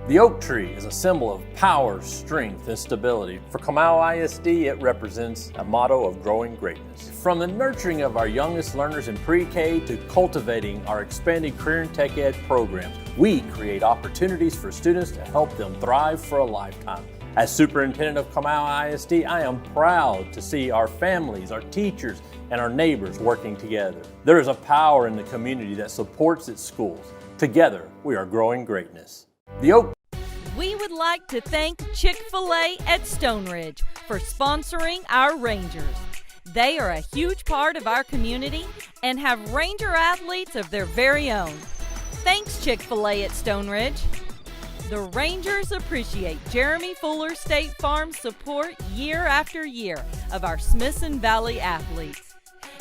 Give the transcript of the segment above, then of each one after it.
The oak tree is a symbol of power, strength, and stability. For Comal ISD, it represents a motto of growing greatness. From the nurturing of our youngest learners in pre-K to cultivating our expanding career and tech ed programs, we create opportunities for students to help them thrive for a lifetime. As superintendent of Comal ISD, I am proud to see our families, our teachers, and our neighbors working together. There is a power in the community that supports its schools. Together, we are growing greatness. We would like to thank Chick-fil-A at Stone Ridge for sponsoring our Rangers. They are a huge part of our community and have Ranger athletes of their very own. Thanks, Chick-fil-A at Stone Ridge. The Rangers appreciate Jeremy Fuller State Farm's support year after year of our Smithson Valley athletes.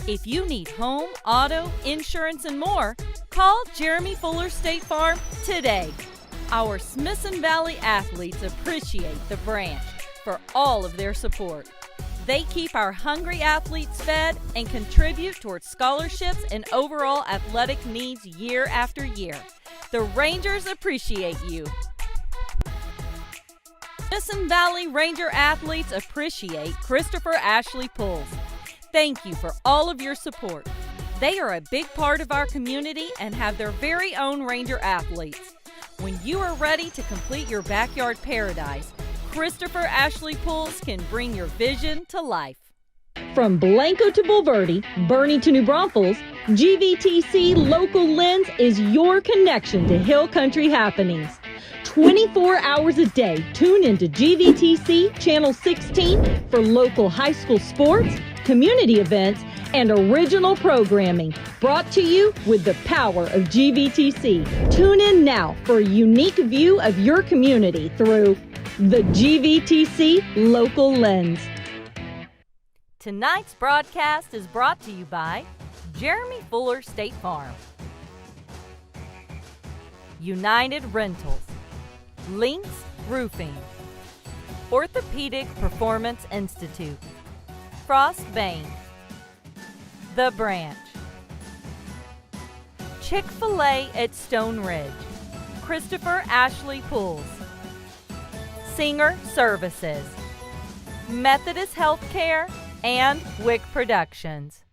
If you need home, auto, insurance, and more, call Jeremy Fuller State Farm today. Our Smithson Valley athletes appreciate the branch for all of their support. They keep our hungry athletes fed and contribute towards scholarships and overall athletic needs year after year. The Rangers appreciate you. Smithson Valley Ranger athletes appreciate Christopher Ashley Pulls. Thank you for all of your support. They are a big part of our community and have their very own Ranger athletes. When you are ready to complete your backyard paradise, Christopher Ashley Pulls can bring your vision to life. From Blanco to Bulverde, Bernie to New Braunfels, GVTC Local Lens is your connection to Hill Country happenings. 24 hours a day, tune into GVTC Channel 16 for local high school sports, community events, and original programming, brought to you with the power of GVTC. Tune in now for a unique view of your community through the GVTC Local Lens. Tonight's broadcast is brought to you by Jeremy Fuller State Farm, United Rentals, Lynx Roofing, Orthopedic Performance Institute, Frost Bank, The Branch, Chick-fil-A at Stone Ridge, Christopher Ashley Pulls, Singer Services, Methodist Healthcare, and Wick Productions.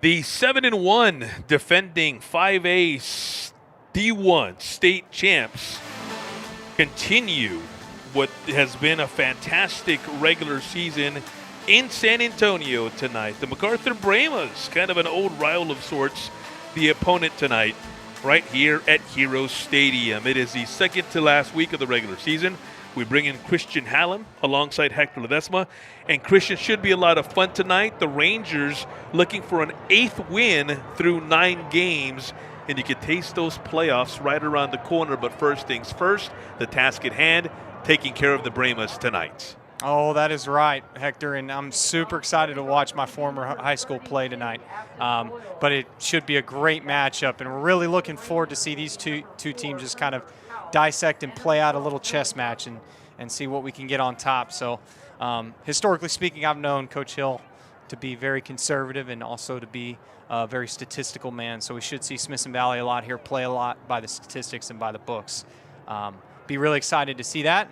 The 7-1 defending 5A D1 state champs continue what has been a fantastic regular season in San Antonio tonight. The MacArthur Brahmas, kind of an old rival of sorts, the opponent tonight right here at Hero Stadium. It is the second to last week of the regular season. We bring in Christian Hallam alongside Hector Ledesma. And Christian, should be a lot of fun tonight. The Rangers looking for an 8th win through 9 games. And you can taste those playoffs right around the corner. But first things first, the task at hand, taking care of the Brahmas tonight. Oh, that is right, Hector, and I'm super excited to watch my former high school play tonight. But it should be a great matchup, and we're really looking forward to see these two teams just kind of dissect and play out a little chess match and see what we can get on top. So historically speaking, I've known Coach Hill to be very conservative and also to be a very statistical man. So we should see Smithson Valley a lot here, play a lot by the statistics and by the books. be really excited to see that.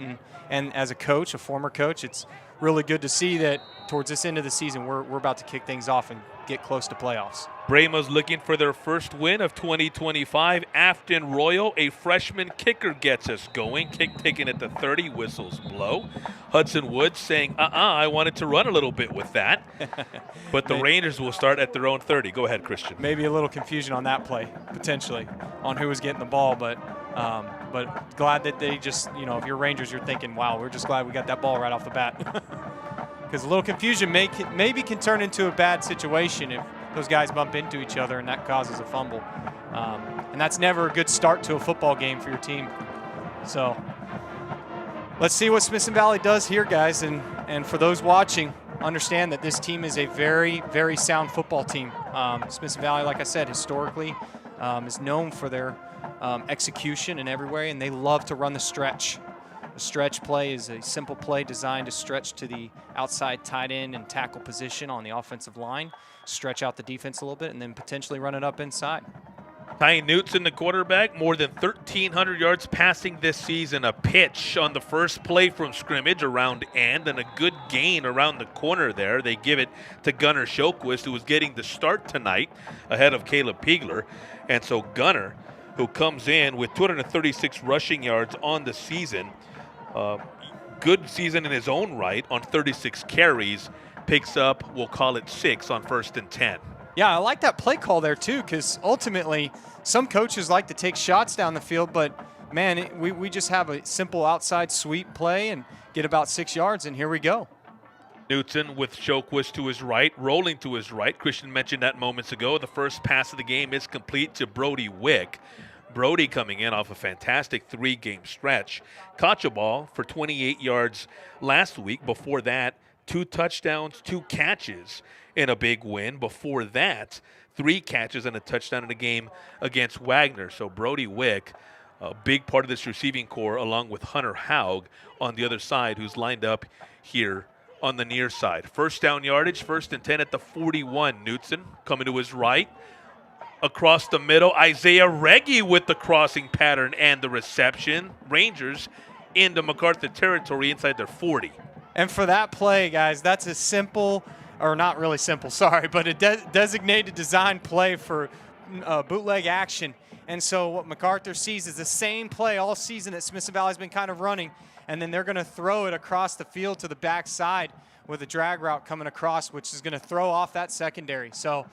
And as a coach, a former coach, it's really good to see that towards this end of the season, we're about to kick things off and get close to playoffs. Brahmas looking for their first win of 2025. Afton Royal, a freshman kicker, gets us going. Kick taken at the 30, whistles blow. Hudson Woods saying, I wanted to run a little bit with that. But the Rangers will start at their own 30. Go ahead, Christian. Maybe a little confusion on that play, potentially, on who was getting the ball. But glad that they just, if you're Rangers, you're thinking, wow, we're just glad we got that ball right off the bat. Because a little confusion maybe can turn into a bad situation if those guys bump into each other and that causes a fumble. And that's never a good start to a football game for your team. So let's see what Smithson Valley does here, guys. And for those watching, understand that this team is a very, very sound football team. Smithson Valley, like I said, historically is known for their execution in every way, and they love to run the stretch. The stretch play is a simple play designed to stretch to the outside tight end and tackle position on the offensive line, stretch out the defense a little bit, and then potentially run it up inside. Ty Knutson, the quarterback, more than 1,300 yards passing this season. A pitch on the first play from scrimmage around end, and a good gain around the corner there. They give it to Gunnar Sjoquist, who was getting the start tonight ahead of Caleb Piegler. And so Gunnar, who comes in with 236 rushing yards on the season, good season in his own right on 36 carries, picks up, we'll call it 6 on 1st and 10. Yeah, I like that play call there too, because ultimately some coaches like to take shots down the field, but man, we just have a simple outside sweep play and get about 6 yards, and here we go. Knutson with Sjoquist to his right, rolling to his right. Christian mentioned that moments ago. The first pass of the game is complete to Brody Wick. Brody coming in off a fantastic 3-game stretch. Caught a ball for 28 yards last week. Before that, 2 touchdowns, 2 catches in a big win. Before that, 3 catches and a touchdown in a game against Wagner. So Brody Wick, a big part of this receiving core, along with Hunter Haug on the other side, who's lined up here on the near side. First down yardage, 1st and 10 at the 41. Knutson coming to his right. Across the middle, Isaiah Reggie with the crossing pattern and the reception. Rangers into MacArthur territory inside their 40. And for that play, guys, that's a simple, or not really simple, sorry, but a designated design play for bootleg action. And so what MacArthur sees is the same play all season that Smithson Valley's been kind of running, and then they're going to throw it across the field to the backside with a drag route coming across, which is going to throw off that secondary. So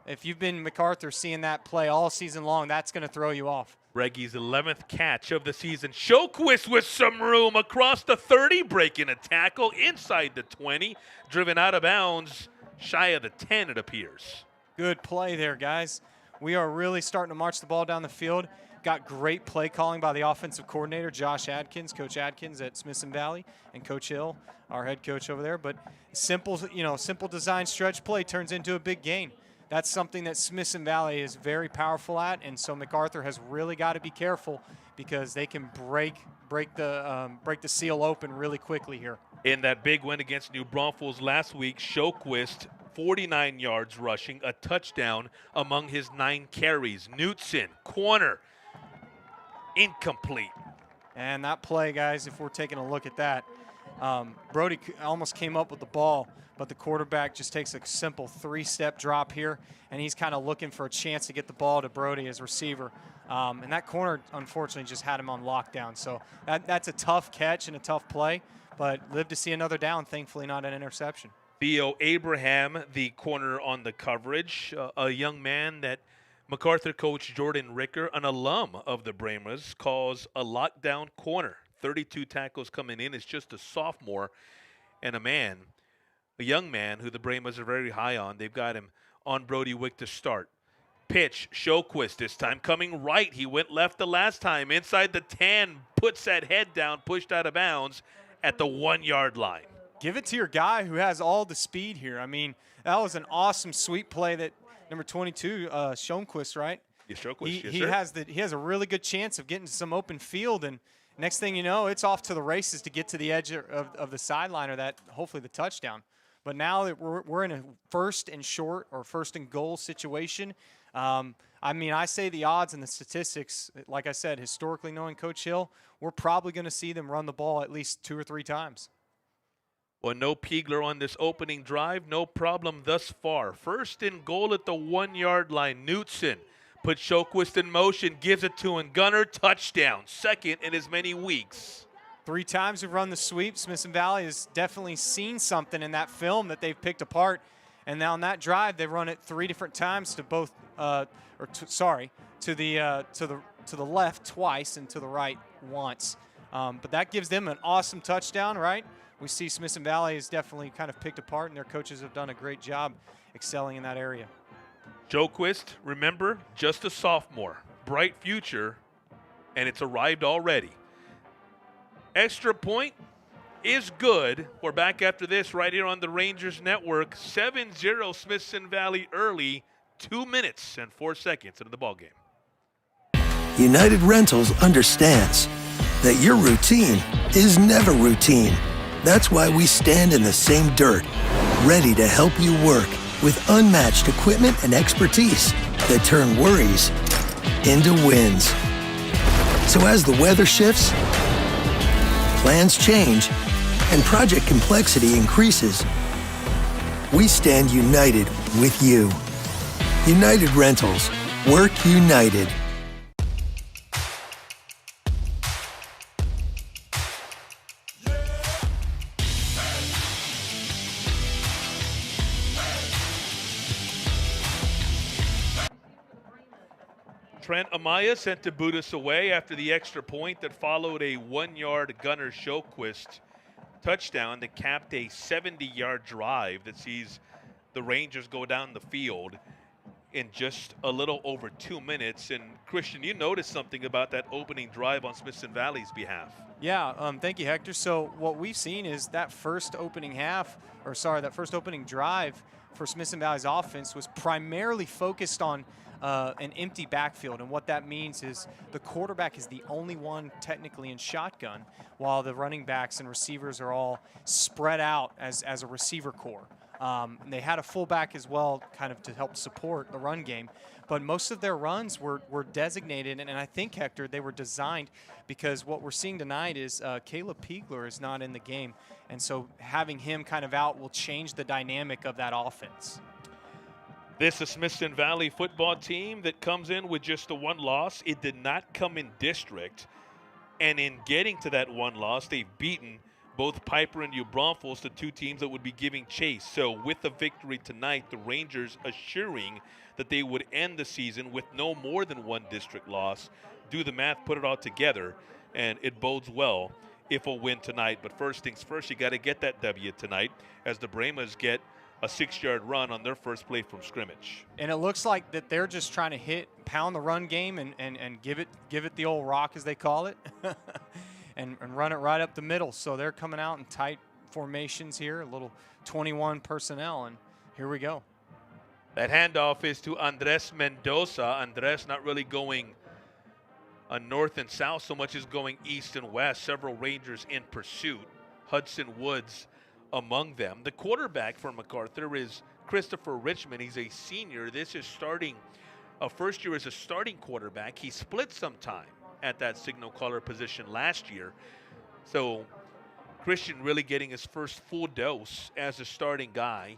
if you've been MacArthur seeing that play all season long, that's going to throw you off. Reggie's 11th catch of the season. Sjoquist with some room across the 30, breaking a tackle inside the 20, driven out of bounds, shy of the 10 it appears. Good play there, guys. We are really starting to march the ball down the field. Got great play calling by the offensive coordinator, Josh Adkins, Coach Adkins at Smithson Valley, and Coach Hill, our head coach over there. But simple design stretch play turns into a big gain. That's something that Smithson Valley is very powerful at, and so MacArthur has really got to be careful because they can break the seal open really quickly here. In that big win against New Braunfels last week, Sjoquist 49 yards rushing, a touchdown among his 9 carries. Knutson, corner, incomplete. And that play, guys, if we're taking a look at that, Brody almost came up with the ball, but the quarterback just takes a simple 3-step drop here, and he's kind of looking for a chance to get the ball to Brody as receiver. And that corner, unfortunately, just had him on lockdown. So that's a tough catch and a tough play, but live to see another down, thankfully not an interception. Theo Abraham, the corner on the coverage, a young man that MacArthur coach Jordan Ricker, an alum of the Brahmas, calls a lockdown corner. 32 tackles coming in. Is just a sophomore and a young man who the Brahmas are very high on. They've got him on Brody Wick to start. Pitch, Sjoquist this time coming right. He went left the last time. Inside the 10, puts that head down, pushed out of bounds at the 1-yard line. Give it to your guy who has all the speed here. I mean, that was an awesome sweep play that number 22, Sjoquist, right? Yes, Sjoquist, yes, sir. He has a really good chance of getting to some open field, and next thing you know, it's off to the races to get to the edge of the sideline or that, hopefully the touchdown. But now that we're in a 1st and short or 1st and goal situation, I mean, I say the odds and the statistics, like I said, historically knowing Coach Hill, we're probably going to see them run the ball at least 2 or 3 times. Well, no Piegler on this opening drive. No problem thus far. First and goal at the 1-yard line. Knutson puts Sjoquist in motion, gives it to him. Gunner, touchdown. Second in as many weeks. 3 times we've run the sweep. Smithson Valley has definitely seen something in that film that they've picked apart. And now on that drive, they run it 3 different times to both, to the left twice and to the right once. But that gives them an awesome touchdown, right? We see Smithson Valley is definitely kind of picked apart, and their coaches have done a great job excelling in that area. Sjoquist, remember, just a sophomore. Bright future, and it's arrived already. Extra point is good. We're back after this right here on the Rangers Network. 7-0 Smithson Valley early, 2 minutes and 4 seconds into the ballgame. United Rentals understands that your routine is never routine. That's why we stand in the same dirt, ready to help you work with unmatched equipment and expertise that turn worries into wins. So as the weather shifts, plans change, and project complexity increases, we stand united with you. United Rentals. Work united. Trent Amaya sent to boot us away after the extra point that followed a 1-yard Gunner Sjoquist touchdown that capped a 70-yard drive that sees the Rangers go down the field in just a little over 2 minutes. And Christian, you noticed something about that opening drive on Smithson Valley's behalf. Yeah, thank you, Hector. So what we've seen is that first opening drive for Smithson Valley's offense was primarily focused on an empty backfield. And what that means is the quarterback is the only one technically in shotgun, while the running backs and receivers are all spread out as a receiver core. And they had a fullback as well, kind of to help support the run game. But most of their runs were designated, and I think, Hector, they were designed because what we're seeing tonight is Caleb Piegler is not in the game. And so having him kind of out will change the dynamic of that offense. This is Smithson Valley football team that comes in with just the 1 loss. It did not come in district. And in getting to that 1 loss, they've beaten both Piper and New Braunfels, the 2 teams that would be giving chase. So with the victory tonight, the Rangers assuring that they would end the season with no more than 1 district loss. Do the math, put it all together, and it bodes well if a win tonight. But first things first, you got to get that W tonight as the Brahmas get a 6-yard run on their first play from scrimmage. And it looks like that they're just trying to pound the run game and give it the old rock, as they call it, and run it right up the middle. So they're coming out in tight formations here, a little 21 personnel, and here we go. That handoff is to Andres Mendoza. Andres not really going north and south so much as going east and west. Several Rangers in pursuit. Hudson Woods among them. The quarterback for MacArthur is Christopher Richmond. He's a senior. This is first year as a starting quarterback. He split some time at that signal caller position last year. So Christian really getting his first full dose as a starting guy.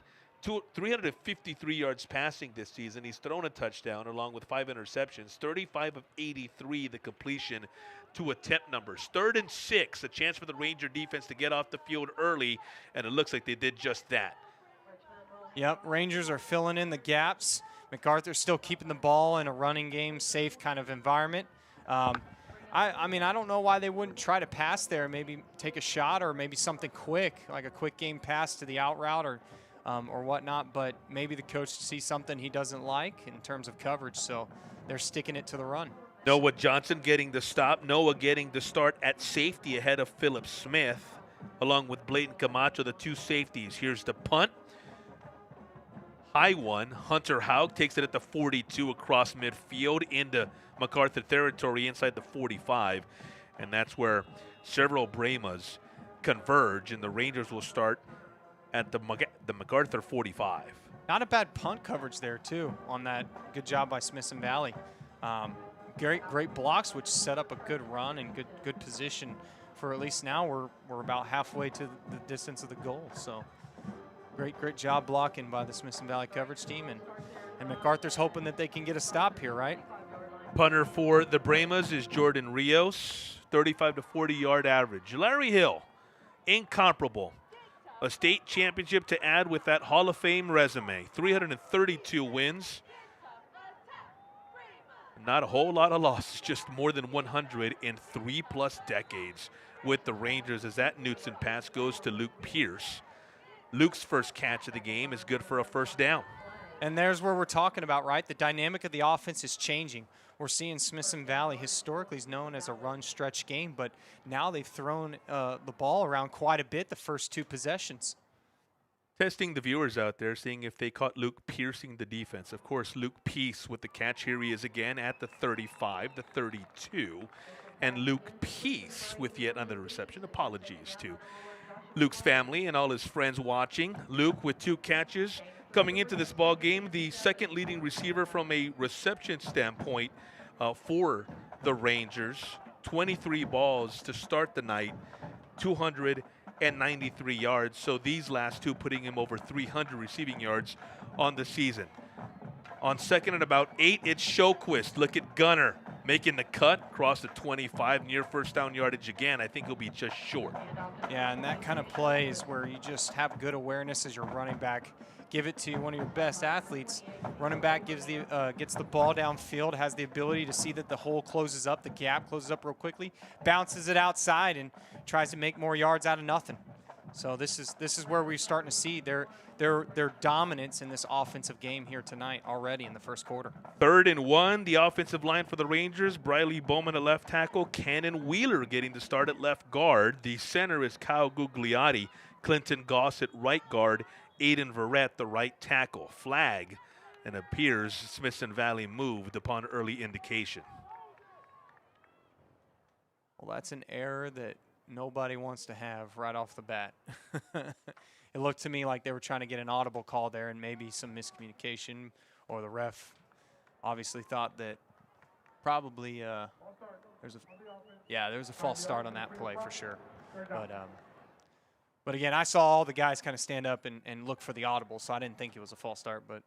353 yards passing this season. He's thrown a touchdown along with 5 interceptions. 35 of 83 the completion to attempt numbers. 3rd and 6, a chance for the Ranger defense to get off the field early, and it looks like they did just that. Yep, Rangers are filling in the gaps. MacArthur's still keeping the ball in a running game, safe kind of environment. I mean, I don't know why they wouldn't try to pass there, maybe take a shot or maybe something quick, like a quick game pass to the out route or whatnot, but maybe the coach sees something he doesn't like in terms of coverage, so they're sticking it to the run. Noah Johnson getting the stop. Noah getting the start at safety ahead of Philip Smith, along with Bladen Camacho, the 2 safeties. Here's the punt. High one. Hunter Haug takes it at the 42 across midfield into MacArthur territory inside the 45, and that's where several Brahmas converge, and the Rangers will start at the MacArthur 45. Not a bad punt coverage there, too, on that. Good job by Smithson Valley. Great blocks, which set up a good run and good position for at least now. We're about halfway to the distance of the goal. So great job blocking by the Smithson Valley coverage team. And MacArthur's hoping that they can get a stop here, right? Punter for the Brahmas is Jordan Rios, 35 to 40 yard average. Larry Hill, incomparable. A state championship to add with that Hall of Fame resume. 332 wins. Not a whole lot of losses, just more than 100 in 3+ decades with the Rangers, as that Knutson pass goes to Luke Pierce. Luke's first catch of the game is good for a first down. And there's where we're talking about, right? The dynamic of the offense is changing. We're seeing Smithson Valley historically is known as a run-stretch game, but now they've thrown the ball around quite a bit the first 2 possessions. Testing the viewers out there, seeing if they caught Luke piercing the defense. Of course, Luke Peace with the catch. Here he is again at the 35, the 32. And Luke Peace with yet another reception. Apologies to Luke's family and all his friends watching. Luke with 2 catches. Coming into this ball game, the second leading receiver from a reception standpoint for the Rangers. 23 balls to start the night, 293 yards. So these last 2 putting him over 300 receiving yards on the season. On second and about 8, it's Shoquist. Look at Gunner making the cut, across the 25, near first down yardage again. I think he'll be just short. Yeah, and that kind of play is where you just have good awareness as your running back. Give it to one of your best athletes. Running back gets the ball downfield, has the ability to see that the hole closes up, the gap closes up real quickly, bounces it outside, and tries to make more yards out of nothing. So this is where we're starting to see their dominance in this offensive game here tonight already in the first quarter. 3rd and 1, the offensive line for the Rangers. Briley Bowman at left tackle, Cannon Wheeler getting the start at left guard. The center is Kyle Gugliotti, Clinton Goss at right guard, Aiden Verrett, the right tackle. Flag, and appears Smithson Valley moved upon early indication. Well, that's an error that nobody wants to have right off the bat. It looked to me like they were trying to get an audible call there and maybe some miscommunication, or the ref obviously thought that probably there was a false start on that play for sure. But again, I saw all the guys kind of stand up and look for the audible, so I didn't think it was a false start. But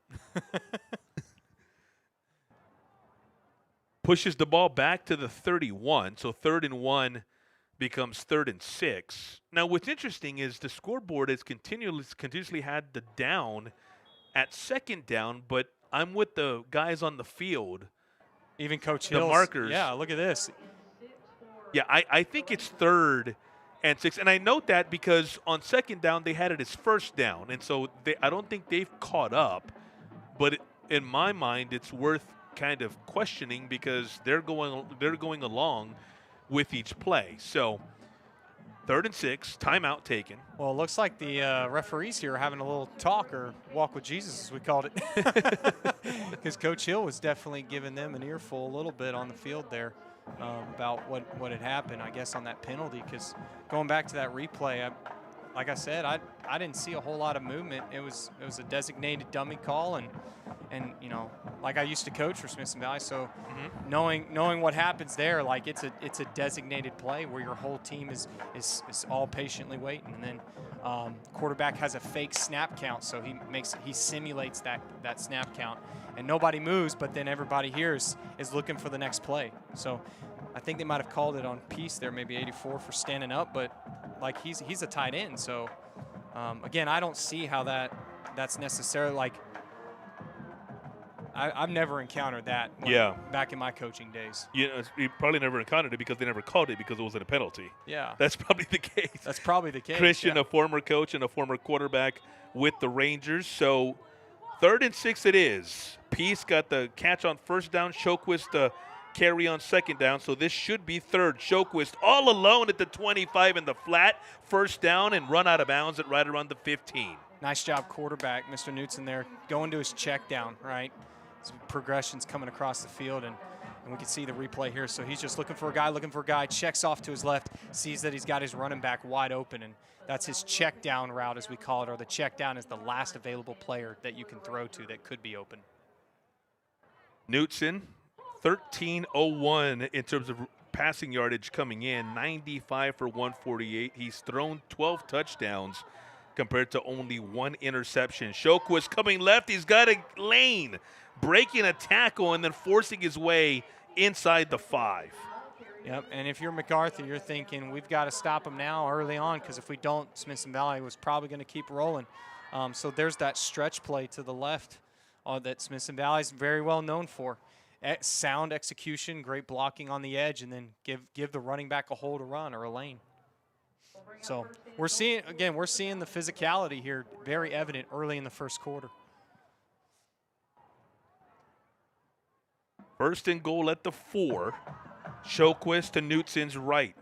pushes the ball back to the 31, so 3rd and 1 becomes 3rd and 6. Now, what's interesting is the scoreboard has continuously had the down at 2nd down, but I'm with the guys on the field. Even Coach Hill, the markers. Yeah, look at this. Yeah, I think it's 3rd and 6, and I note that because on 2nd down they had it as 1st down, and so I don't think they've caught up. But in my mind, it's worth kind of questioning because they're going along with each play. So 3rd and 6, timeout taken. Well, it looks like the referees here are having a little talk, or walk with Jesus, as we called it, because Coach Hill was definitely giving them an earful a little bit on the field there about what had happened, I guess, on that penalty. Because going back to that replay, like I said, I didn't see a whole lot of movement. It was a designated dummy call, and you know, like I used to coach for Smithson Valley, so knowing what happens there, like it's a designated play where your whole team is all patiently waiting, and then quarterback has a fake snap count, so he simulates that snap count, and nobody moves, but then everybody here is looking for the next play. So I think they might have called it on Peace there, maybe 84 for standing up, but like he's a tight end, so again, I don't see how that's necessarily like. I've never encountered that back in my coaching days. You probably never encountered it because they never called it because it wasn't a penalty. Yeah. That's probably the case. That's probably the case. Christian, a former coach and a former quarterback with the Rangers. So 3rd and 6 it is. Peace got the catch on 1st down. Shoquist the carry on 2nd down. So this should be 3rd. Shoquist all alone at the 25 in the flat. 1st down and run out of bounds at right around the 15. Nice job, quarterback, Mr. Knutson there, going to his check down, right? Some progressions coming across the field, and And we can see the replay here. So he's just looking for a guy, checks off to his left, sees that he's got his running back wide open, and that's his check down route, as we call it, or the check down is the last available player that you can throw to that could be open. Knutson, 1301 in terms of passing yardage coming in, 95 for 148. He's thrown 12 touchdowns compared to only 1 interception. Shokwas coming left. He's got a lane, breaking a tackle and then forcing his way inside the 5. Yep, and if you're MacArthur, you're thinking we've got to stop him now early on, because if we don't, Smithson Valley was probably going to keep rolling. So there's that stretch play to the left that Smithson Valley is very well known for. Sound execution, great blocking on the edge, and then give the running back a hole to run or a lane. So we're seeing the physicality here very evident early in the first quarter. First and goal at the 4. Shoquist to Knutson's right.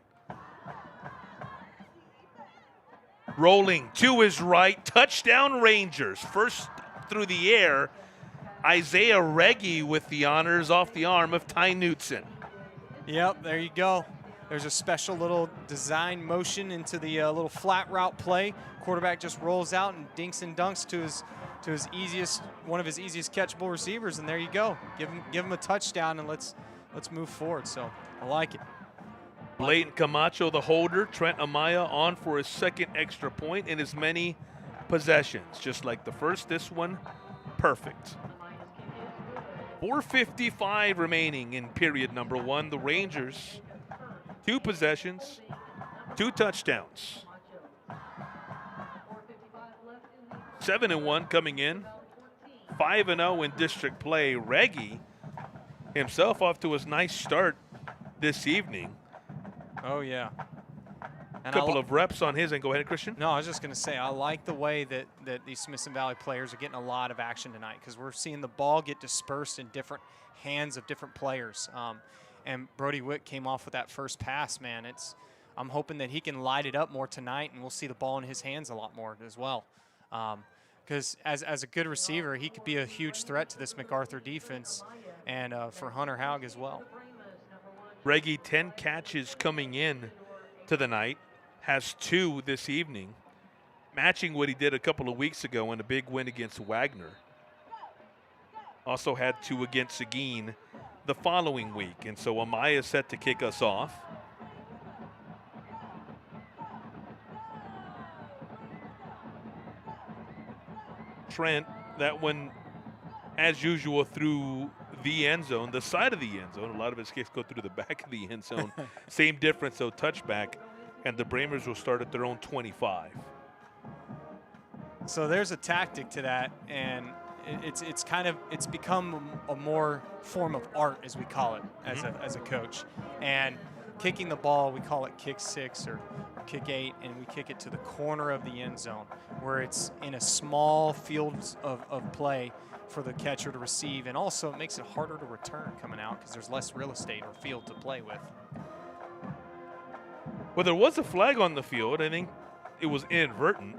Rolling to his right. Touchdown Rangers. First through the air. Isaiah Reggie with the honors off the arm of Ty Knutson. Yep, there you go. There's a special little design motion into the little flat route play. Quarterback just rolls out and dinks and dunks to his one of his easiest catchable receivers, and there you go. Give him a touchdown, and let's move forward. So I like it. Blayton Camacho, the holder. Trent Amaya on for his second extra point in as many possessions. Just like the first, this one, perfect. 4:55 remaining in period number 1. The Rangers, 2 possessions, 2 touchdowns. 7-1 coming in. 5-0 in district play. Reggie himself off to a nice start this evening. Oh, yeah. A couple of reps on his end. Go ahead, Christian. No, I was just going to say, I like the way that these Smithson Valley players are getting a lot of action tonight, because we're seeing the ball get dispersed in different hands of different players. And Brody Witt came off with that first pass, man. I'm hoping that he can light it up more tonight, and we'll see the ball in his hands a lot more as well. Because as a good receiver, he could be a huge threat to this MacArthur defense, and for Hunter Haug as well. Reggie, 10 catches coming in to the night. Has 2 this evening, matching what he did a couple of weeks ago in a big win against Wagner. Also had 2 against Seguin the following week. And so Amaya is set to kick us off. Trent, that one, as usual, through the end zone, the side of the end zone. A lot of his kicks go through the back of the end zone. Same difference, though, touchback. And the Brahmas will start at their own 25. So there's a tactic to that, and it's become a more form of art, as we call it, as a coach. And kicking the ball, we call it kick 6 or kick 8, and we kick it to the corner of the end zone, where it's in a small field of play for the catcher to receive, and also it makes it harder to return coming out because there's less real estate or field to play with. Well, there was a flag on the field. I think it was inadvertent.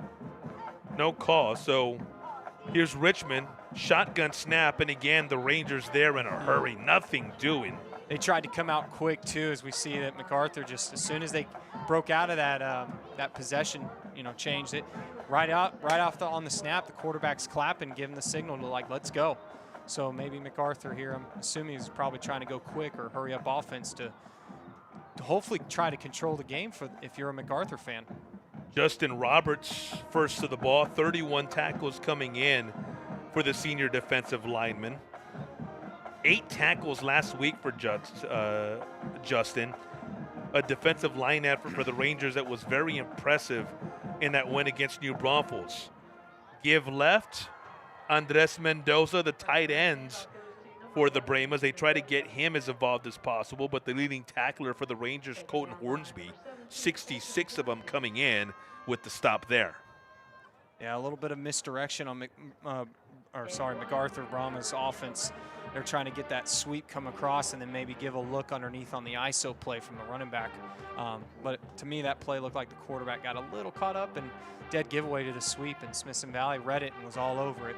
No call. So here's Richmond. Shotgun snap. And again, the Rangers there in a hurry. Nothing doing. They tried to come out quick, too, as we see that MacArthur just, as soon as they broke out of that possession, changed it. Right off on the snap, the quarterback's clapping, giving the signal to, let's go. So maybe MacArthur here, I'm assuming he's probably trying to go quick or hurry up offense to hopefully try to control the game if you're a MacArthur fan. Justin Roberts first to the ball. 31 tackles coming in for the senior defensive lineman. 8 tackles last week for Justin. A defensive line effort for the Rangers that was very impressive in that win against New Braunfels. Give left. Andres Mendoza, the tight ends for the Brahmas. They try to get him as involved as possible, but the leading tackler for the Rangers, Colton Hornsby, 66 of them coming in with the stop there. Yeah, a little bit of misdirection on MacArthur Brahmas offense. They're trying to get that sweep come across and then maybe give a look underneath on the ISO play from the running back. But to me, that play looked like the quarterback got a little caught up and dead giveaway to the sweep, and Smithson Valley read it and was all over it.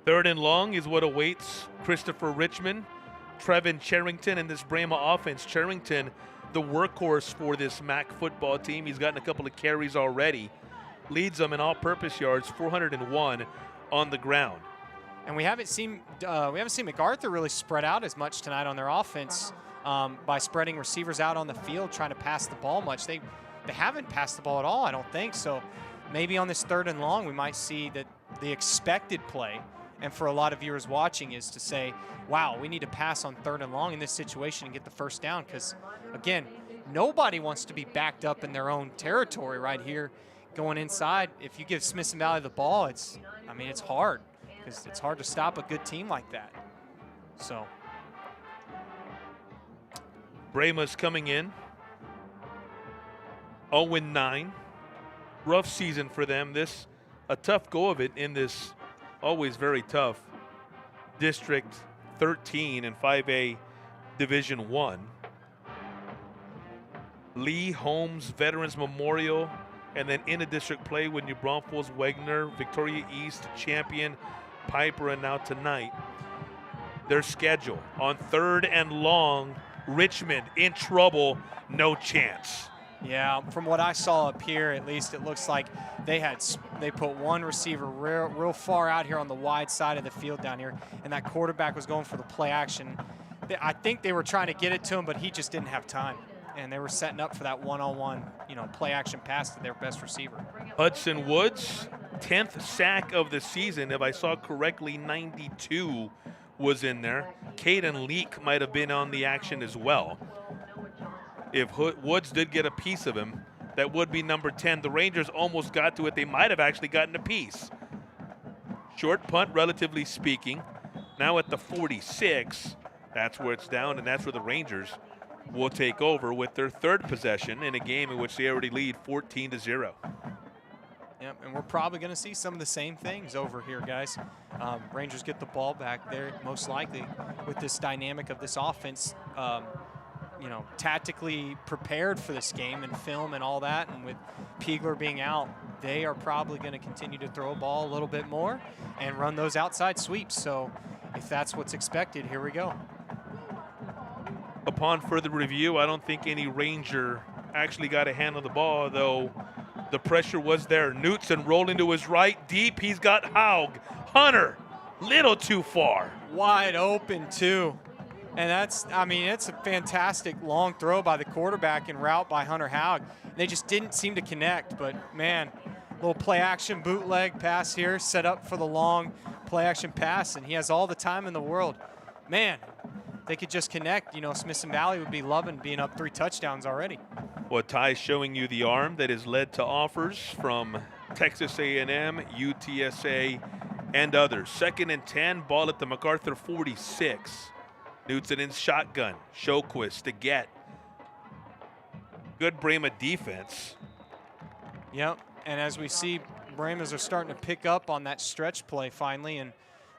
3rd and long is what awaits Christopher Richmond Trevin Charrington and this Brahma offense. Charrington, the workhorse for this MAC football team. He's gotten a couple of carries already. Leads them in all-purpose yards, 401 on the ground. And we haven't seen MacArthur really spread out as much tonight on their offense by spreading receivers out on the field, trying to pass the ball much. They haven't passed the ball at all, I don't think. So maybe on this 3rd and long, we might see that the expected play, and for a lot of viewers watching, is to say, wow, we need to pass on 3rd and long in this situation and get the first down. Because, again, nobody wants to be backed up in their own territory right here going inside. If you give Smithson Valley the ball, it's hard, because it's hard to stop a good team like that. So Brahmas coming in 0-9. Rough season for them. This a tough go of it in this always very tough District 13 and 5A Division 1. Lee Holmes Veterans Memorial, and then in a district play with New Braunfels, Wagner, Victoria East, Champion, Piper, and now tonight. Their schedule on 3rd and long, Richmond in trouble, no chance. Yeah, from what I saw up here, at least it looks like they put one receiver real far out here on the wide side of the field down here, and that quarterback was going for the play action. I think they were trying to get it to him, but he just didn't have time, and they were setting up for that one-on-one, play action pass to their best receiver. Hudson Woods, 10th sack of the season. If I saw correctly, 92 was in there. Caden Leak might have been on the action as well. If Woods did get a piece of him, that would be number 10. The Rangers almost got to it. They might have actually gotten a piece. Short punt, relatively speaking. Now at the 46, that's where it's down, and that's where the Rangers will take over with their 3rd possession in a game in which they already lead 14-0. Yep, and we're probably going to see some of the same things over here, guys. Rangers get the ball back there, most likely, with this dynamic of this offense, tactically prepared for this game and film and all that. And with Piegler being out, they are probably going to continue to throw a ball a little bit more and run those outside sweeps. So if that's what's expected, here we go. Upon further review, I don't think any Ranger actually got a hand on the ball, though the pressure was there. Knutson rolling to his right, deep. He's got Haug. Hunter, little too far. Wide open, too. And it's a fantastic long throw by the quarterback and route by Hunter Haug. They just didn't seem to connect, but, man, little play-action bootleg pass here, set up for the long play-action pass, and he has all the time in the world. Man, they could just connect. Smithson Valley would be loving being up 3 touchdowns already. Well, Ty's showing you the arm that has led to offers from Texas A&M, UTSA, and others. 2nd and 10, ball at the MacArthur 46. Knutson in shotgun. Shoquist to get. Good Brahma defense. Yep, and as we see, Brahmas are starting to pick up on that stretch play finally, and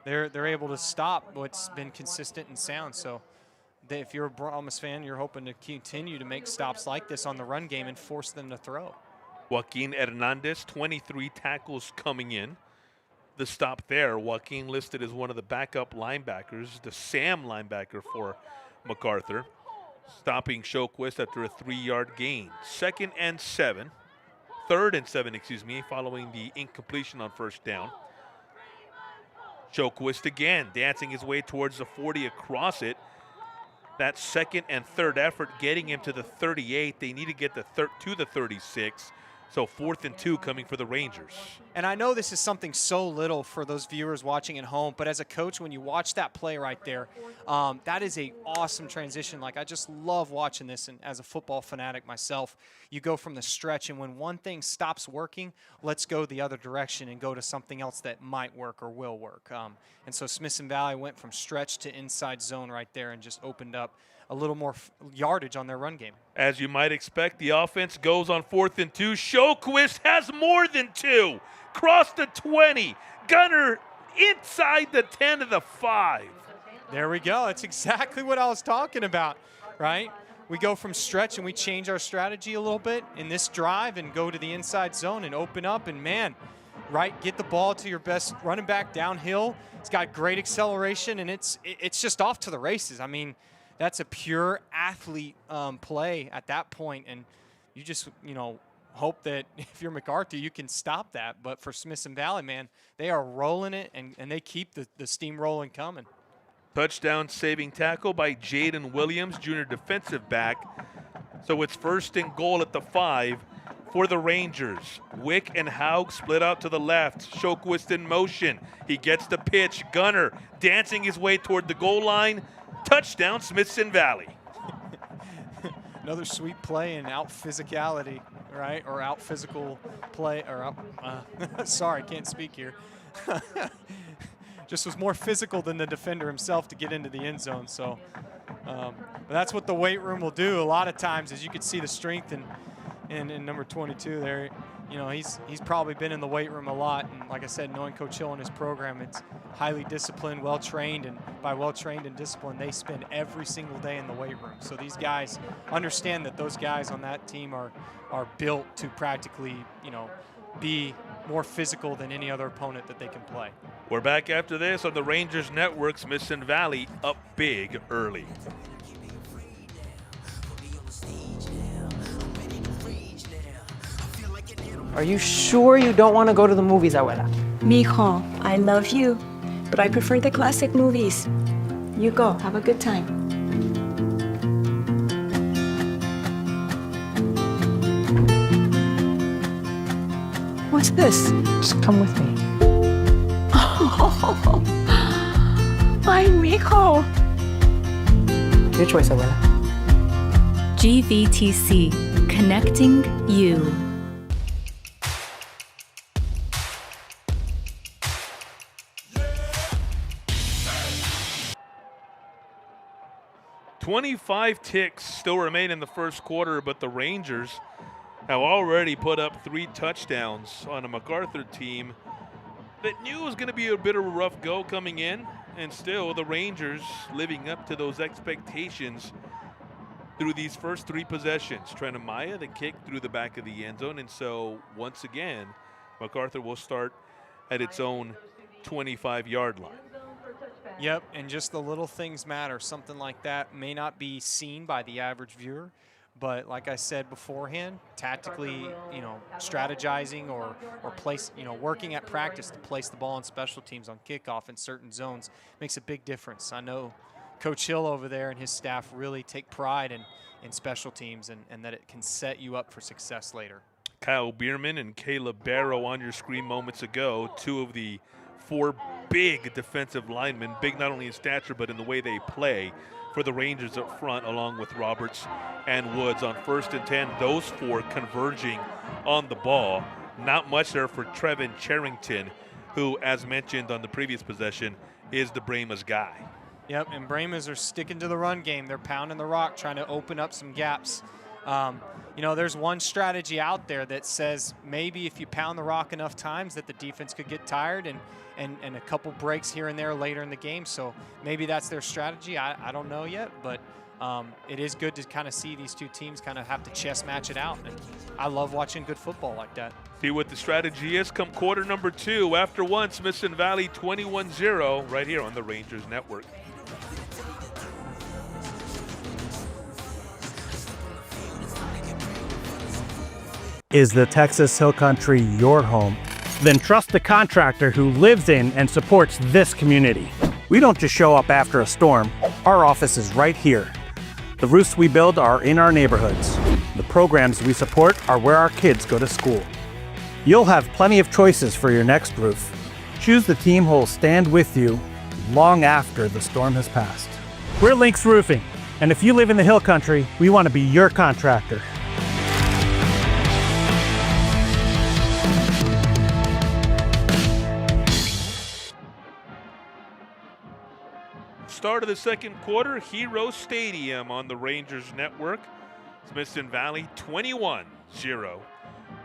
they're able to stop what's been consistent and sound. So if you're a Brahmas fan, you're hoping to continue to make stops like this on the run game and force them to throw. Joaquin Hernandez, 23 tackles coming in. The stop there, Joaquin listed as one of the backup linebackers, the Sam linebacker for MacArthur, stopping Shoquist after a 3-yard gain. 3rd and 7, following the incompletion on 1st down. Shoquist again, dancing his way towards the 40 across it. That 2nd and 3rd effort getting him to the 38. They need to get to the 36. So 4th and 2 coming for the Rangers. And I know this is something so little for those viewers watching at home, but as a coach, when you watch that play right there, that is an awesome transition. Like, I just love watching this, and as a football fanatic myself, you go from the stretch, and when one thing stops working, let's go the other direction and go to something else that might work or will work. And so Smithson Valley went from stretch to inside zone right there and just opened up a little more yardage on their run game. As you might expect, the offense goes on 4th and 2. Shoquist has more than 2. Cross the 20. Gunner inside the 10 to the 5. There we go. That's exactly what I was talking about, right? We go from stretch and we change our strategy a little bit in this drive and go to the inside zone and open up. And, man, right? Get the ball to your best running back downhill. He's got great acceleration, and it's just off to the races. I mean, that's a pure athlete play at that point, and you just, hope that if you're MacArthur, you can stop that. But for Smithson Valley, man, they are rolling it, and they keep the steam rolling coming. Touchdown saving tackle by Jaden Williams, junior defensive back. So it's 1st and goal at the 5 for the Rangers. Wick and Haug split out to the left. Shoquist in motion. He gets the pitch. Gunner dancing his way toward the goal line. Touchdown, Smithson Valley. Another sweet play and out physicality, right? Or out physical play, or out, sorry, can't speak here. Just was more physical than the defender himself to get into the end zone. So but that's what the weight room will do a lot of times, as you can see the strength in number 22 there. He's probably been in the weight room a lot. And like I said, knowing Coach Hill and his program, it's highly disciplined, well-trained. And by well-trained and disciplined, they spend every single day in the weight room. So these guys understand that those guys on that team are built to practically, be more physical than any other opponent that they can play. We're back after this on the Rangers Network. Smithson Valley up big early. Are you sure you don't want to go to the movies, Abuela? Mijo, I love you, but I prefer the classic movies. You go, have a good time. What's this? Just come with me. Oh, my mijo. Your choice, Abuela. GVTC, connecting you. "25 ticks still remain in the first quarter, but the Rangers have already put up 3 touchdowns on a MacArthur team that knew it was going to be a bit of a rough go coming in, and still the Rangers living up to those expectations through these first 3 possessions. Trent Maya, the kick through the back of the end zone, and so once again, MacArthur will start at its own 25-yard line. Yep, and just the little things matter. Something like that may not be seen by the average viewer, but like I said beforehand, tactically, strategizing or place, working at practice to place the ball on special teams on kickoff in certain zones makes a big difference. I know Coach Hill over there and his staff really take pride in special teams and that it can set you up for success later. Kyle Bierman and Caleb Barrow on your screen moments ago, 2 of the 4 big defensive linemen, big not only in stature but in the way they play for the Rangers up front, along with Roberts and Woods on 1st and 10. Those 4 converging on the ball. Not much there for Trevin Charrington, who, as mentioned on the previous possession, is the Brahmas guy. Yep, and Brahmas are sticking to the run game. They're pounding the rock, trying to open up some gaps. There's one strategy out there that says maybe if you pound the rock enough times that the defense could get tired and a couple breaks here and there later in the game. So maybe that's their strategy. I don't know yet, but it is good to kind of see these 2 teams kind of have to chess match it out. And I love watching good football like that. See what the strategy is come quarter number 2. After 1, Smithson Valley 21-0 right here on the Rangers Network. Is the Texas Hill Country your home? Then trust the contractor who lives in and supports this community. We don't just show up after a storm. Our office is right here. The roofs we build are in our neighborhoods. The programs we support are where our kids go to school. You'll have plenty of choices for your next roof. Choose the team who will stand with you long after the storm has passed. We're Lynx Roofing, and if you live in the Hill Country, we want to be your contractor. Start of the second quarter, Hero Stadium on the Rangers Network. Smithson Valley 21-0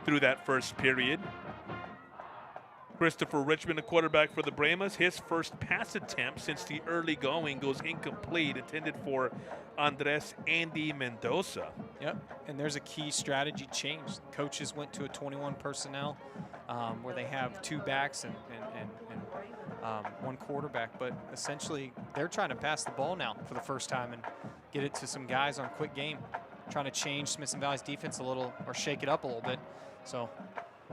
through that first period. Christopher Richmond, a quarterback for the Brahmas. His first pass attempt since the early going goes incomplete, intended for Andres Andy Mendoza. Yep, and there's a key strategy change. Coaches went to a 21 personnel where they have 2 backs and one quarterback. But essentially, they're trying to pass the ball now for the first time and get it to some guys on quick game, trying to change Smithson Valley's defense a little or shake it up a little bit. So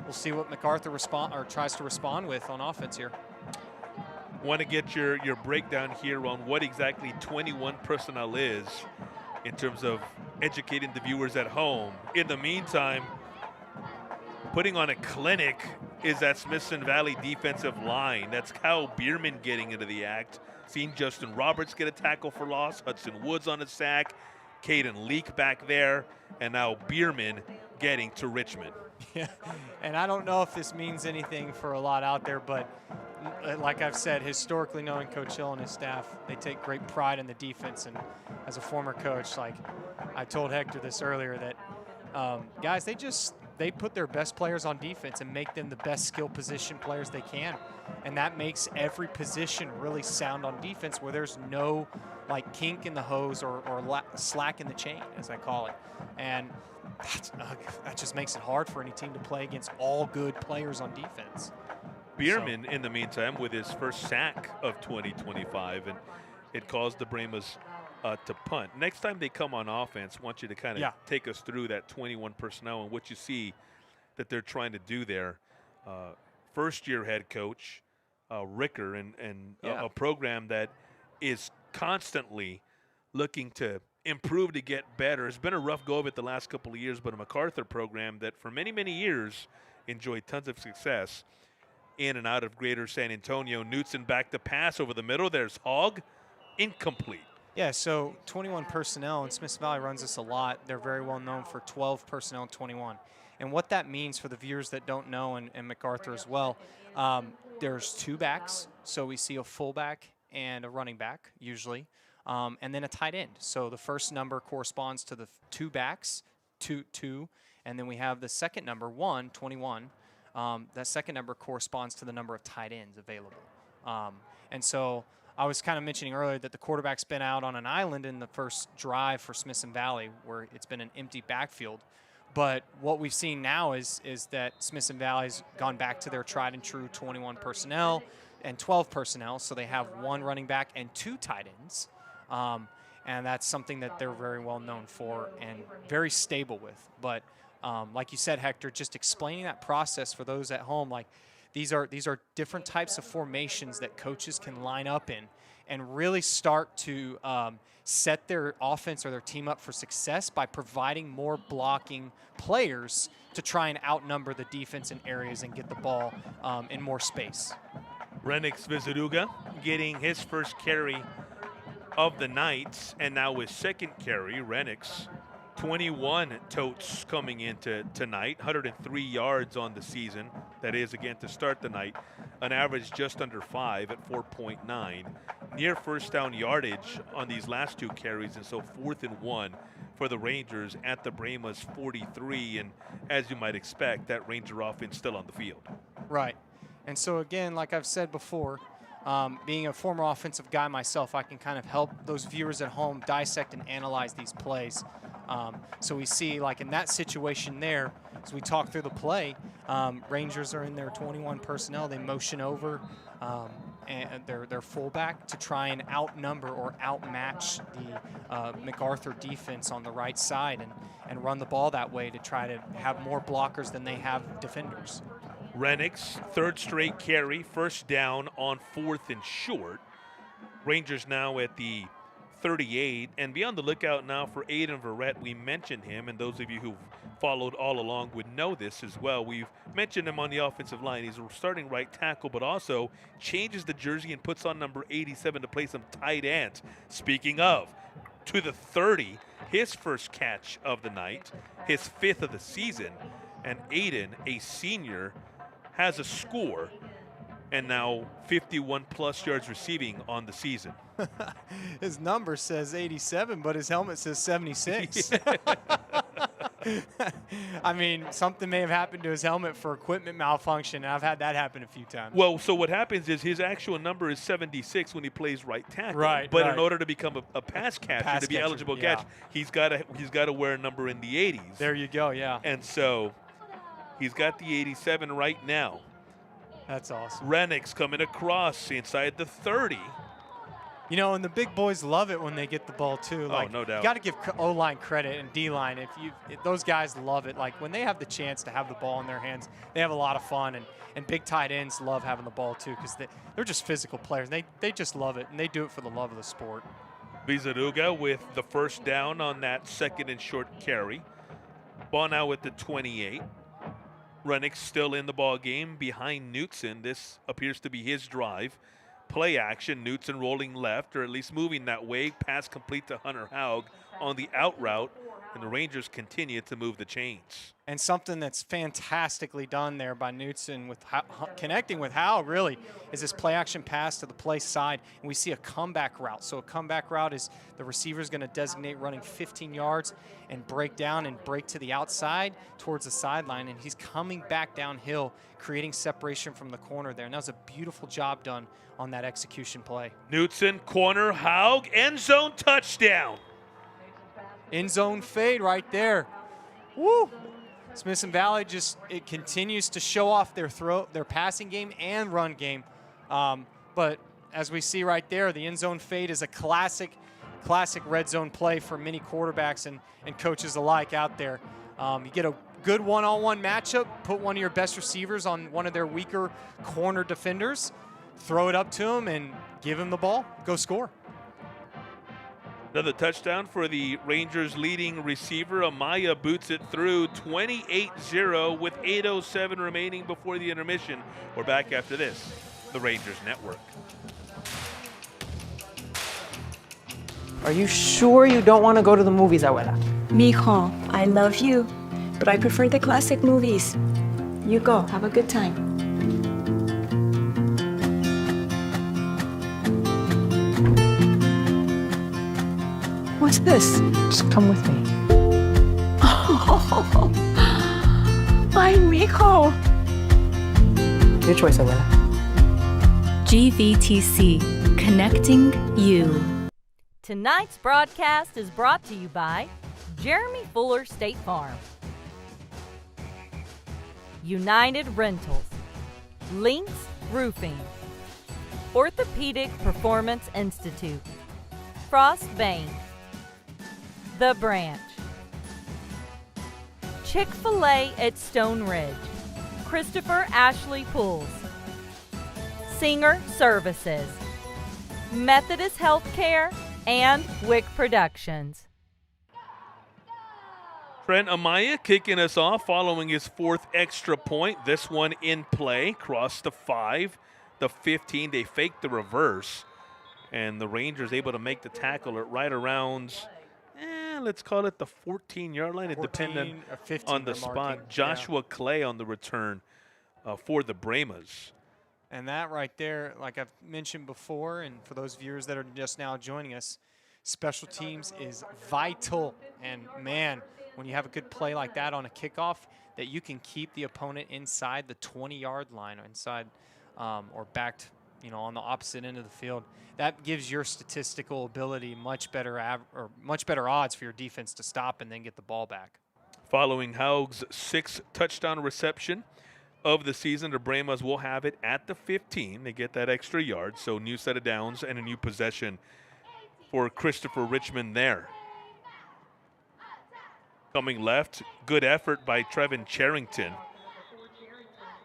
we'll see what MacArthur tries to respond with on offense here. Want to get your breakdown here on what exactly 21 personnel is in terms of educating the viewers at home. In the meantime, putting on a clinic is that Smithson Valley defensive line. That's Kyle Bierman getting into the act. Seeing Justin Roberts get a tackle for loss, Hudson Woods on a sack, Caden Leak back there, and now Bierman getting to Richmond. Yeah, and I don't know if this means anything for a lot out there, but like I've said, historically knowing Coach Hill and his staff, they take great pride in the defense. And as a former coach, like I told Hector this earlier, that guys, they put their best players on defense and make them the best skill position players they can. And that makes every position really sound on defense, where there's no like kink in the hose or slack in the chain, as I call it. And that just makes it hard for any team to play against all good players on defense. Bierman, in the meantime, with his first sack of 2025, and it caused the Brahmas to punt. Next time they come on offense, I want you to kind of take us through that 21 personnel and what you see that they're trying to do there. First-year head coach, Ricker, and a program that is constantly looking to improve to get better. It's been a rough go of it the last couple of years, but a MacArthur program that for many, many years enjoyed tons of success in and out of Greater San Antonio. Knutson back to pass over the middle. There's Hogg, incomplete. Yeah, so 21 personnel, and Smithson Valley runs this a lot. They're very well known for 12 personnel and 21. And what that means for the viewers that don't know, and MacArthur as well, there's 2 backs. So we see a fullback and a running back, usually, and then a tight end. So the first number corresponds to the 2 backs, 2, and then we have the second number, 21. That second number corresponds to the number of tight ends available. And so I was kind of mentioning earlier that the quarterback's been out on an island in the first drive for Smithson Valley, where it's been an empty backfield. But what we've seen now is that Smithson Valley's gone back to their tried and true 21 personnel and 12 personnel. So they have 1 running back and 2 tight ends. And that's something that they're very well known for and very stable with. But like you said, Hector, just explaining that process for those at home, like these are different types of formations that coaches can line up in and really start to set their offense or their team up for success by providing more blocking players to try and outnumber the defense in areas and get the ball in more space. Renix Vizaruga getting his first carry of the night, and now his second carry. Renix, 21 totes coming into tonight, 103 yards on the season. That is, again, to start the night, an average just under 5 at 4.9. Near first down yardage on these last 2 carries, and so 4th and 1 for the Rangers at the Brahmas 43. And as you might expect, that Ranger offense still on the field. Right. And so, again, like I've said before, being a former offensive guy myself, I can kind of help those viewers at home dissect and analyze these plays. So we see, like in that situation there, as we talk through the play, Rangers are in their 21 personnel. They motion over and their fullback to try and outnumber or outmatch the MacArthur defense on the right side and run the ball that way to try to have more blockers than they have defenders. Renix, 3rd straight carry, first down on 4th and short. Rangers now at the 38, and be on the lookout now for Aiden Verrett. We mentioned him, and those of you who've followed all along would know this as well. We've mentioned him on the offensive line. He's a starting right tackle, but also changes the jersey and puts on number 87 to play some tight end. Speaking of, to the 30, his first catch of the night, his 5th of the season, and Aiden, a senior, has a score and now 51-plus yards receiving on the season. His number says 87, but his helmet says 76. I mean, something may have happened to his helmet for equipment malfunction, and I've had that happen a few times. Well, so what happens is his actual number is 76 when he plays right tackle. Right. But in order to become a pass catcher, to be eligible catch, he's got to wear a number in the 80s. There you go, yeah. And so He's got the 87 right now. That's awesome. Rennick's coming across inside the 30. You know, and the big boys love it when they get the ball too. Like, no doubt. You got to give O-line credit and D-line. Those guys love it. Like when they have the chance to have the ball in their hands, they have a lot of fun. And big tight ends love having the ball too because they're just physical players. They just love it, and they do it for the love of the sport. Vizaruga with the first down on that second and short carry. Ball now with the 28. Rennick still in the ball game behind Knutson. This appears to be his drive. Play action, Knutson rolling left, or at least moving that way. Pass complete to Hunter Haug on the out route, and the Rangers continue to move the chains. And something that's fantastically done there by Knutson with connecting with Haug really is this play action pass to the play side, and we see a comeback route. So a comeback route is the receiver's going to designate running 15 yards and break down and break to the outside towards the sideline, and he's coming back downhill, creating separation from the corner there. And that was a beautiful job done on that execution play. Knutson, corner, Haug, end zone touchdown. End zone fade right there. Woo! Smithson Valley it continues to show off their passing game and run game. But as we see right there, the end zone fade is a classic red zone play for many quarterbacks and coaches alike out there. You get a good one-on-one matchup, put one of your best receivers on one of their weaker corner defenders, throw it up to him and give him the ball, go score. Another touchdown for the Rangers' leading receiver. Amaya boots it through 28-0 with 8:07 remaining before the intermission. We're back after this, the Rangers Network. Are you sure you don't want to go to the movies, Abuela? Mijo, I love you, but I prefer the classic movies. You go. Have a good time. What's this? Just come with me. Oh, ay, mijo. Your choice, Abuela. GVTC, connecting you. Tonight's broadcast is brought to you by Jeremy Fuller State Farm, United Rentals, Lynx Roofing, Orthopedic Performance Institute, Frost Bank, The Branch, Chick-fil-A at Stone Ridge, Christopher Ashley Pools, Singer Services, Methodist Healthcare, and Wick Productions. Trent Amaya kicking us off following his fourth extra point. This one in play, cross the 5, the 15. They fake the reverse, and the Rangers able to make the tackle at right around, let's call it the 14-yard line. It depended on the spot. Joshua Clay on the return for the Brahmas. And that right there, like I've mentioned before, and for those viewers that are just now joining us, special teams is vital. And man, when you have a good play like that on a kickoff, that you can keep the opponent inside the 20-yard line, or inside or backed, on the opposite end of the field, that gives your statistical ability much better odds for your defense to stop and then get the ball back. Following Haug's 6th touchdown reception of the season, the Brahmas will have it at the 15. They get that extra yard, so new set of downs and a new possession for Christopher Richmond there. Coming left, good effort by Trevin Charrington.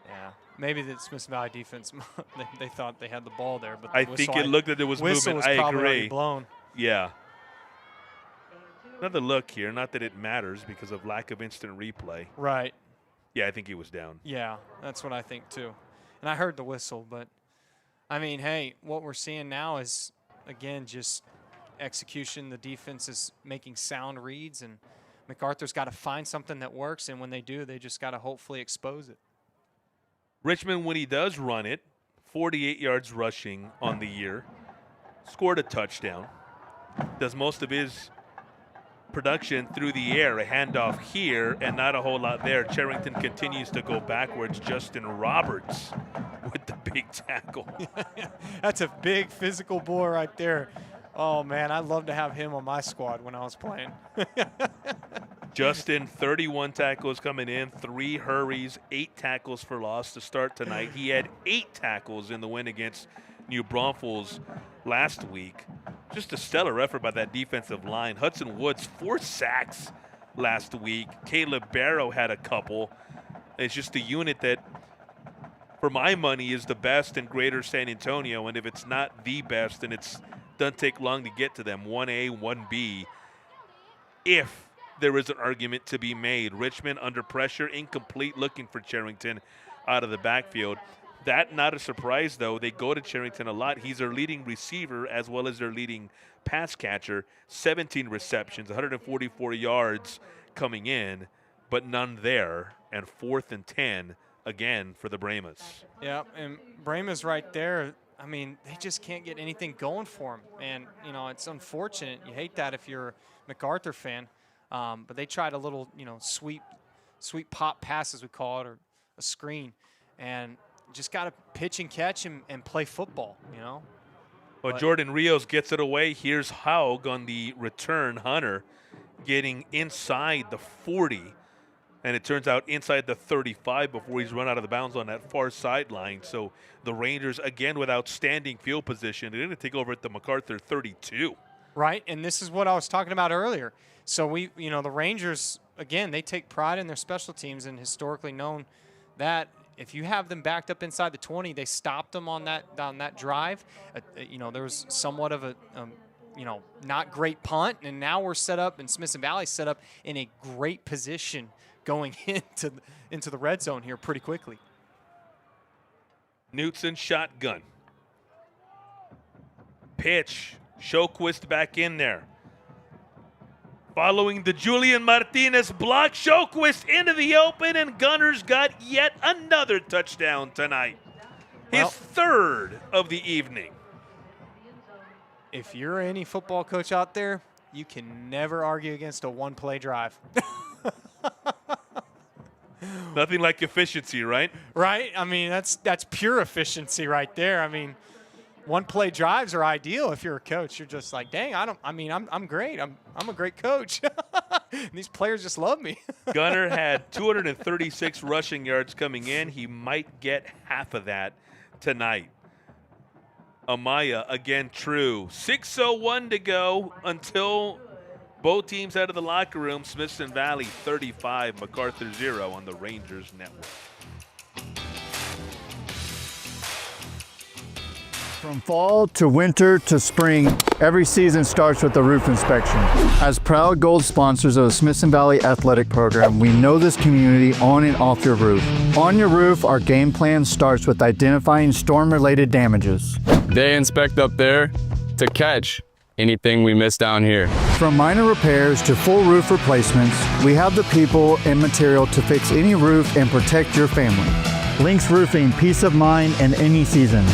Yeah, maybe the Smithson Valley defense, they thought they had the ball there, but I think it looked like there was movement. I agree. Blown. Yeah. Another look here, not that it matters because of lack of instant replay. Right. Yeah, I think he was down. Yeah, that's what I think too. And I heard the whistle, but I mean, hey, what we're seeing now is, again, just execution. The defense is making sound reads, and MacArthur's got to find something that works, and when they do, they just got to hopefully expose it. Richmond, when he does run it, 48 yards rushing on the year, scored a touchdown, does most of his production through the air, a handoff here and not a whole lot there. Charrington continues to go backwards. Justin Roberts with the big tackle. That's a big physical boy right there. Oh, man, I'd love to have him on my squad when I was playing. Justin, 31 tackles coming in, 3 hurries, 8 tackles for loss to start tonight. He had 8 tackles in the win against New Braunfels last week. Just a stellar effort by that defensive line. Hudson Woods, 4 sacks last week. Caleb Barrow had a couple. It's just a unit that, for my money, is the best in Greater San Antonio, and if it's not the best, then it doesn't take long to get to them. 1A, 1B. If there is an argument to be made. Richmond under pressure, incomplete, looking for Charrington out of the backfield. That not a surprise, though. They go to Charrington a lot. He's their leading receiver as well as their leading pass catcher. 17 receptions, 144 yards coming in, but none there. And 4th and 10 again for the Brahmas. Yeah, and Brahmas right there, I mean, they just can't get anything going for them. And, you know, it's unfortunate. You hate that if you're a MacArthur fan. But they tried a little, you know, sweep pop pass, as we call it, or a screen. And just got to pitch and catch and play football, you know. Well, Jordan Rios gets it away. Here's Haug on the return. Hunter getting inside the 40. And it turns out inside the 35 before he's run out of the bounds on that far sideline. So the Rangers, again, with outstanding field position, they're going to take over at the MacArthur 32. Right, and this is what I was talking about earlier. So the Rangers, again, they take pride in their special teams and historically known that if you have them backed up inside the 20, they stopped them on that drive. There was somewhat of a not great punt, and now we're set up, and Smithson Valley set up in a great position going into the red zone here pretty quickly. Knutson shotgun. Pitch. Shoquist back in there. Following the Julian Martinez block, Shoquist into the open, and Gunners got yet another touchdown tonight. His 3rd of the evening. If you're any football coach out there, you can never argue against a one-play drive. Nothing like efficiency, right? Right? I mean, that's pure efficiency right there. I mean, one-play drives are ideal if you're a coach. You're just like, dang, I'm great. I'm a great coach. And these players just love me. Gunner had 236 rushing yards coming in. He might get half of that tonight. Amaya, again, true. 6:01 to go until both teams head to the locker room. Smithson Valley 35, MacArthur 0 on the Rangers Network. From fall to winter to spring, every season starts with a roof inspection. As proud gold sponsors of the Smithson Valley Athletic Program, we know this community on and off your roof. On your roof, our game plan starts with identifying storm-related damages. They inspect up there to catch anything we miss down here. From minor repairs to full roof replacements, we have the people and material to fix any roof and protect your family. Lynx Roofing, peace of mind in any season.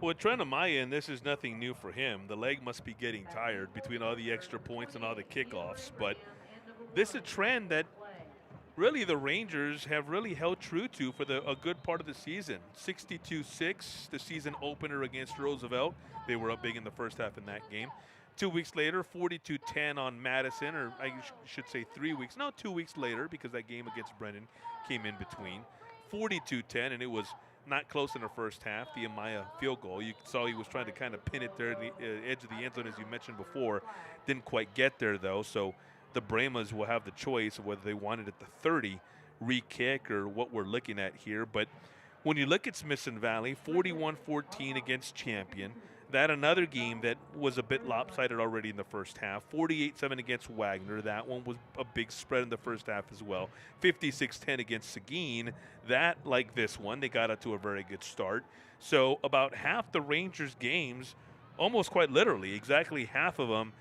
Well, Trent Amaya, and this is nothing new for him. The leg must be getting tired between all the extra points and all the kickoffs. But this is a trend that really the Rangers have really held true to for a good part of the season. 62-6, the season opener against Roosevelt. They were up big in the first half in that game. 2 weeks later, 42-10 on Madison, or I should say 3 weeks. No, 2 weeks later, because that game against Brennan came in between. 42-10, and it was not close in the first half, the Amaya field goal. You saw he was trying to kind of pin it there at the edge of the end zone, as you mentioned before. Didn't quite get there, though, so the Brahmas will have the choice of whether they want it at the 30 re-kick or what we're looking at here. But when you look at Smithson Valley, 41-14 against Champion. That another game that was a bit lopsided already in the first half. 48-7 against Wagner. That one was a big spread in the first half as well. 56-10 against Seguin. That, like this one, they got out to a very good start. So about half the Rangers games, almost quite literally, exactly half of them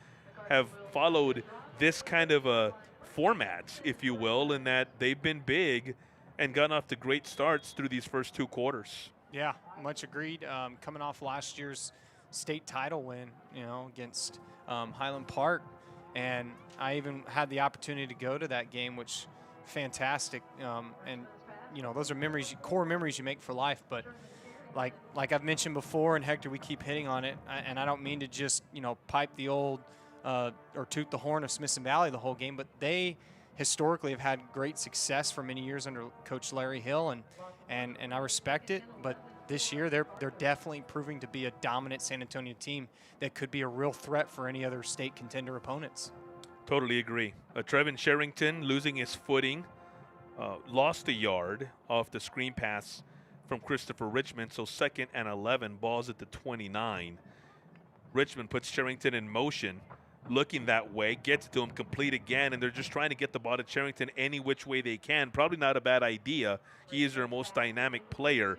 have followed this kind of a format, if you will, in that they've been big and gotten off to great starts through these first 2 quarters. Yeah, much agreed. Coming off last year's state title win, against Highland Park, and I even had the opportunity to go to that game, which fantastic. And those are memories, core memories you make for life. But like I've mentioned before, and Hector, we keep hitting on it, and I don't mean to just, pipe the old or toot the horn of Smithson Valley the whole game, but they historically have had great success for many years under Coach Larry Hill, and I respect it, but this year they're definitely proving to be a dominant San Antonio team that could be a real threat for any other state contender opponents. Totally agree. Trevin Sherrington losing his footing, lost a yard off the screen pass from Christopher Richmond, so 2nd and 11, balls at the 29. Richmond puts Sherrington in motion, looking that way, gets to him, complete again, and they're just trying to get the ball to Sherrington any which way they can. Probably not a bad idea. He is their most dynamic player,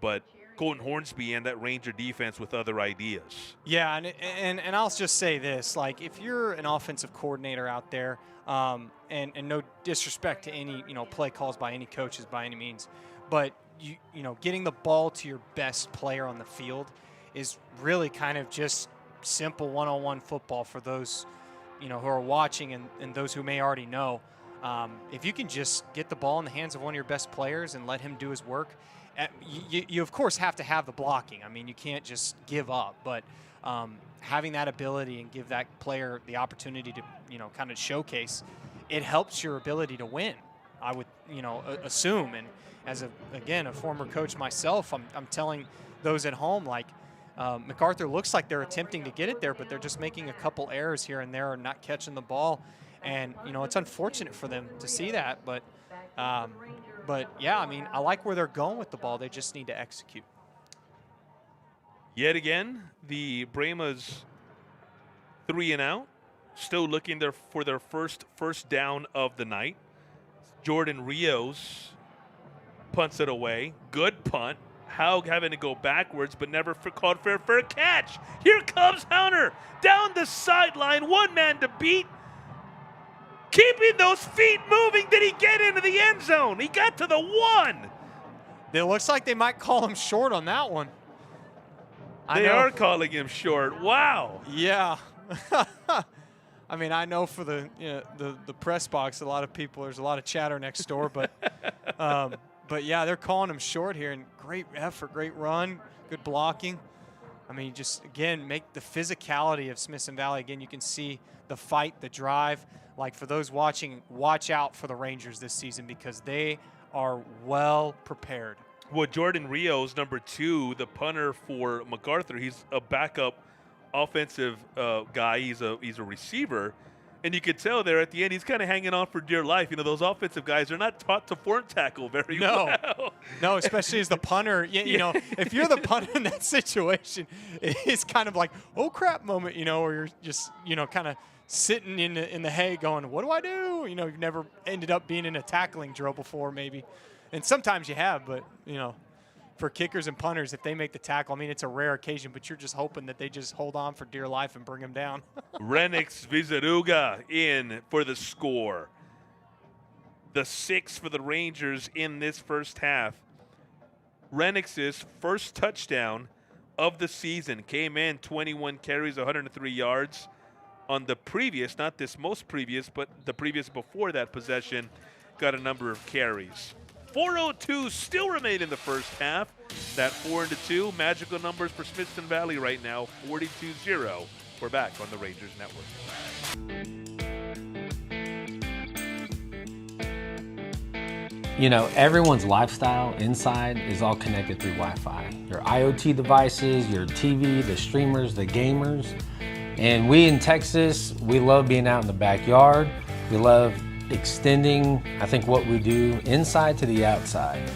but Colton Hornsby and that Ranger defense with other ideas. Yeah, and I'll just say this, like, if you're an offensive coordinator out there, and no disrespect to any, play calls by any coaches by any means, but getting the ball to your best player on the field is really kind of just simple one-on-one football for those, who are watching and those who may already know. If you can just get the ball in the hands of one of your best players and let him do his work, you of course have to have the blocking. I mean, you can't just give up, but having that ability and give that player the opportunity to, kind of showcase, it helps your ability to win, I would, assume. And as a former coach myself, I'm telling those at home, like, MacArthur looks like they're attempting to get it there, but they're just making a couple errors here and there and not catching the ball. And, it's unfortunate for them to see that, but yeah, I mean, I like where they're going with the ball. They just need to execute. Yet again, the Brahmas 3 and out, still looking there for their first down of the night. Jordan Rios punts it away. Good punt. Haug having to go backwards, but never called fair for a catch. Here comes Hunter down the sideline, one man to beat. Keeping those feet moving, did he get into the end zone? He got to the 1. It looks like they might call him short on that one. They are calling him short. Wow. Yeah. I mean, I know for the press box, there's a lot of chatter next door, but yeah, they're calling him short here, and great effort, great run, good blocking. I mean, just, again, make the physicality of Smithson Valley. Again, you can see the fight, the drive. Like, for those watching, watch out for the Rangers this season because they are well prepared. Well, Jordan Rios, number 2, the punter for MacArthur, he's a backup offensive guy. He's a receiver. And you could tell there at the end, he's kind of hanging on for dear life. Those offensive guys are not taught to form tackle very well. No, especially as the punter. If you're the punter in that situation, it's kind of like, oh, crap moment, where you're just, kind of sitting in the hay going, what do I do? You've never ended up being in a tackling drill before maybe. And sometimes you have, but, for kickers and punters, if they make the tackle, I mean, it's a rare occasion, but you're just hoping that they just hold on for dear life and bring them down. Renix Vizaruga in for the score. The 6th for the Rangers in this first half. Renix's first touchdown of the season came in 21 carries, 103 yards on the previous, not this most previous, but the previous before that possession, got a number of carries. 4:02 still remain in the first half. That 4-2 magical numbers for Smithson Valley right now, 42-0. We're back on the Rangers Network. Everyone's lifestyle inside is all connected through Wi-Fi. Your IoT devices, your TV, the streamers, the gamers. And we in Texas, we love being out in the backyard. We love extending, I think, what we do inside to the outside.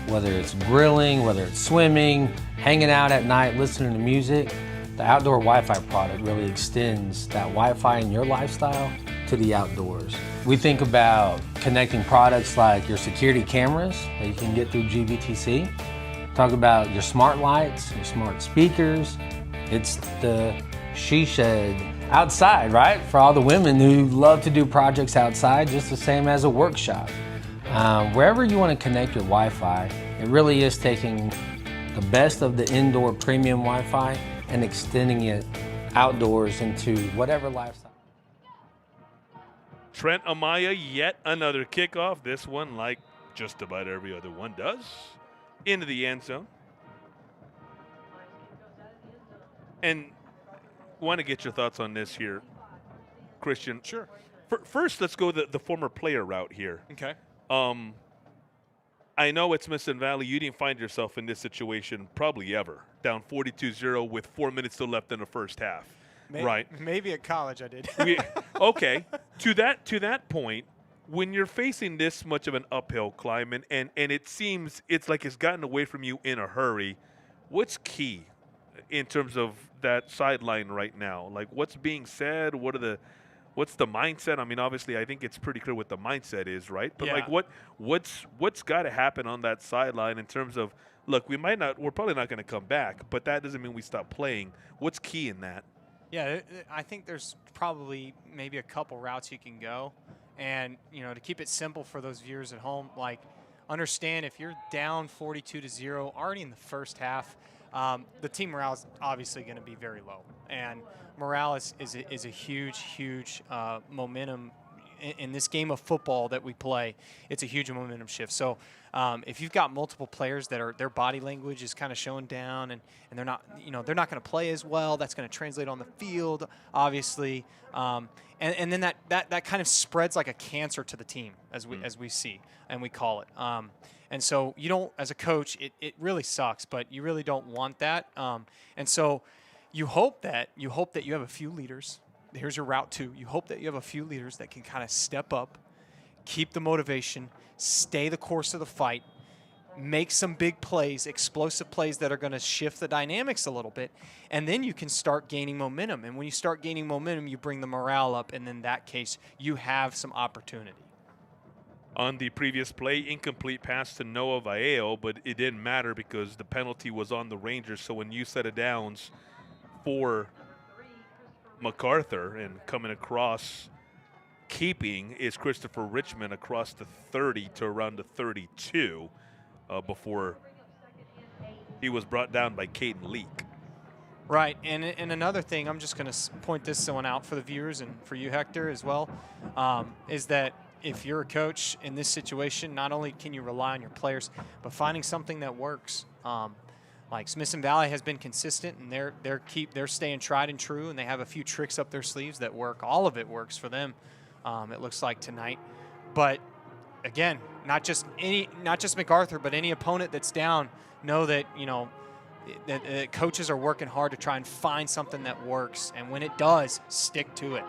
Whether it's grilling, whether it's swimming, hanging out at night, listening to music, the outdoor Wi-Fi product really extends that Wi-Fi in your lifestyle to the outdoors. We think about connecting products like your security cameras that you can get through GVTC. Talk about your smart lights, your smart speakers. It's the she shed outside, right? For all the women who love to do projects outside, just the same as a workshop. Wherever you want to connect your Wi-Fi, it really is taking the best of the indoor premium Wi-Fi and extending it outdoors into whatever lifestyle. Trent Amaya, yet another kickoff. This one, like just about every other one does, into the end zone. And want to get your thoughts on this here, Christian. Sure. First, let's go the former player route here. Okay. I know at Smithson Valley you didn't find yourself in this situation probably ever, down 42-0 with 4 minutes still left in the first half. Right. Maybe at college I did. Okay. To that point, when you're facing this much of an uphill climb and it seems it's like it's gotten away from you in a hurry, what's key in terms of that sideline right now? Like, what's being said? What's the mindset? I mean, obviously, I think it's pretty clear what the mindset is, right? But like, what's got to happen on that sideline in terms of, look, we're probably not going to come back, but that doesn't mean we stop playing. What's key in that? Yeah, I think there's probably maybe a couple routes you can go. And, to keep it simple for those viewers at home, like, understand if you're down 42-0 already in the first half, the team morale is obviously going to be very low. And morale is a huge momentum in this game of football that we play. It's a huge momentum shift. So if you've got multiple players that their body language is kind of showing down and they're not going to play as well, that's going to translate on the field, obviously. And then that kind of spreads like a cancer to the team as we see and we call it. And so you don't, as a coach, it really sucks, but you really don't want that. And so you hope that you have a few leaders. Here's your route 2. You hope that you have a few leaders that can kind of step up, keep the motivation, stay the course of the fight, make some big plays, explosive plays that are going to shift the dynamics a little bit, and then you can start gaining momentum. And when you start gaining momentum, you bring the morale up, and in that case, you have some opportunity. On the previous play, incomplete pass to Noah Vaeo, but it didn't matter because the penalty was on the Rangers. So when you set it downs for MacArthur and coming across, keeping is Christopher Richmond across the 30 to around the 32 before he was brought down by Caden Leak. Right, and another thing, I'm just going to point this one out for the viewers and for you, Hector, as well, is that if you're a coach in this situation, not only can you rely on your players, but finding something that works. Like Smithson Valley has been consistent, and they're staying tried and true, and they have a few tricks up their sleeves that work. All of it works for them. It looks like tonight, but again, not just MacArthur, but any opponent that's down, know that that coaches are working hard to try and find something that works, and when it does, stick to it.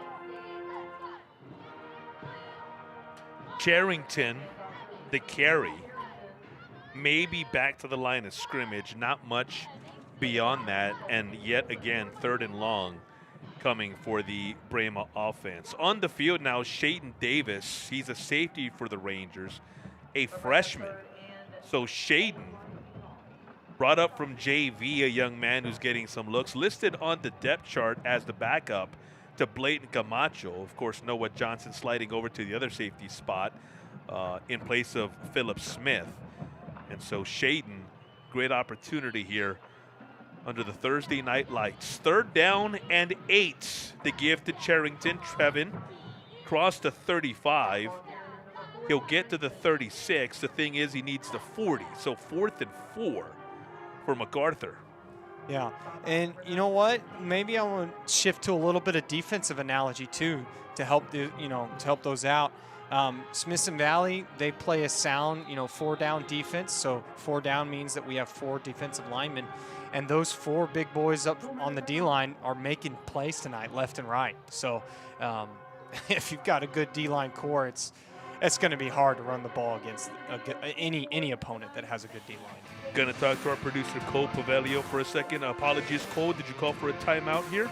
Charrington, the carry, maybe back to the line of scrimmage, not much beyond that, and yet again, 3rd and long coming for the Brahmas offense. On the field now, Shaden Davis, he's a safety for the Rangers, a freshman. So Shaden, brought up from JV, a young man who's getting some looks, listed on the depth chart as the backup to Blayton Camacho. Of course, Noah Johnson sliding over to the other safety spot in place of Philip Smith. And so Shaden, great opportunity here under the Thursday night lights. 3rd down and 8. The give to Charrington. Trevin cross to 35. He'll get to the 36. The thing is, he needs the 40. So 4th and 4 for MacArthur. Yeah, and you know what? Maybe I want to shift to a little bit of defensive analogy too to help to help those out. Smithson Valley, they play a sound 4-down defense. So 4 down means that we have 4 defensive linemen, and those 4 big boys up on the D line are making plays tonight, left and right. So if you've got a good D line core, it's going to be hard to run the ball against any opponent that has a good D line. Going to talk to our producer, Cole Pavelio, for a second. Apologies, Cole. Did you call for a timeout here?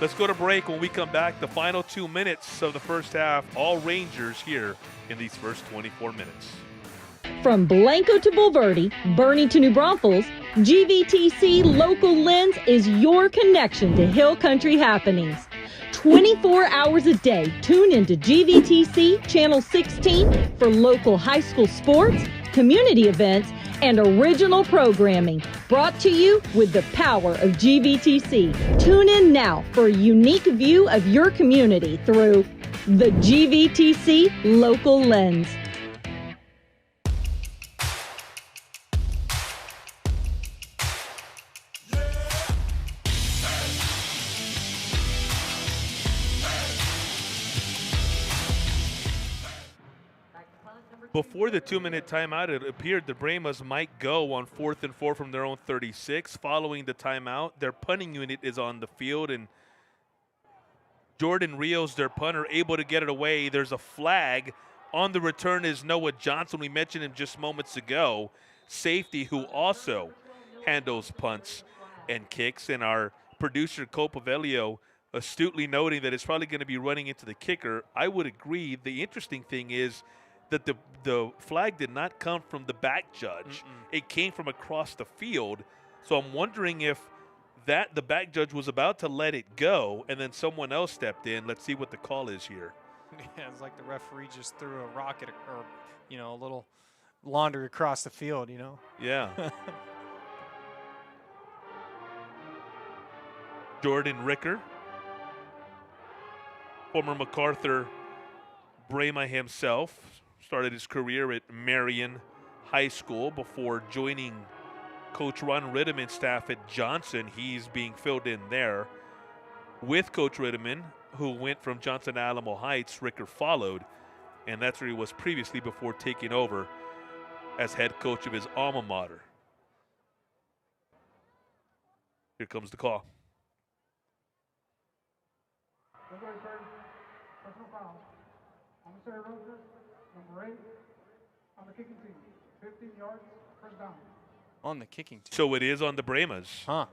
Let's go to break. When we come back, the final 2 minutes of the first half, all Rangers here in these first 24 minutes. From Blanco to Bulverde, Bernie to New Braunfels, GVTC Local Lens is your connection to Hill Country happenings. 24 hours a day, tune into GVTC Channel 16 for local high school sports, community events, and original programming, brought to you with the power of GVTC. Tune in now for a unique view of your community through the GVTC Local Lens. Before the 2-minute timeout, it appeared the Brahmas might go on 4th and 4 from their own 36. Following the timeout, their punting unit is on the field, and Jordan Rios, their punter, able to get it away. There's a flag. On the return is Noah Johnson. We mentioned him just moments ago. Safety, who also handles punts and kicks. And our producer, Cole Pavelio, astutely noting that it's probably going to be running into the kicker. I would agree. The interesting thing is that the flag did not come from the back judge. It came from across the field. So I'm wondering if the back judge was about to let it go, and then someone else stepped in. Let's see what the call is here. Yeah, it's like the referee just threw a rocket or, a little laundry across the field, Yeah. Jordan Ricker, former MacArthur Brahma himself, started his career at Marion High School before joining Coach Ron Rittiman's staff at Johnson. He's being filled in there with Coach Rittiman, who went from Johnson to Alamo Heights. Ricker followed, and that's where he was previously before taking over as head coach of his alma mater. Here comes the call. Personal foul on the Sarah Roses, number 8, on the kicking team. 15 yards, first down. On the kicking team. So it is on the Brahmas. Huh.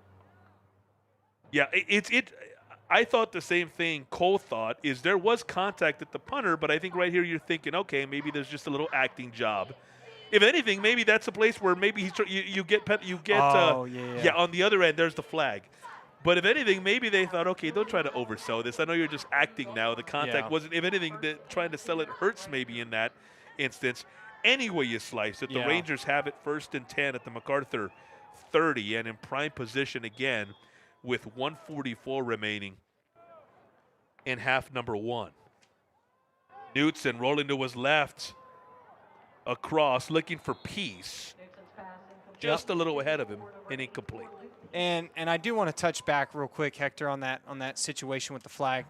Yeah, I thought the same thing Cole thought, is there was contact at the punter, but I think right here you're thinking, okay, maybe there's just a little acting job. If anything, maybe that's a place where maybe you get on the other end, there's the flag. But if anything, maybe they thought, okay, don't try to oversell this. I know you're just acting now. The contact wasn't. If anything, trying to sell it hurts maybe in that instance. Any way you slice it, the Rangers have it 1st and 10 at the MacArthur 30 and in prime position again with 1:44 remaining in half number 1. Knutson rolling to his left across, looking for peace. Just a little ahead of him and incomplete. And I do want to touch back real quick, Hector, on that situation with the flag.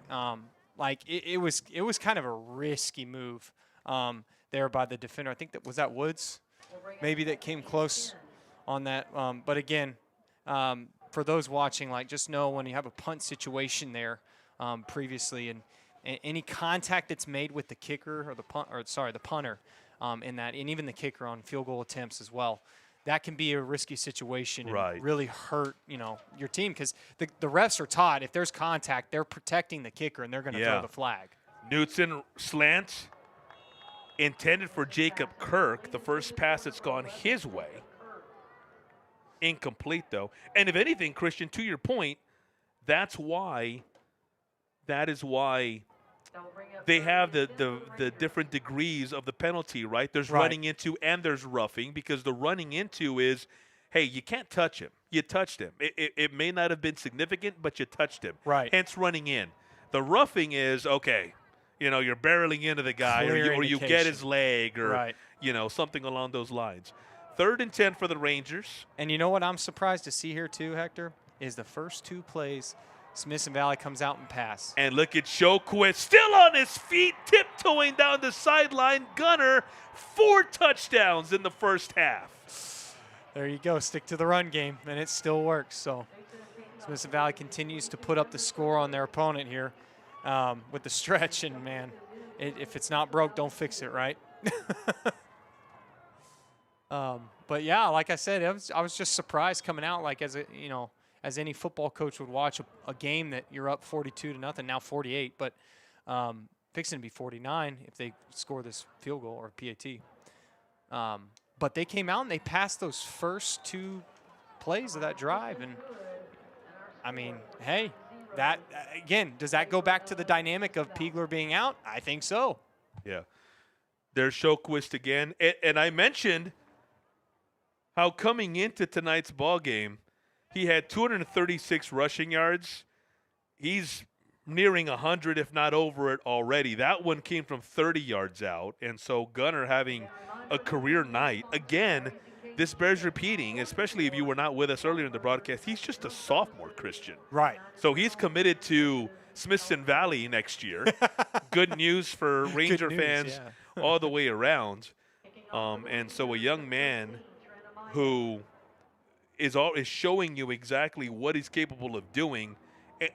It was kind of a risky move there by the defender. I think that Woods, maybe, that came close on that. But again, for those watching, just know when you have a punt situation there previously, and any contact that's made with the kicker or the punter in that, and even the kicker on field goal attempts as well, that can be a risky situation and really hurt, your team, because the refs are taught if there's contact, they're protecting the kicker and they're going to throw the flag. Knutson slant intended for Jacob Kirk. The first pass that's gone his way. Incomplete, though. And if anything, Christian, to your point, that is why they have the different degrees of the penalty, right? There's running into and there's roughing, because the running into is, hey, you can't touch him. You touched him. It may not have been significant, but you touched him. Right. Hence running in. The roughing is, okay, you're barreling into the guy, or you get his leg, or something along those lines. 3rd and 10 for the Rangers. And you know what I'm surprised to see here too, Hector, is the first 2 plays Smithson Valley comes out and pass. And look at Shoquist still on his feet, tiptoeing down the sideline. Gunner, 4 touchdowns in the first half. There you go. Stick to the run game, and it still works. So Smithson Valley continues to put up the score on their opponent here with the stretch. And, man, if it's not broke, don't fix it, right? But, yeah, like I said, I was just surprised coming out, as any football coach would watch a game that you're up 42-0, now 48, but fixing to be 49 if they score this field goal or PAT. But they came out and they passed those first 2 plays of that drive. And, I mean, hey, that, again, does that go back to the dynamic of Piegler being out? I think so. Yeah. There's Shoquist again. And I mentioned how coming into tonight's ball game, he had 236 rushing yards. He's nearing 100, if not over it already. That one came from 30 yards out. And so Gunner having a career night. Again, this bears repeating, especially if you were not with us earlier in the broadcast. He's just a sophomore, Christian. Right. So he's committed to Smithson Valley next year. Good news for Ranger fans all the way around. And so a young man who is showing you exactly what he's capable of doing.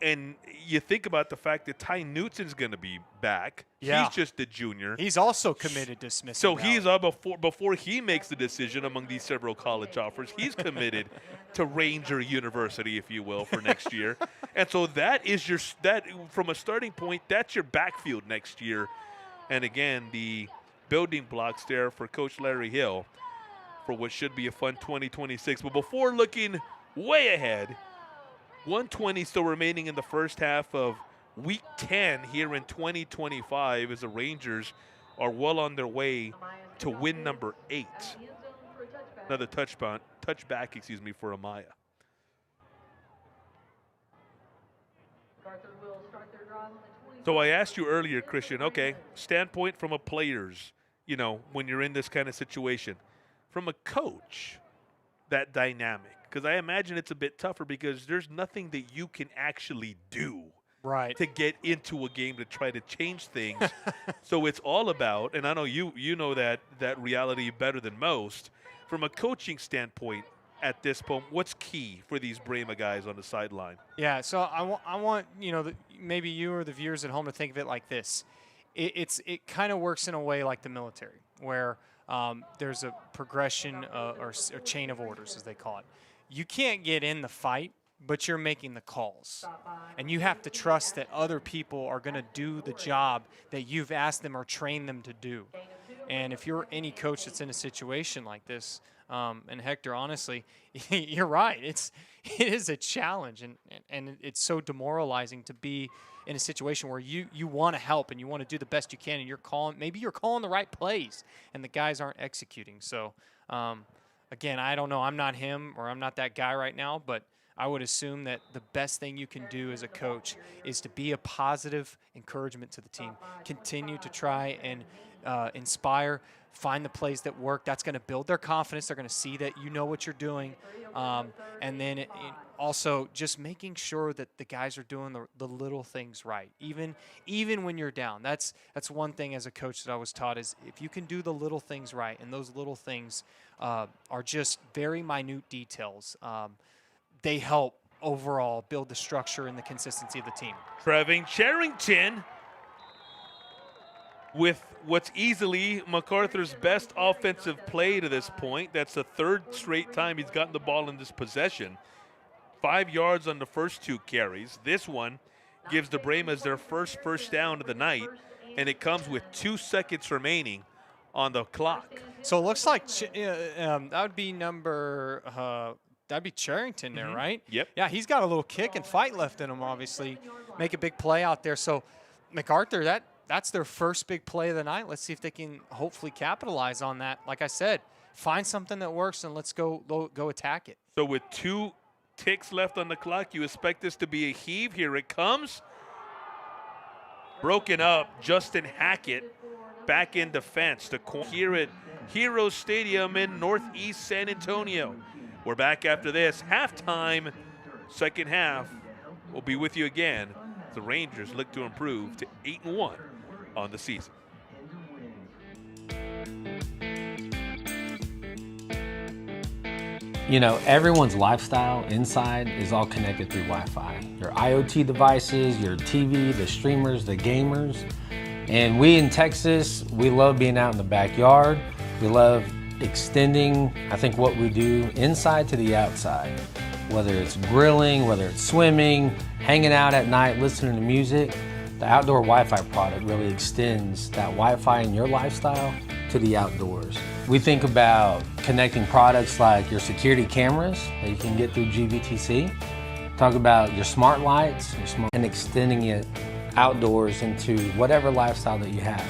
And you think about the fact that Ty Newton's going to be back. Yeah. He's just a junior. He's also committed to Smithson So Valley. he's before he makes the decision among these several college offers, he's committed to Ranger University, if you will, for next year. And so that is from a starting point, that's your backfield next year. And again, the building blocks there for Coach Larry Hill for what should be a fun 2026. But before looking way ahead, 120 still remaining in the first half of Week 10 here in 2025 as the Rangers are well on their way to win number 8. Another touchback, for Amaya. So I asked you earlier, Christian, okay, standpoint from a player's, when you're in this kind of situation. From a coach, that dynamic. Because I imagine it's a bit tougher because there's nothing that you can actually do right to get into a game to try to change things. So it's all about, and I know you know that reality better than most. From a coaching standpoint at this point, what's key for these Brahma guys on the sideline? Yeah, so I want maybe you or the viewers at home to think of it like this. It kind of works in a way like the military, where there's a progression or chain of orders, as they call it. You can't get in the fight, but you're making the calls. And you have to trust that other people are going to do the job that you've asked them or trained them to do. And if you're any coach that's in a situation like this, and Hector, honestly, you're right. It is a challenge, and it's so demoralizing to be in a situation where you want to help and you want to do the best you can, and you're calling the right plays, and the guys aren't executing. So, again, I don't know. I'm not him, or I'm not that guy right now, but I would assume that the best thing you can do as a coach is to be a positive encouragement to the team. Continue to try and inspire, find the plays that work. That's going to build their confidence. They're going to see that you know what you're doing. And then also just making sure that the guys are doing the little things right, even when you're down. That's one thing as a coach that I was taught is if you can do the little things right, and those little things are just very minute details, they help overall build the structure and the consistency of the team. Trevin Charrington with what's easily MacArthur's best offensive play to this point. That's the third straight time he's gotten the ball in this possession. 5 yards on the first 2 carries. This one gives the Brahmas their first down of the night, and it comes with 2 seconds remaining on the clock. So it looks like that would be that'd be Charrington there, right? Yep. Yeah, he's got a little kick and fight left in him, obviously. Make a big play out there. So MacArthur, that's their first big play of the night. Let's see if they can hopefully capitalize on that. Like I said, find something that works and let's go attack it. So with 2 ticks left on the clock, you expect this to be a heave. Here it comes. Broken up. Justin Hackett back in defense. Here at Hero Stadium in Northeast San Antonio. We're back after this. Halftime, second half. We'll be with you again. The Rangers look to improve to 8-1 on the season. Everyone's lifestyle inside is all connected through Wi-Fi. Your IoT devices, your TV, the streamers, the gamers. And we in Texas, we love being out in the backyard. We love extending, I think, what we do inside to the outside. Whether it's grilling, whether it's swimming, hanging out at night, listening to music, the outdoor Wi-Fi product really extends that Wi-Fi in your lifestyle to the outdoors. We think about connecting products like your security cameras that you can get through GVTC. Talk about your smart lights, and extending it outdoors into whatever lifestyle that you have.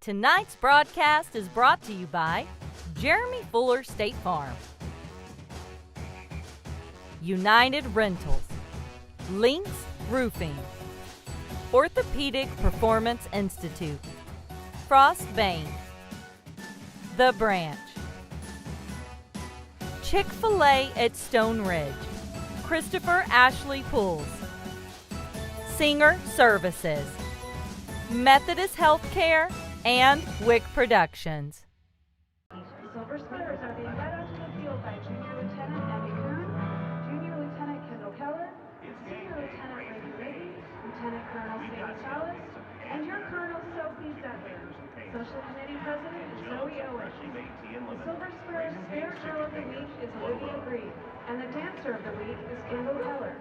Tonight's broadcast is brought to you by Jeremy Fuller State Farm, United Rentals, Lynx Roofing, Orthopedic Performance Institute, Frost Bank, The Branch, Chick-fil-A at Stone Ridge, Christopher Ashley Pools, Singer Services, Methodist Healthcare, and Wick Productions. Silver Spurs are being led out to the field by Junior Lieutenant Abby Kuhn, Junior Lieutenant Kendall Keller, Senior Lieutenant Reagan Rigby, Lieutenant Colonel Sandy Salas, and your Colonel Sophie Zettler. Social Committee President is Zoe Owen. The Silver Spurs Spirit Girl of the Week is Olivia Green, and the Dancer of the Week is Kendall Keller.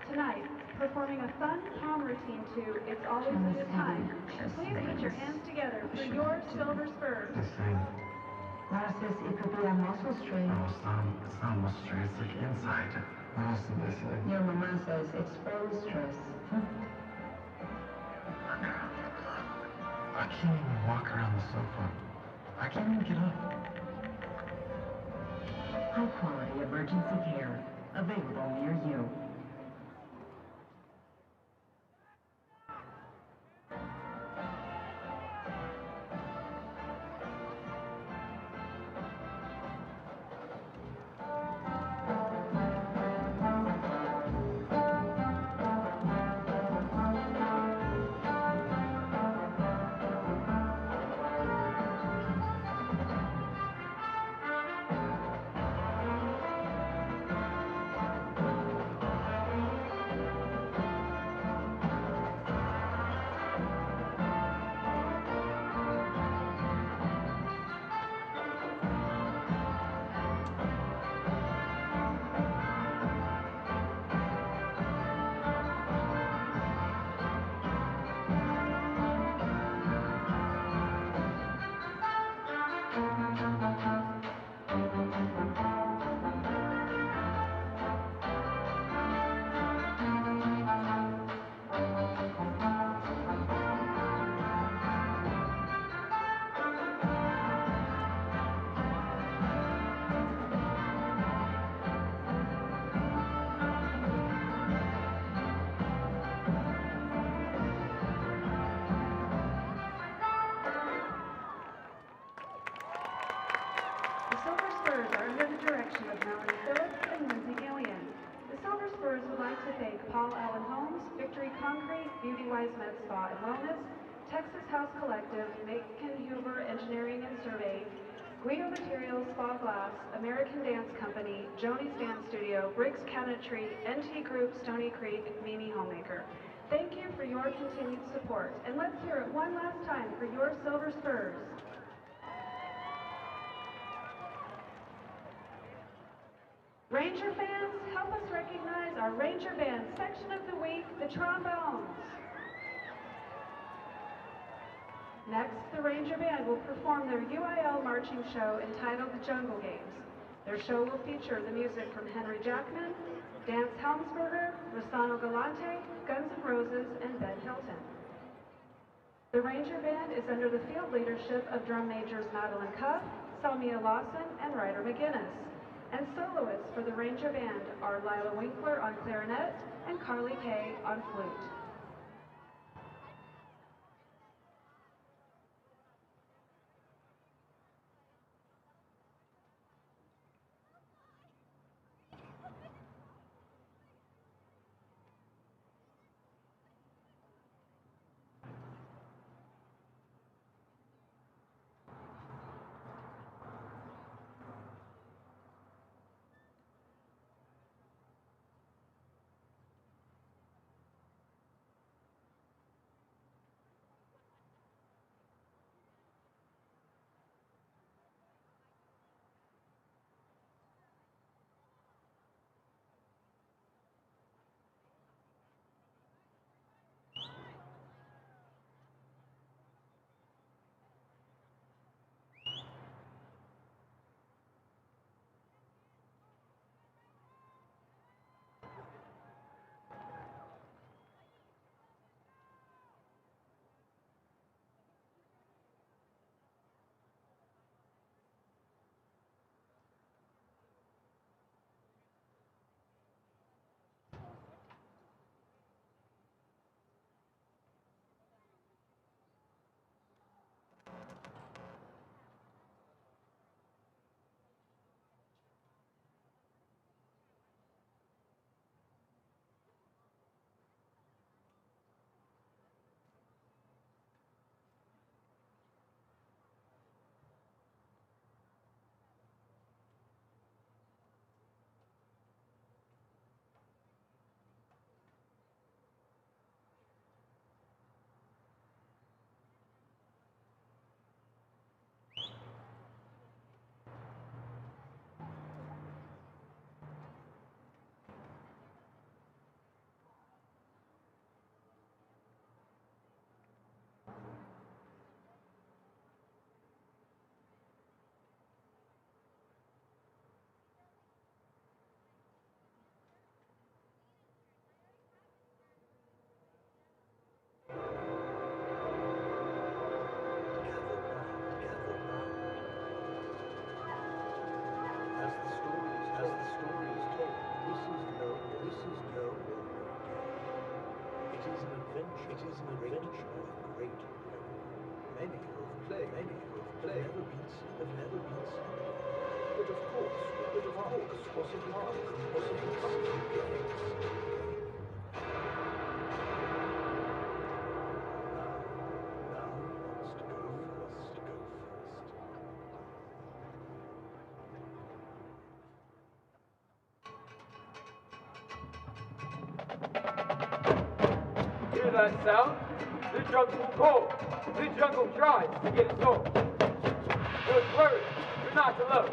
Tonight, performing a fun palm routine to It's Always a Good Time, please put your hands together for your Silver Spurs. Lara says it could be a muscle strain. No, it's not muscle strain, it's like inside. What else did they say? Your mama says it's bone stress. I can't even walk around the sofa. I can't even get up. High quality emergency care available near you. The Silver Spurs are under the direction of Melanie Phillips and Lindsay Gillian. The Silver Spurs would like to thank Paul Allen Holmes, Victory Concrete, Beauty Wise Med Spa and Wellness, Texas House Collective, Macon Huber Engineering and Survey, Guido Materials Spa Glass, American Dance Company, Joni's Dance Studio, Briggs Cabinetry, NT Group, Stony Creek, Mimi Homemaker. Thank you for your continued support, and let's hear it one last time for your Silver Spurs. Ranger fans, help us recognize our Ranger Band section of the week, the trombones. Next, the Ranger Band will perform their UIL marching show entitled The Jungle Games. Their show will feature the music from Henry Jackman, Dance Helmsberger, Rossano Galante, Guns N' Roses, and Ben Hilton. The Ranger Band is under the field leadership of drum majors Madeline Cuff, Salmia Lawson, and Ryder McGinnis. And soloists for the Ranger Band are Lila Winkler on clarinet and Carly Kay on flute. It is an adventure. It is an adventure of great peril. Many who have played have never been seen. But of course, possibly games. Now who wants to go first? Hear that sound? The jungle calls. The jungle tries to get its own. Don't worry, you're not alone.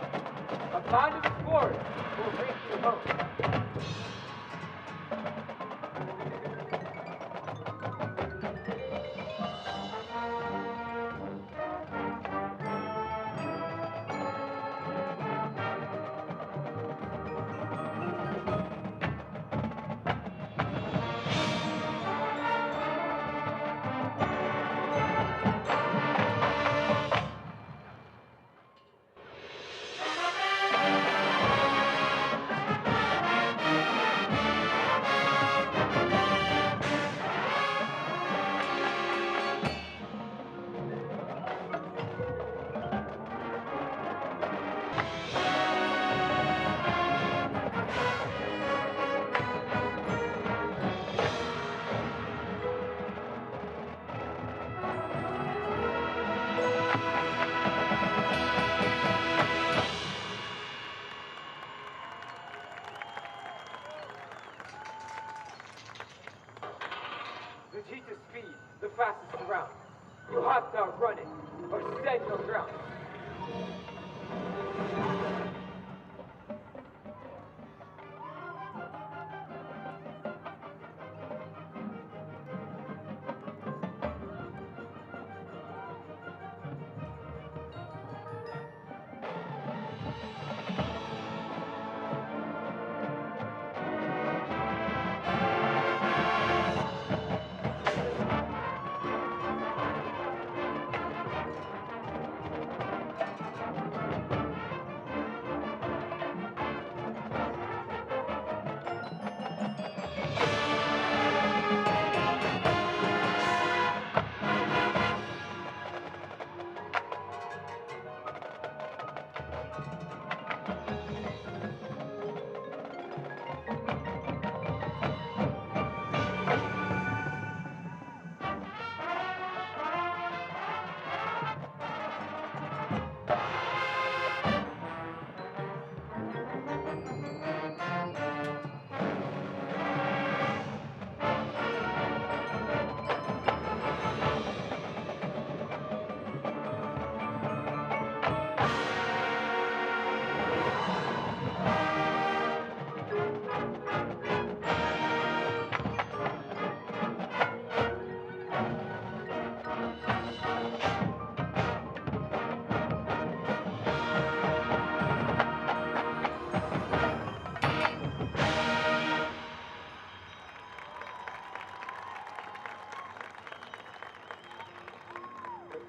A band of explorers will bring you home. The cheetah's speed, the fastest around. You have to outrun it, or stand your ground.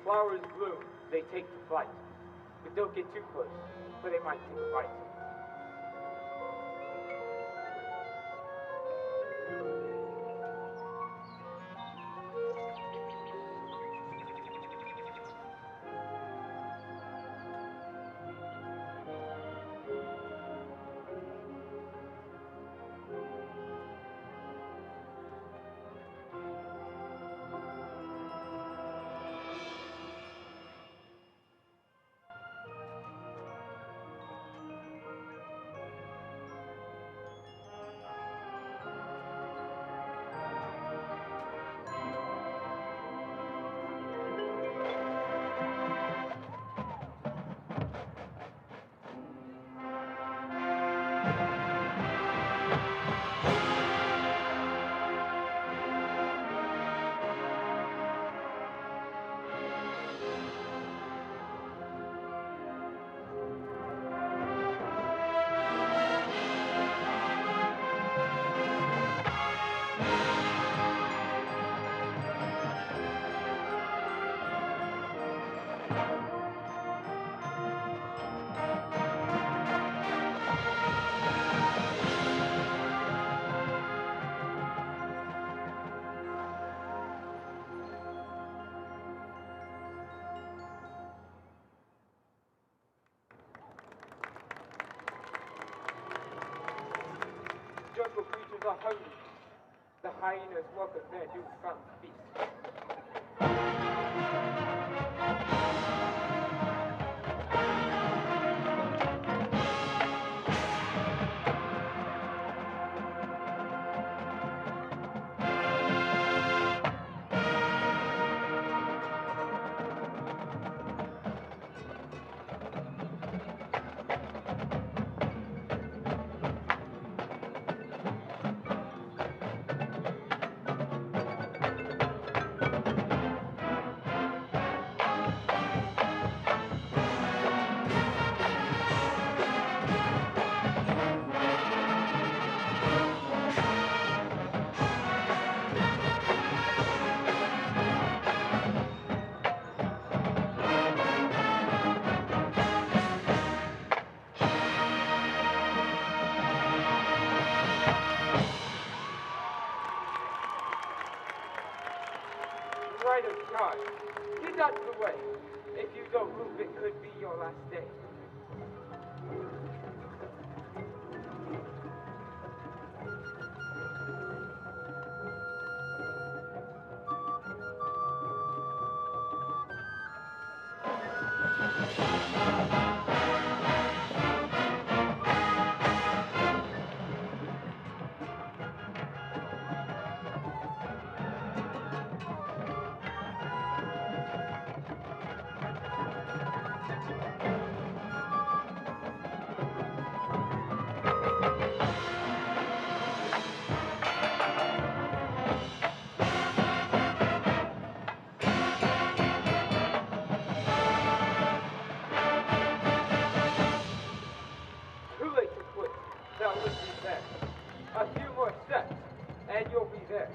Flowers bloom, they take to flight. But don't get too close, for they might take a bite. are hungry. The hyenas welcome their newfound feast. Right of charge. Get out of the way. If you don't move, it could be your last day. Too late to quit. Now listen there. A few more steps, and you'll be there.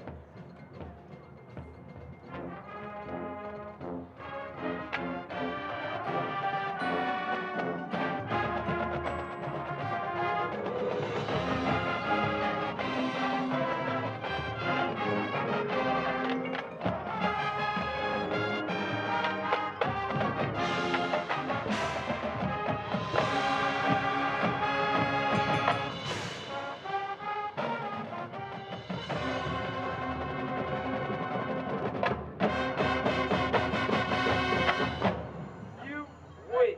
You win.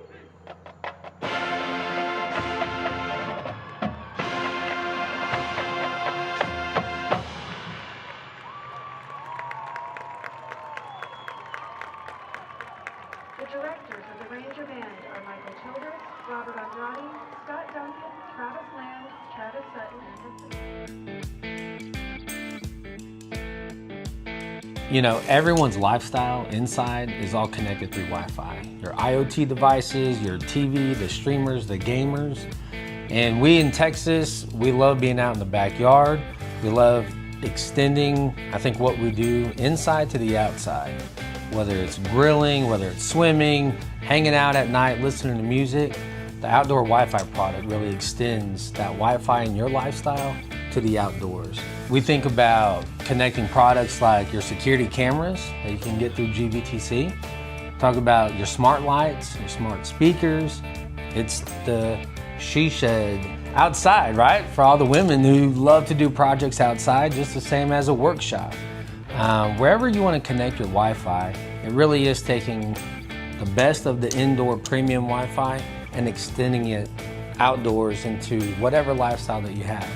The directors of the Ranger Band are Michael Childress, Robert Andrade, Scott Duncan, Travis Land, Travis Sutton, You know, everyone's lifestyle inside is all connected through Wi-Fi. Your IoT devices, your TV, the streamers, the gamers. And we in Texas, we love being out in the backyard. We love extending, I think, what we do inside to the outside. Whether it's grilling, whether it's swimming, hanging out at night, listening to music, the outdoor Wi-Fi product really extends that Wi-Fi in your lifestyle to the outdoors. We think about connecting products like your security cameras that you can get through GVTC. Talk about your smart lights, your smart speakers. It's the she shed outside, right? For all the women who love to do projects outside, just the same as a workshop. Wherever you want to connect your Wi-Fi, it really is taking the best of the indoor premium Wi-Fi and extending it outdoors into whatever lifestyle that you have.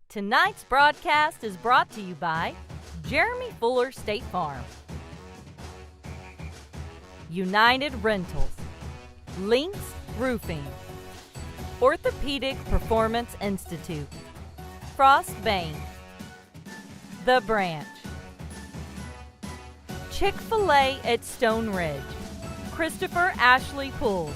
Tonight's broadcast is brought to you by Jeremy Fuller State Farm, United Rentals, Lynx Roofing, Orthopedic Performance Institute, Frost Bank, The Branch, Chick-fil-A at Stone Ridge, Christopher Ashley Pools,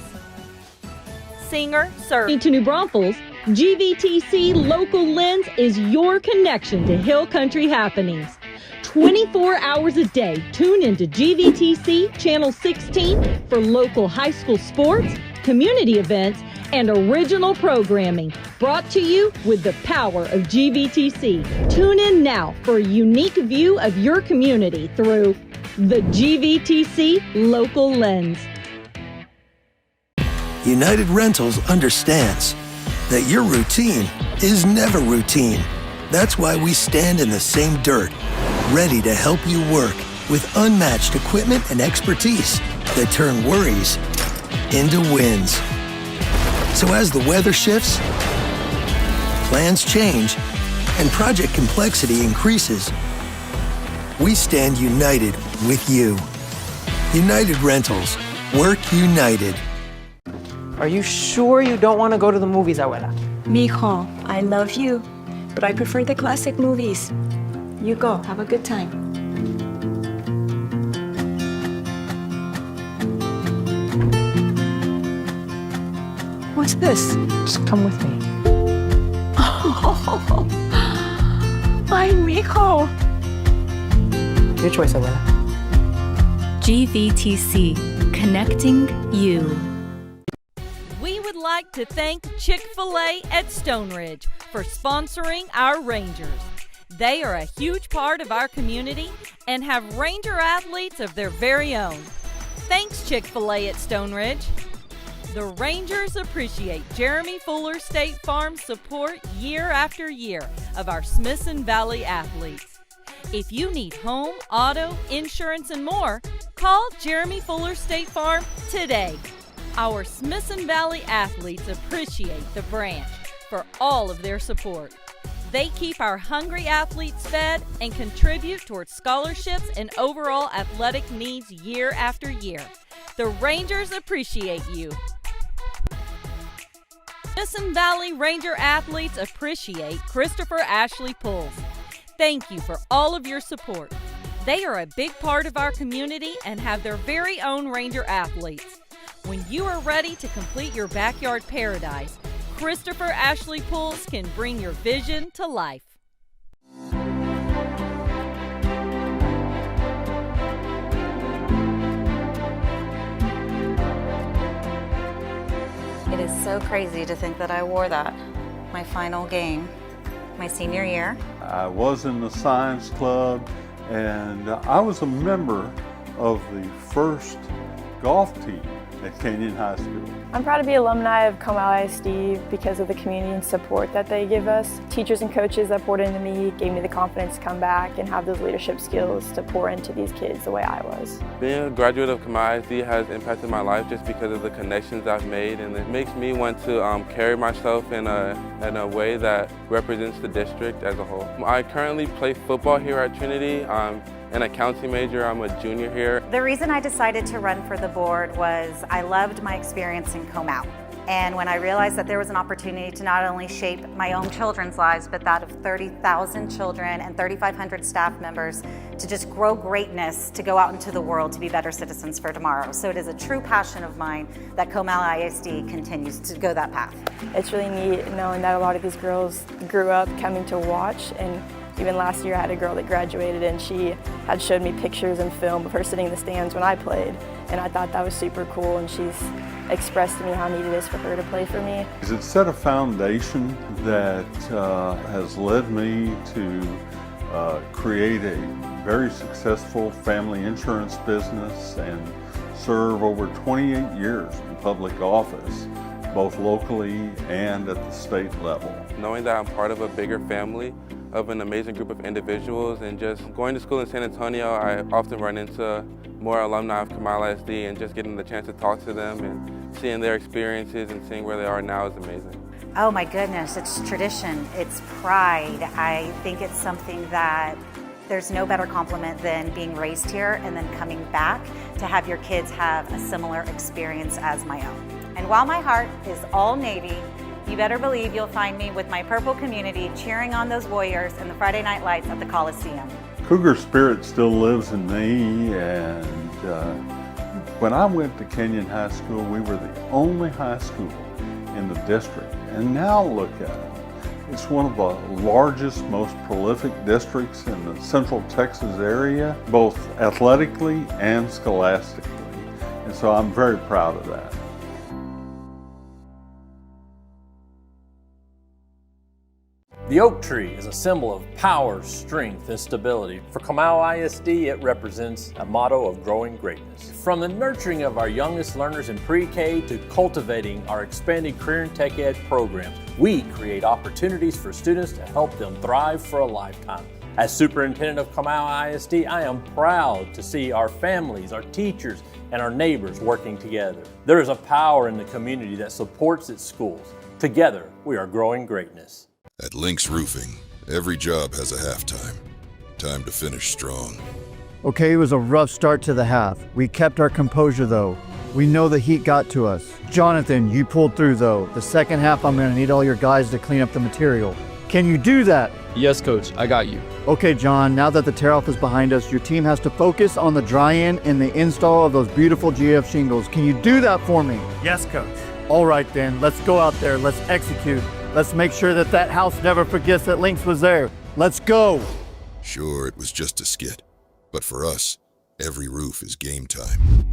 Singer Service. To New Braunfels, GVTC Local Lens is your connection to Hill Country happenings. 24 hours a day, tune into GVTC Channel 16 for local high school sports, community events, and original programming brought to you with the power of GVTC. Tune in now for a unique view of your community through the GVTC Local Lens. United Rentals understands that your routine is never routine. That's why we stand in the same dirt, ready to help you work with unmatched equipment and expertise that turn worries into wins. So as the weather shifts, plans change, and project complexity increases, we stand united with you. United Rentals. Work united. Are you sure you don't want to go to the movies, Abuela? Mijo, I love you, but I prefer the classic movies. You go. Have a good time. What's this? Just come with me. Oh, ay, mijo. Your choice, Abuela. GVTC, connecting you. We would like to thank Chick-fil-A at Stone Ridge for sponsoring our Rangers. They are a huge part of our community and have Ranger athletes of their very own. Thanks, Chick-fil-A at Stone Ridge. The Rangers appreciate Jeremy Fuller State Farm's support year after year of our Smithson Valley athletes. If you need home, auto, insurance, and more, call Jeremy Fuller State Farm today. Our Smithson Valley athletes appreciate the branch for all of their support. They keep our hungry athletes fed and contribute towards scholarships and overall athletic needs year after year. The Rangers appreciate you. Smithson Valley Ranger athletes appreciate Christopher Ashley Pulls. Thank you for all of your support. They are a big part of our community and have their very own Ranger athletes. When you are ready to complete your backyard paradise, Christopher Ashley Pulls can bring your vision to life. It is so crazy to think that I wore that, my final game, my senior year. I was in the science club, and I was a member of the first golf team at Canyon High School. I'm proud to be alumni of Comal ISD because of the community and support that they give us. Teachers and coaches that poured into me gave me the confidence to come back and have those leadership skills to pour into these kids the way I was. Being a graduate of Comal ISD has impacted my life just because of the connections I've made, and it makes me want to carry myself in a way that represents the district as a whole. I currently play football here at Trinity. I'm an accounting major. I'm a junior here. The reason I decided to run for the board was I loved my experience in Comal. And when I realized that there was an opportunity to not only shape my own children's lives, but that of 30,000 children and 3,500 staff members to just grow greatness, to go out into the world to be better citizens for tomorrow. So it is a true passion of mine that Comal ISD continues to go that path. It's really neat knowing that a lot of these girls grew up coming to watch, and even last year I had a girl that graduated and she had showed me pictures and film of her sitting in the stands when I played, and I thought that was super cool, and she's expressed to me how neat it is for her to play for me. It set a foundation that has led me to create a very successful family insurance business and serve over 28 years in public office, both locally and at the state level. Knowing that I'm part of a bigger family of an amazing group of individuals, and just going to school in San Antonio, I often run into more alumni of Comal ISD, and just getting the chance to talk to them and seeing their experiences and seeing where they are now is amazing. Oh my goodness, it's tradition, it's pride. I think it's something that there's no better compliment than being raised here and then coming back to have your kids have a similar experience as my own. And while my heart is all Navy, you better believe you'll find me with my purple community cheering on those Warriors in the Friday night lights at the Coliseum. Cougar spirit still lives in me, and when I went to Canyon High School, we were the only high school in the district. And now look at it. It's one of the largest, most prolific districts in the Central Texas area, both athletically and scholastically. And so I'm very proud of that. The oak tree is a symbol of power, strength, and stability. For Comal ISD, it represents a motto of growing greatness. From the nurturing of our youngest learners in pre-K to cultivating our expanding career and tech ed programs, we create opportunities for students to help them thrive for a lifetime. As superintendent of Comal ISD, I am proud to see our families, our teachers, and our neighbors working together. There is a power in the community that supports its schools. Together, we are growing greatness. At Lynx Roofing, every job has a halftime. Time to finish strong. Okay, it was a rough start to the half. We kept our composure though. We know the heat got to us. Jonathan, you pulled through though. The second half, I'm gonna need all your guys to clean up the material. Can you do that? Yes, Coach, I got you. Okay, John, now that the tear-off is behind us, your team has to focus on the dry-in and the install of those beautiful GF shingles. Can you do that for me? Yes, Coach. All right then, let's go out there, let's execute. Let's make sure that that house never forgets that Lynx was there. Let's go. Sure, it was just a skit. But for us, every roof is game time.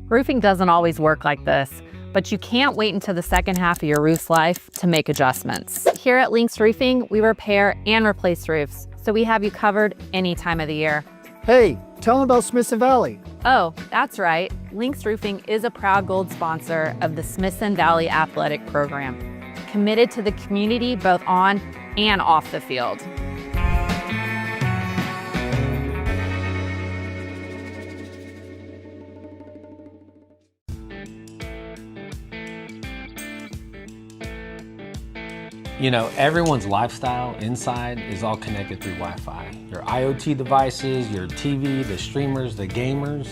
Roofing doesn't always work like this, but you can't wait until the second half of your roof's life to make adjustments. Here at Lynx Roofing, we repair and replace roofs, so we have you covered any time of the year. Hey, tell them about Smithson Valley. Oh, that's right. Lynx Roofing is a proud gold sponsor of the Smithson Valley Athletic Program, committed to the community both on and off the field. You know, everyone's lifestyle inside is all connected through Wi-Fi. Your IoT devices, your TV, the streamers, the gamers.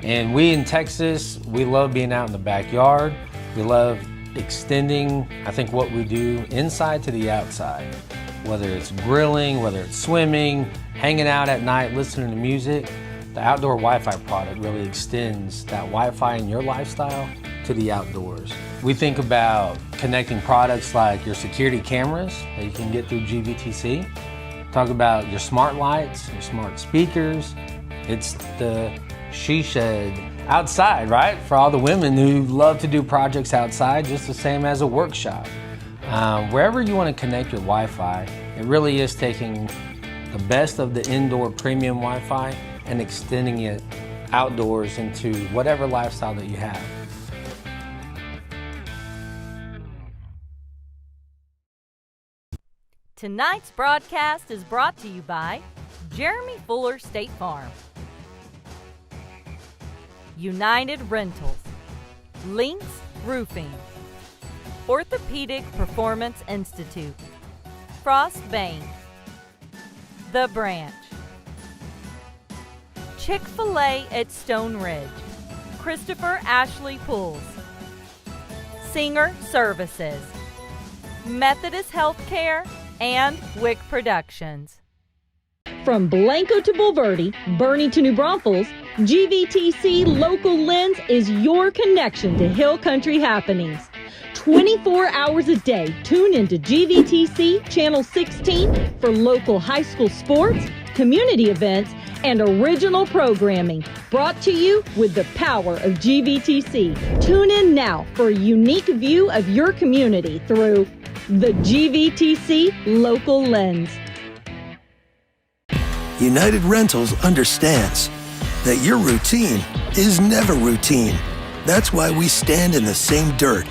And we in Texas, we love being out in the backyard. We love extending, I think, what we do inside to the outside. Whether it's grilling, whether it's swimming, hanging out at night, listening to music, the outdoor Wi-Fi product really extends that Wi-Fi in your lifestyle to the outdoors. We think about connecting products like your security cameras that you can get through GVTC. Talk about your smart lights, your smart speakers. It's the she shed outside, right? For all the women who love to do projects outside, just the same as a workshop. Wherever you want to connect your Wi-Fi, it really is taking the best of the indoor premium Wi-Fi and extending it outdoors into whatever lifestyle that you have. Tonight's broadcast is brought to you by Jeremy Fuller State Farm, United Rentals, Lynx Roofing, Orthopedic Performance Institute, Frost Bank, The Branch, Chick-fil-A at Stone Ridge, Christopher Ashley Pools, Singer Services, Methodist Healthcare, and Wick Productions. From Blanco to Bulverde, Bernie to New Braunfels, GVTC Local Lens is your connection to Hill Country happenings. 24 hours a day, tune into GVTC Channel 16 for local high school sports, community events, and original programming. Brought to you with the power of GVTC. Tune in now for a unique view of your community through the GVTC Local Lens. United Rentals understands that your routine is never routine. That's why we stand in the same dirt,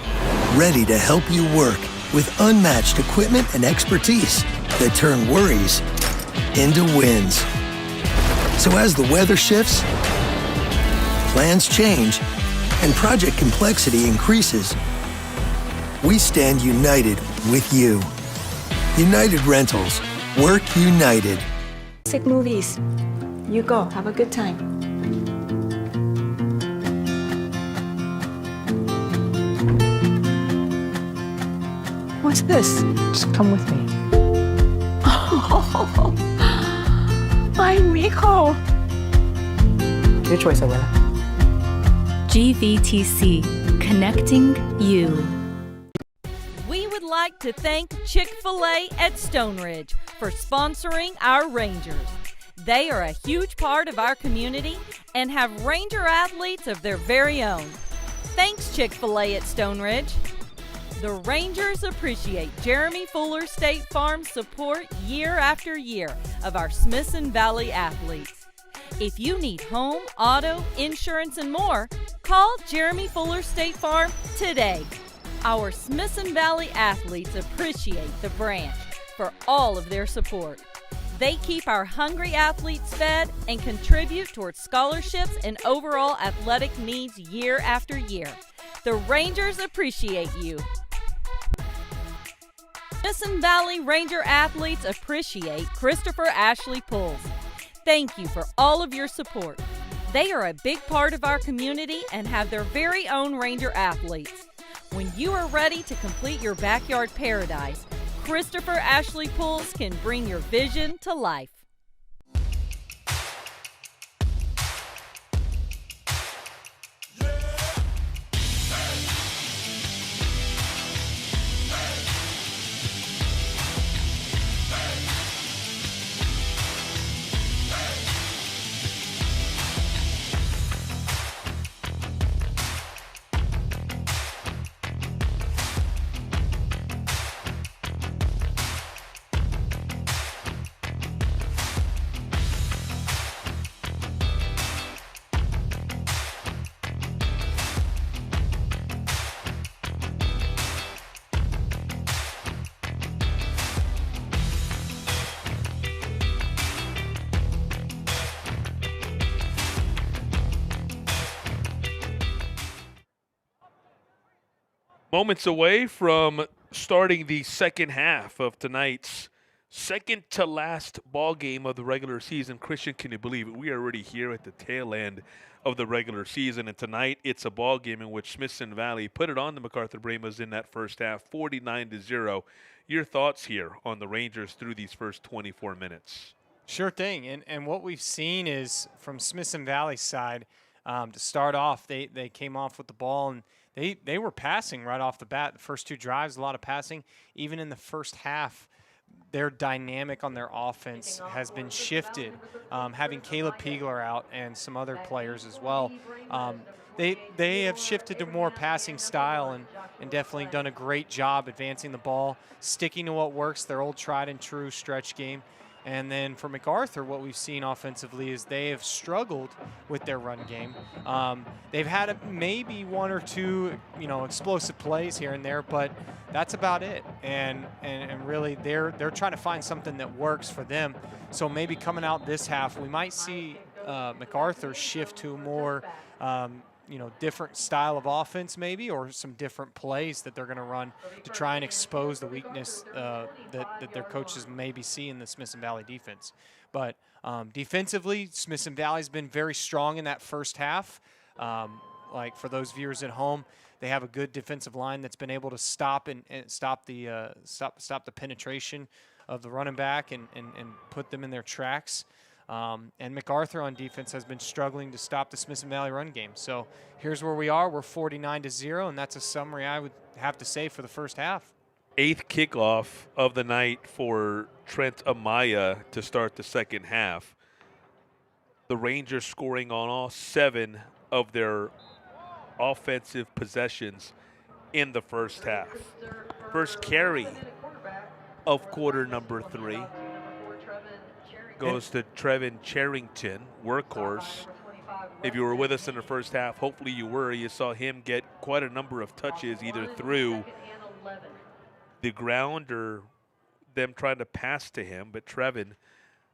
ready to help you work with unmatched equipment and expertise that turn worries into wins. So as the weather shifts, plans change, and project complexity increases, we stand united with you. United Rentals. Work united. Classic movies. You go. Have a good time. What's this? Just come with me. Oh, my Miko. Your choice, Abuela. GVTC, connecting you. We would like to thank Chick-fil-A at Stone Ridge for sponsoring our Rangers. They are a huge part of our community and have Ranger athletes of their very own. Thanks, Chick-fil-A at Stone Ridge. The Rangers appreciate Jeremy Fuller State Farm's support year after year of our Smithson Valley athletes. If you need home, auto, insurance, and more, call Jeremy Fuller State Farm today. Our Smithson Valley athletes appreciate the branch for all of their support. They keep our hungry athletes fed and contribute towards scholarships and overall athletic needs year after year. The Rangers appreciate you. Smithson Valley Ranger athletes appreciate Christopher Ashley Pulls. Thank you for all of your support. They are a big part of our community and have their very own Ranger athletes. When you are ready to complete your backyard paradise, Christopher Ashley Pulls can bring your vision to life. Moments away from starting the second half of tonight's second to last ball game of the regular season. Christian, can you believe it? We are already here at the tail end of the regular season, and tonight it's a ball game in which Smithson Valley put it on the MacArthur Brahmas in that first half, 49-0. Your thoughts here on the Rangers through these first 24 minutes? Sure thing, and what we've seen is from Smithson Valley's side, to start off, they came off with the ball, and they were passing right off the bat. The first two drives, a lot of passing. Even in the first half, their dynamic on their offense has been shifted, having Caleb Piegler out and some other players as well. They have shifted to more passing style and definitely done a great job advancing the ball, sticking to what works, their old tried and true stretch game. And then for MacArthur, what we've seen offensively is they have struggled with their run game. They've had maybe one or two, explosive plays here and there, but that's about it. And really, they're trying to find something that works for them. So maybe coming out this half, we might see MacArthur shift to a more different style of offense maybe, or some different plays that they're going to run to try and expose the weakness that their coaches maybe see in the Smithson Valley defense. But defensively, Smithson Valley's been very strong in that first half. Like for those viewers at home, they have a good defensive line that's been able to stop the penetration of the running back and put them in their tracks. And MacArthur on defense has been struggling to stop the Smithson Valley run game. So here's where we are. We're 49-0, and that's a summary I would have to say for the first half. 8th kickoff of the night for Trent Amaya to start the second half. The Rangers scoring on all 7 of their offensive possessions in the first half. First carry of quarter number 3 goes to Trevin Charrington, workhorse. If you were with us in the first half, hopefully you were. You saw him get quite a number of touches, either through the ground or them trying to pass to him. But Trevin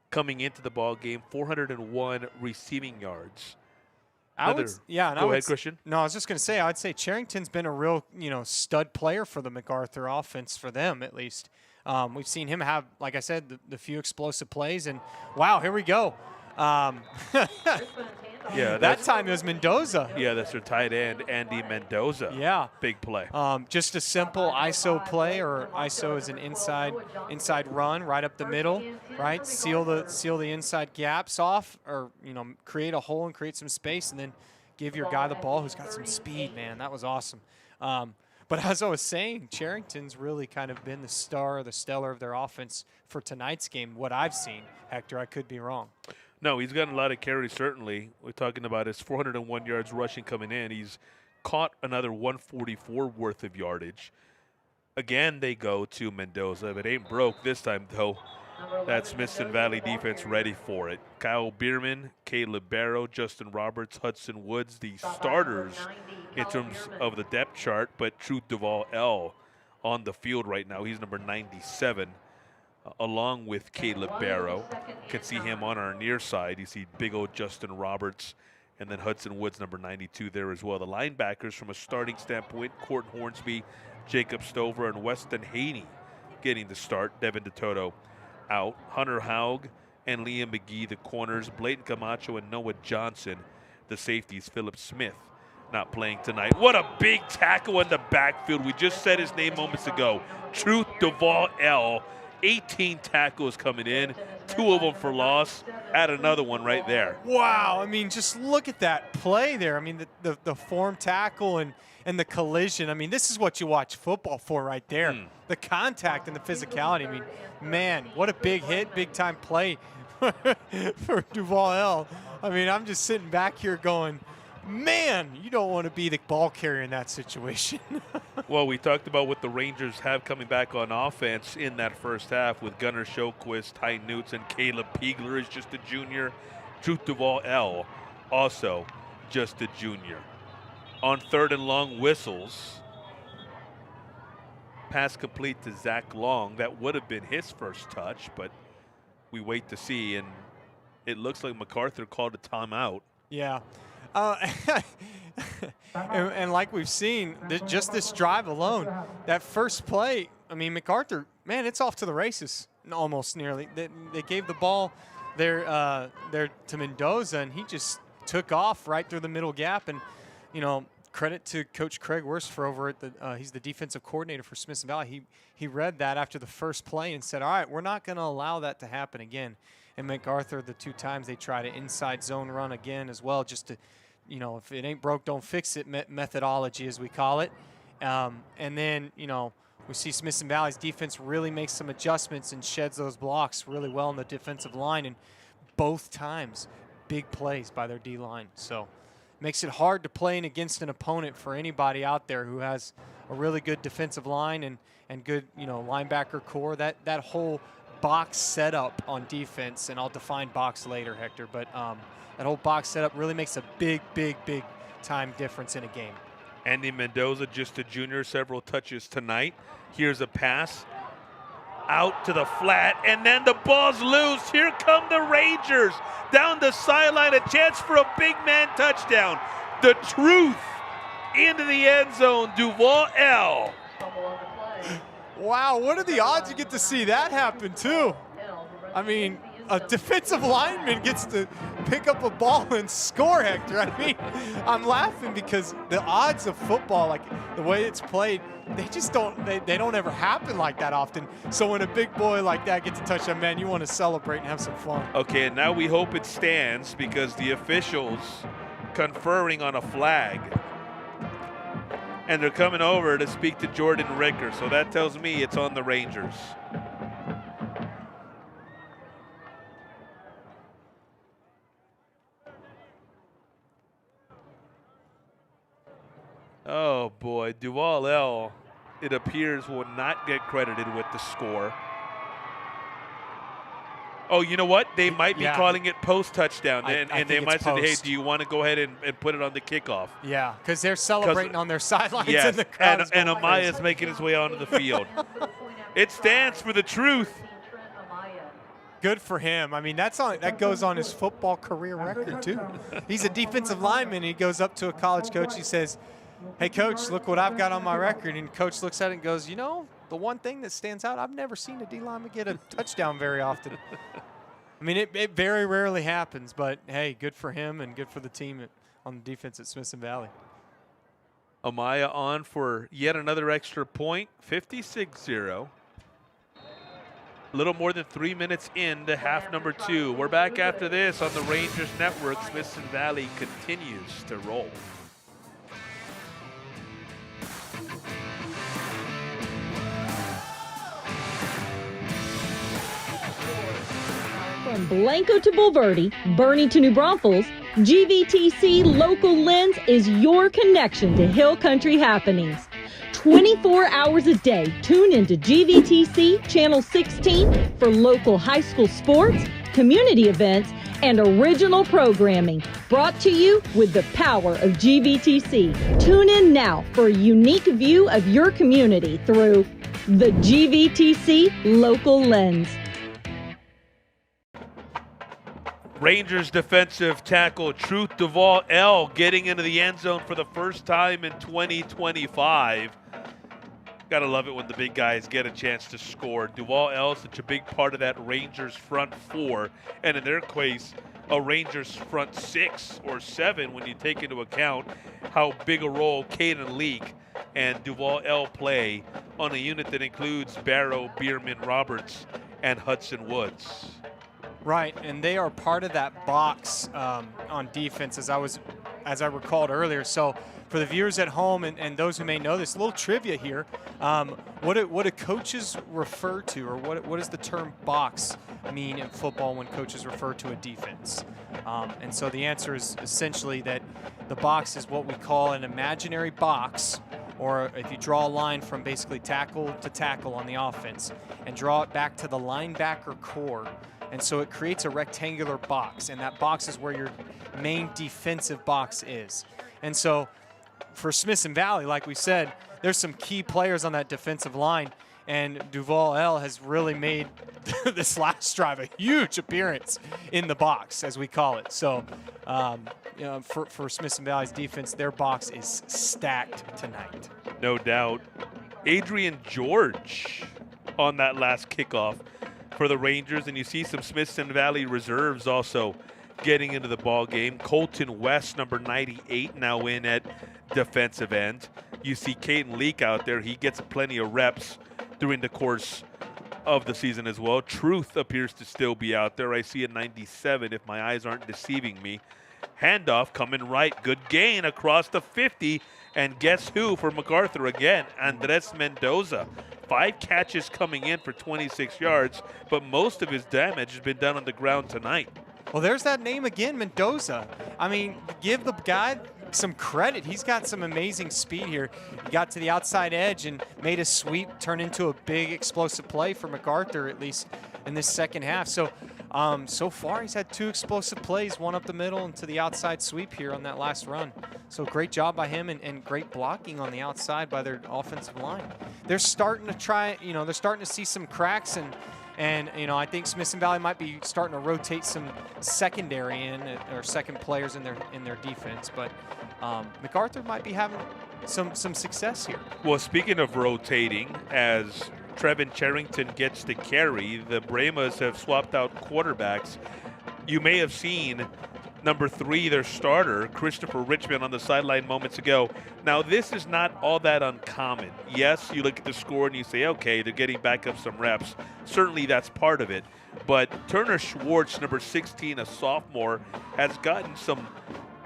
coming into the ball game, 401 receiving yards. Go ahead, Christian. No, I was just going to say, I'd say Charrington's been a real, stud player for the MacArthur offense, for them at least. We've seen him have, like I said, the few explosive plays, and wow, here we go. That time it was Mendoza. Yeah, that's their tight end, Andy Mendoza. Yeah. Big play. Just a simple ISO play, or ISO is an inside run right up the middle, right? Seal the inside gaps off, or create a hole and create some space, and then give your guy the ball who's got some speed. Man, that was awesome. But as I was saying, Charrington's really kind of been the star, the stellar of their offense for tonight's game, what I've seen. Hector, I could be wrong. No, he's gotten a lot of carries, certainly. We're talking about his 401 yards rushing coming in. He's caught another 144 worth of yardage. Again, they go to Mendoza. If it ain't broke this time, though, that Smithson Valley defense ready for it. Kyle Bierman, Caleb Barrow, Justin Roberts, Hudson Woods, the starters in terms of the depth chart, but Truth Duval L on the field right now. He's number 97, along with Caleb Barrow. You can see him on our near side. You see big old Justin Roberts, and then Hudson Woods, number 92 there as well. The linebackers from a starting standpoint, Court Hornsby, Jacob Stover, and Weston Haney getting the start. Devin DeToto out. Hunter Haug and Liam McGee, the corners. Bladen Camacho and Noah Johnson, the safeties. Philip Smith not playing tonight. What a big tackle in the backfield. We just said his name moments ago. Truth Duval L. 18 tackles coming in, 2 of them for loss. Add another one right there. Wow, I mean, just look at that play there. I mean, the form tackle and the collision. I mean, this is what you watch football for right there. The contact and the physicality. I mean, man, what a big hit, big-time play for Duval L. I mean, I'm just sitting back here going, man, you don't want to be the ball carrier in that situation. Well, we talked about what the Rangers have coming back on offense in that first half with Gunnar Showquist, Ty Newts, and Caleb Piegler is just a junior. Truth Duval L, also just a junior. On 3rd and long, whistles. Pass complete to Zach Long. That would have been his first touch, but we wait to see, and it looks like MacArthur called a timeout. Yeah. And like we've seen, just this drive alone, that first play, I mean, MacArthur, man, it's off to the races, almost nearly. They gave the ball there to Mendoza, and he just took off right through the middle gap. And, you know, credit to Coach Craig Worsfer over at he's the defensive coordinator for Smithson Valley. He read that after the first play and said, all right, we're not going to allow that to happen again. And MacArthur, the 2 times they try to inside zone run again as well, just to, you know, if it ain't broke, don't fix it methodology, as we call it. And then, you know, we see Smithson Valley's defense really makes some adjustments and sheds those blocks really well on the defensive line. And both times, big plays by their D-line. So makes it hard to play against an opponent for anybody out there who has a really good defensive line and good, you know, linebacker core. That whole box setup on defense, and I'll define box later, Hector, but that whole box setup really makes a big time difference in a game. Andy Mendoza, just a junior, several touches tonight. Here's a pass out to the flat, and then the ball's loose. Here come the Rangers down the sideline, a chance for a big man touchdown. The Truth into the end zone. Duval L. Wow, what are the odds you get to see that happen, too? I mean, a defensive lineman gets to pick up a ball and score, Hector. I mean, I'm laughing because the odds of football, like the way it's played, they just don't, they don't ever happen like that often. So when a big boy like that gets a touchdown, man, you want to celebrate and have some fun. Okay, and now we hope it stands because the officials conferring on a flag. And they're coming over to speak to Jordan Ricker, so that tells me it's on the Rangers. Oh boy, Duval L, it appears, will not get credited with the score. Oh, you know what? They might be calling it post-touchdown, and they might say, hey, do you want to go ahead and put it on the kickoff? Yeah, because they're celebrating on their sidelines. Yes, and the crowd and Amaya's making his way onto the field. It stands for the Truth. Good for him. I mean, that goes on his football career record, too. He's a defensive lineman. He goes up to a college coach. He says, hey, coach, look what I've got on my record. And coach looks at it and goes, you know, the one thing that stands out, I've never seen a D-lineman get a touchdown very often. I mean, it very rarely happens, but, hey, good for him and good for the team on the defense at Smithson Valley. Amaya on for yet another extra point, 56-0. A little more than 3 minutes into half number 2. We're back after this on the Rangers Network. Smithson Valley continues to roll. From Blanco to Bulverde, Bernie to New Braunfels, GVTC Local Lens is your connection to Hill Country happenings. 24 hours a day, tune into GVTC Channel 16 for local high school sports, community events, and original programming brought to you with the power of GVTC. Tune in now for a unique view of your community through the GVTC Local Lens. Rangers defensive tackle Truth Duval L getting into the end zone for the first time in 2025. Gotta love it when the big guys get a chance to score. Duval L is such a big part of that Rangers front four, and in their case, a Rangers front 6 or 7 when you take into account how big a role Caden Leak and Duval L play on a unit that includes Barrow, Bierman, Roberts, and Hudson Woods. Right, and they are part of that box on defense, as I recalled earlier. So for the viewers at home and those who may know this, a little trivia here. What do coaches refer to, or what does the term box mean in football when coaches refer to a defense? And so the answer is essentially that the box is what we call an imaginary box, or if you draw a line from basically tackle to tackle on the offense and draw it back to the linebacker core. And so it creates a rectangular box, and that box is where your main defensive box is. And so for Smithson Valley, like we said, there's some key players on that defensive line, and Duval L has really made this last drive a huge appearance in the box, as we call it. So for Smithson Valley's defense, their box is stacked tonight. No doubt. Adrian George on that last kickoff for the Rangers, and you see some Smithson Valley reserves also getting into the ball game. Colton West, number 98, now in at defensive end. You see Caden Leak out there. He gets plenty of reps during the course of the season as well. Truth appears to still be out there. I see a 97 if my eyes aren't deceiving me. Handoff coming right. Good gain across the 50. And guess who for MacArthur again? Andres Mendoza. 5 catches coming in for 26 yards, but most of his damage has been done on the ground tonight. Well, there's that name again, Mendoza. I mean, give the guy some credit. He's got some amazing speed here. He got to the outside edge and made a sweep turn into a big explosive play for MacArthur, at least in this second half. So far he's had 2 explosive plays, one up the middle and to the outside sweep here on that last run. So great job by him and great blocking on the outside by their offensive line. They're starting to try, they're starting to see some cracks, and I think Smithson Valley might be starting to rotate some secondary in, or second players in their defense, but MacArthur might be having some success here. Well, speaking of rotating, as Trevin Charrington gets to carry, the Brahmas have swapped out quarterbacks. You may have seen number 3, their starter, Christopher Richmond, on the sideline moments ago. Now, this is not all that uncommon. Yes, you look at the score and you say, okay, they're getting back up some reps. Certainly that's part of it. But Turner Schwartz, number 16, a sophomore, has gotten some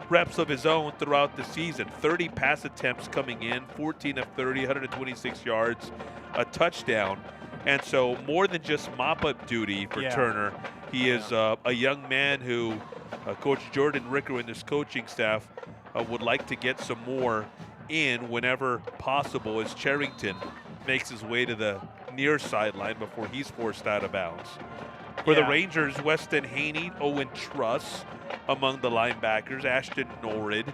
reps of his own throughout the season. 30 pass attempts coming in, 14 of 30, 126 yards, a touchdown. And so more than just mop-up duty for Turner. He is a young man who Coach Jordan Ricker and his coaching staff would like to get some more in whenever possible, as Charrington makes his way to the near sideline before he's forced out of bounds. For the Rangers, Weston Haney, Owen Truss among the linebackers, Ashton Norrid,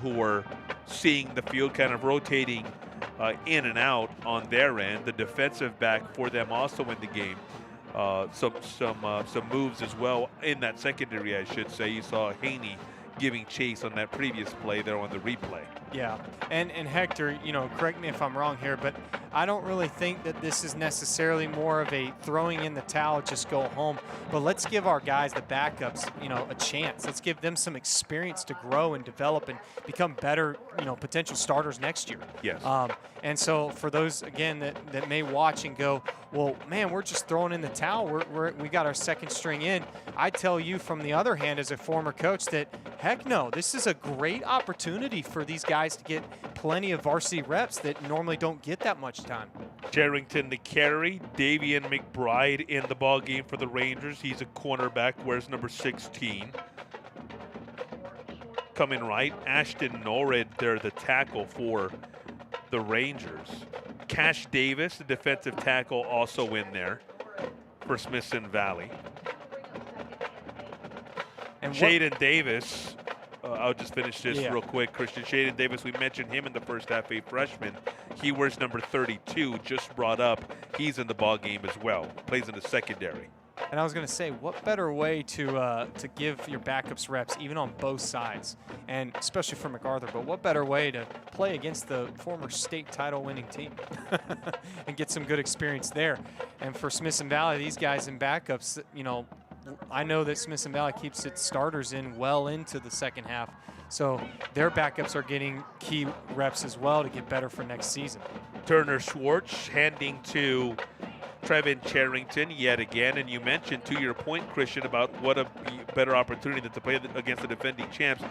who are seeing the field kind of rotating in and out on their end. The defensive back for them also in the game. Some moves as well in that secondary, I should say. You saw Haney giving chase on that previous play there on the replay. Yeah, and Hector, correct me if I'm wrong here, but I don't really think that this is necessarily more of a throwing in the towel, just go home. But let's give our guys, the backups, a chance. Let's give them some experience to grow and develop and become better, potential starters next year. Yes. And so for those, again, that may watch and go, well, man, we're just throwing in the towel. We got our second string in. I tell you from the other hand, as a former coach, that heck no, this is a great opportunity for these guys to get plenty of varsity reps that normally don't get that much time. Charrington the carry, Davian McBride in the ball game for the Rangers. He's a cornerback, wears number 16. Coming right, Ashton Norrid there, the tackle for the Rangers. Cash Davis, the defensive tackle, also in there for Smithson Valley. And Shaden Davis, I'll just finish this Yeah. real quick. Christian Shaden Davis, we mentioned him in the first half, a freshman. He wears number 32, just brought up. He's in the ball game as well, plays in the secondary. And I was going to say, what better way to give your backups reps, even on both sides, and especially for MacArthur, but what better way to play against the former state title winning team and get some good experience there. And for Smithson Valley, these guys in backups, you know, I know that Smithson Valley keeps its starters in well into the second half. So their backups are getting key reps as well to get better for next season. Turner Schwartz handing to Trevin Charrington yet again. And you mentioned, to your point, Christian, about what a better opportunity than to play against the defending champs.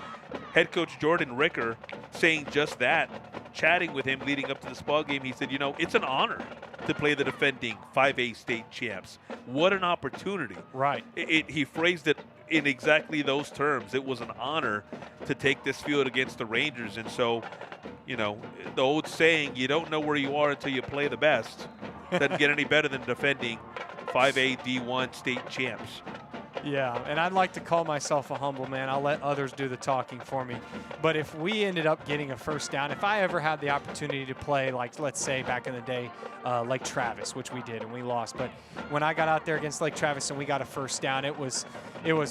Head coach Jordan Ricker saying just that, chatting with him leading up to this ball game. He said, you know, it's an honor to play the defending 5A state champs. What an opportunity. Right. He phrased it in exactly those terms. It was an honor to take this field against the Rangers. And so, you know, the old saying, you don't know where you are until you play the best, doesn't get any better than defending 5A D1 state champs. Yeah, and I'd like to call myself a humble man. I'll let others do the talking for me. But if we ended up getting a first down, if I ever had the opportunity to play, like, let's say back in the day, Lake Travis, which we did and we lost. But when I got out there against Lake Travis and we got a first down, it was,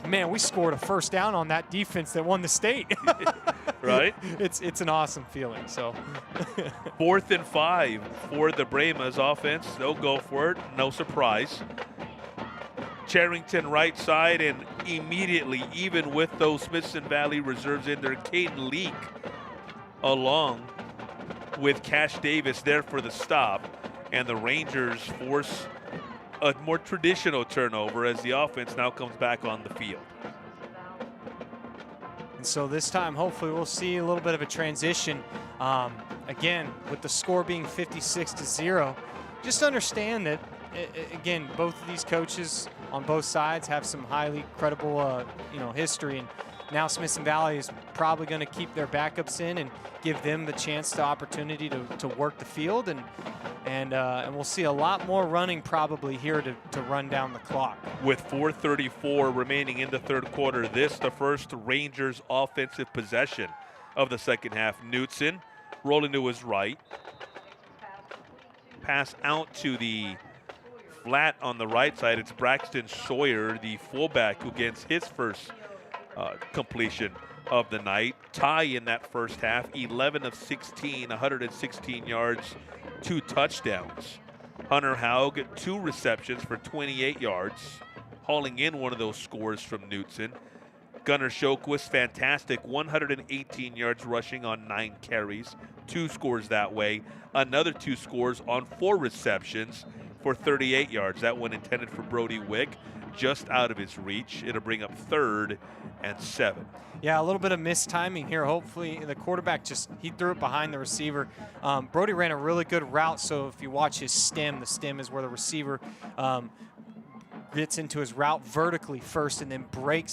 man, we scored a first down on that defense that won the state. Right? It's an awesome feeling. So 4th and 5 for the Brahmas offense. They'll go for it. No surprise. Charrington right side, and immediately, even with those Smithson Valley reserves in there, Caden Leak along with Cash Davis there for the stop. And the Rangers force a more traditional turnover as the offense now comes back on the field. And so this time, hopefully, we'll see a little bit of a transition. Again, with the score being 56-0, just understand that, again, both of these coaches on both sides have some highly credible, history. And now Smithson Valley is probably going to keep their backups in and give them the chance, the opportunity to work the field. And we'll see a lot more running probably here to run down the clock. With 4:34 remaining in the third quarter, this the first Rangers offensive possession of the second half. Knutson rolling to his right. Pass out to the flat on the right side. It's Braxton Sawyer, the fullback, who gets his first completion of the night. Tie in that first half, 11 of 16, 116 yards, 2 touchdowns. Hunter Haug, 2 receptions for 28 yards, hauling in one of those scores from Knutson. Gunnar Showquist, fantastic, 118 yards rushing on 9 carries, 2 scores that way. Another 2 scores on 4 receptions for 38 yards. That one intended for Brody Wick, just out of his reach. It'll bring up 3rd and 7. Yeah, a little bit of missed timing here. Hopefully the quarterback he threw it behind the receiver. Brody ran a really good route, so if you watch his stem, the stem is where the receiver gets into his route vertically first and then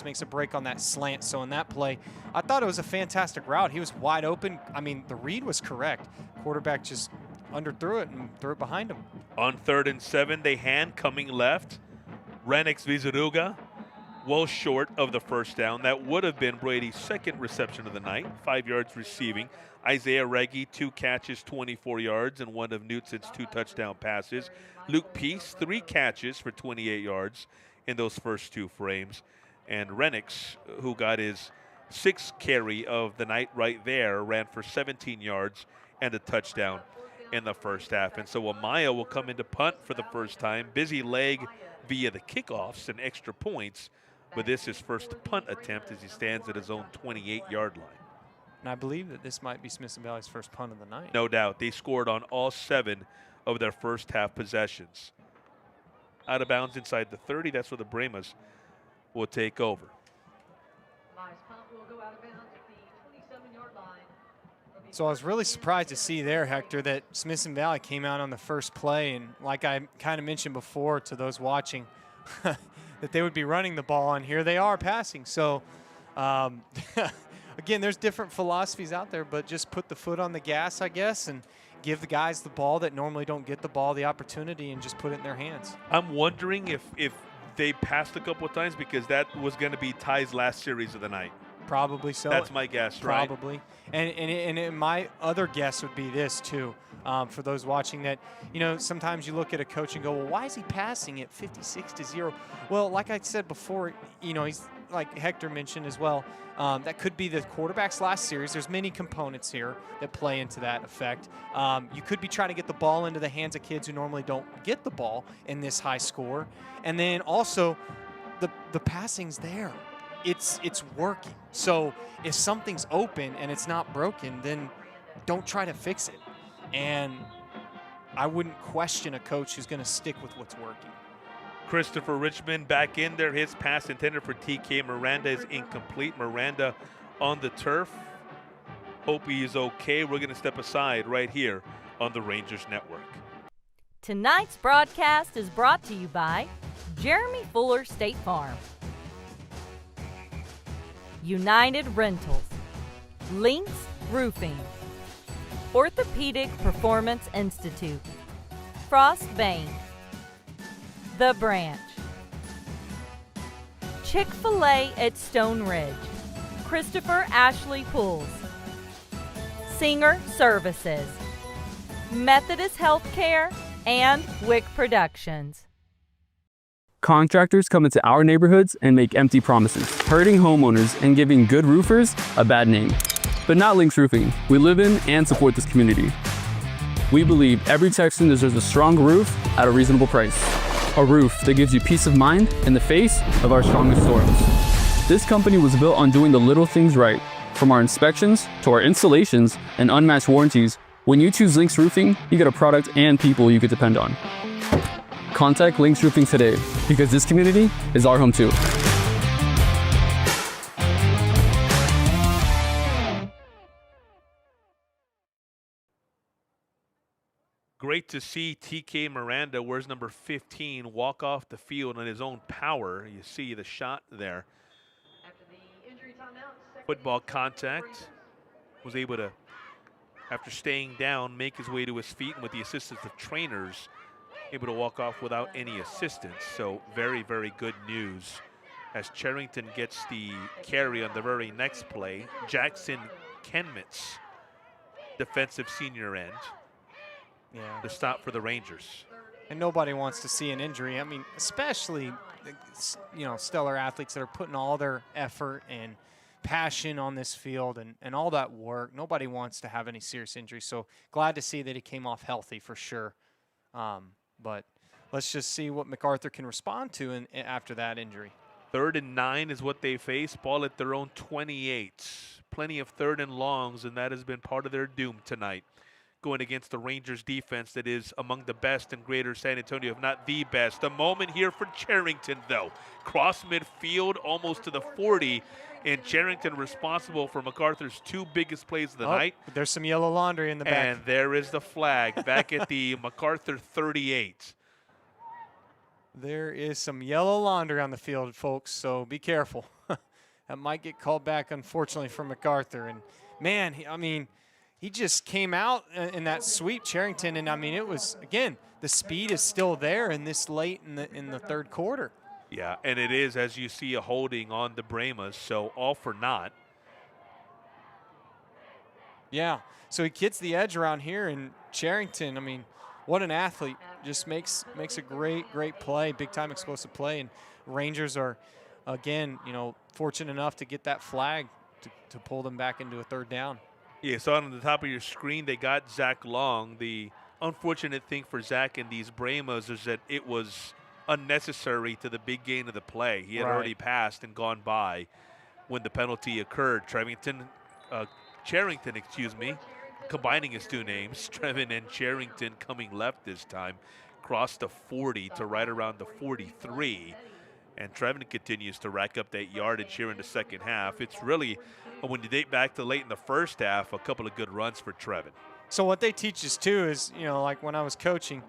makes a break on that slant. So in that play, I thought it was a fantastic route. He was wide open. I mean, the read was correct. Quarterback just underthrew it and threw it behind him. On 3rd and 7, they hand coming left. Renix Vizaruga, well short of the first down. That would have been Brady's 2nd reception of the night, 5 yards receiving. Isaiah Reggie, 2 catches, 24 yards, and one of Knutson's 2 touchdown passes. Luke Peace, 3 catches for 28 yards in those first 2 frames. And Renix, who got his 6th carry of the night right there, ran for 17 yards and a touchdown in the first half. And so Amaya will come into punt for the first time. Busy leg via the kickoffs and extra points, but this is first punt attempt as he stands at his own 28-yard line. And I believe that this might be Smithson Valley's first punt of the night. No doubt. They scored on all 7 of their first half possessions. Out of bounds inside the 30, that's where the Brahmas will take over. So I was really surprised to see there, Hector, that Smithson Valley came out on the first play, and like I kind of mentioned before to those watching, that they would be running the ball, and here they are passing. So, again, there's different philosophies out there, but just put the foot on the gas, I guess, and give the guys the ball that normally don't get the ball the opportunity and just put it in their hands. I'm wondering if they passed a couple of times because that was going to be Ty's last series of the night. Probably so. That's my guess, right? Probably. And my other guess would be this, too, for those watching that, sometimes you look at a coach and go, well, why is he passing it 56-0? Well, like I said before, he's like Hector mentioned as well, that could be the quarterback's last series. There's many components here that play into that effect. You could be trying to get the ball into the hands of kids who normally don't get the ball in this high score. And then also the passing's there. It's working. So if something's open and it's not broken, then don't try to fix it. And I wouldn't question a coach who's going to stick with what's working. Christopher Richmond back in there. His pass intended for TK Miranda is incomplete. Miranda on the turf. Hope he is okay. We're going to step aside right here on the Rangers Network. Tonight's broadcast is brought to you by Jeremy Fuller State Farm, United Rentals, Lynx Roofing, Orthopedic Performance Institute, Frost Bank, The Branch, Chick-fil-A at Stone Ridge, Christopher Ashley Pools, Singer Services, Methodist Healthcare, and Wick Productions. Contractors come into our neighborhoods and make empty promises, hurting homeowners and giving good roofers a bad name. But not Lynx Roofing. We live in and support this community. We believe every Texan deserves a strong roof at a reasonable price. A roof that gives you peace of mind in the face of our strongest storms. This company was built on doing the little things right. From our inspections to our installations and unmatched warranties, when you choose Lynx Roofing, you get a product and people you can depend on. Contact Lynx Roofing today, because this community is our home too. Great to see TK Miranda, wears number 15, walk off the field on his own power. You see the shot there. Football contact. Was able to, after staying down, make his way to his feet, and with the assistance of trainers, able to walk off without any assistance. So very, very good news as Charrington gets the carry on the very next play. Jackson Kenmitz, defensive senior end. Yeah. The stop for the Rangers. And nobody wants to see an injury. I mean, especially, stellar athletes that are putting all their effort and passion on this field and all that work. Nobody wants to have any serious injury. So glad to see that he came off healthy for sure. But let's just see what MacArthur can respond to after that injury. 3rd and 9 is what they face. Ball at their own 28. Plenty of 3rd and longs, and that has been part of their doom tonight. Going against the Rangers defense that is among the best in greater San Antonio, if not the best. A moment here for Charrington, though. Cross midfield, almost to the 40, and Charrington responsible for MacArthur's 2 biggest plays of the night. There's some yellow laundry in the back. And there is the flag back at the MacArthur 38. There is some yellow laundry on the field, folks, so be careful. That might get called back, unfortunately, for MacArthur. And, man, he just came out in that sweep, Charrington, and, it was, again, the speed is still there in this late in the 3rd quarter. Yeah, and it is, as you see, a holding on the Brahmas, so all for naught. Yeah, so he gets the edge around here, and Charrington, what an athlete. Just makes a great play, big-time explosive play, and Rangers are, again, fortunate enough to get that flag to pull them back into a 3rd down. Yeah, so on the top of your screen, they got Zach Long. The unfortunate thing for Zach and these Brahmas is that it was unnecessary to the big gain of the play. He had already passed and gone by when the penalty occurred. Charrington, combining his 2 names, Trevin and Charrington coming left this time, crossed the 40 to right around the 43. And Trevin continues to rack up that yardage here in the second half. It's really, when you date back to late in the first half, a couple of good runs for Trevin. So what they teach us, too, is, like when I was coaching,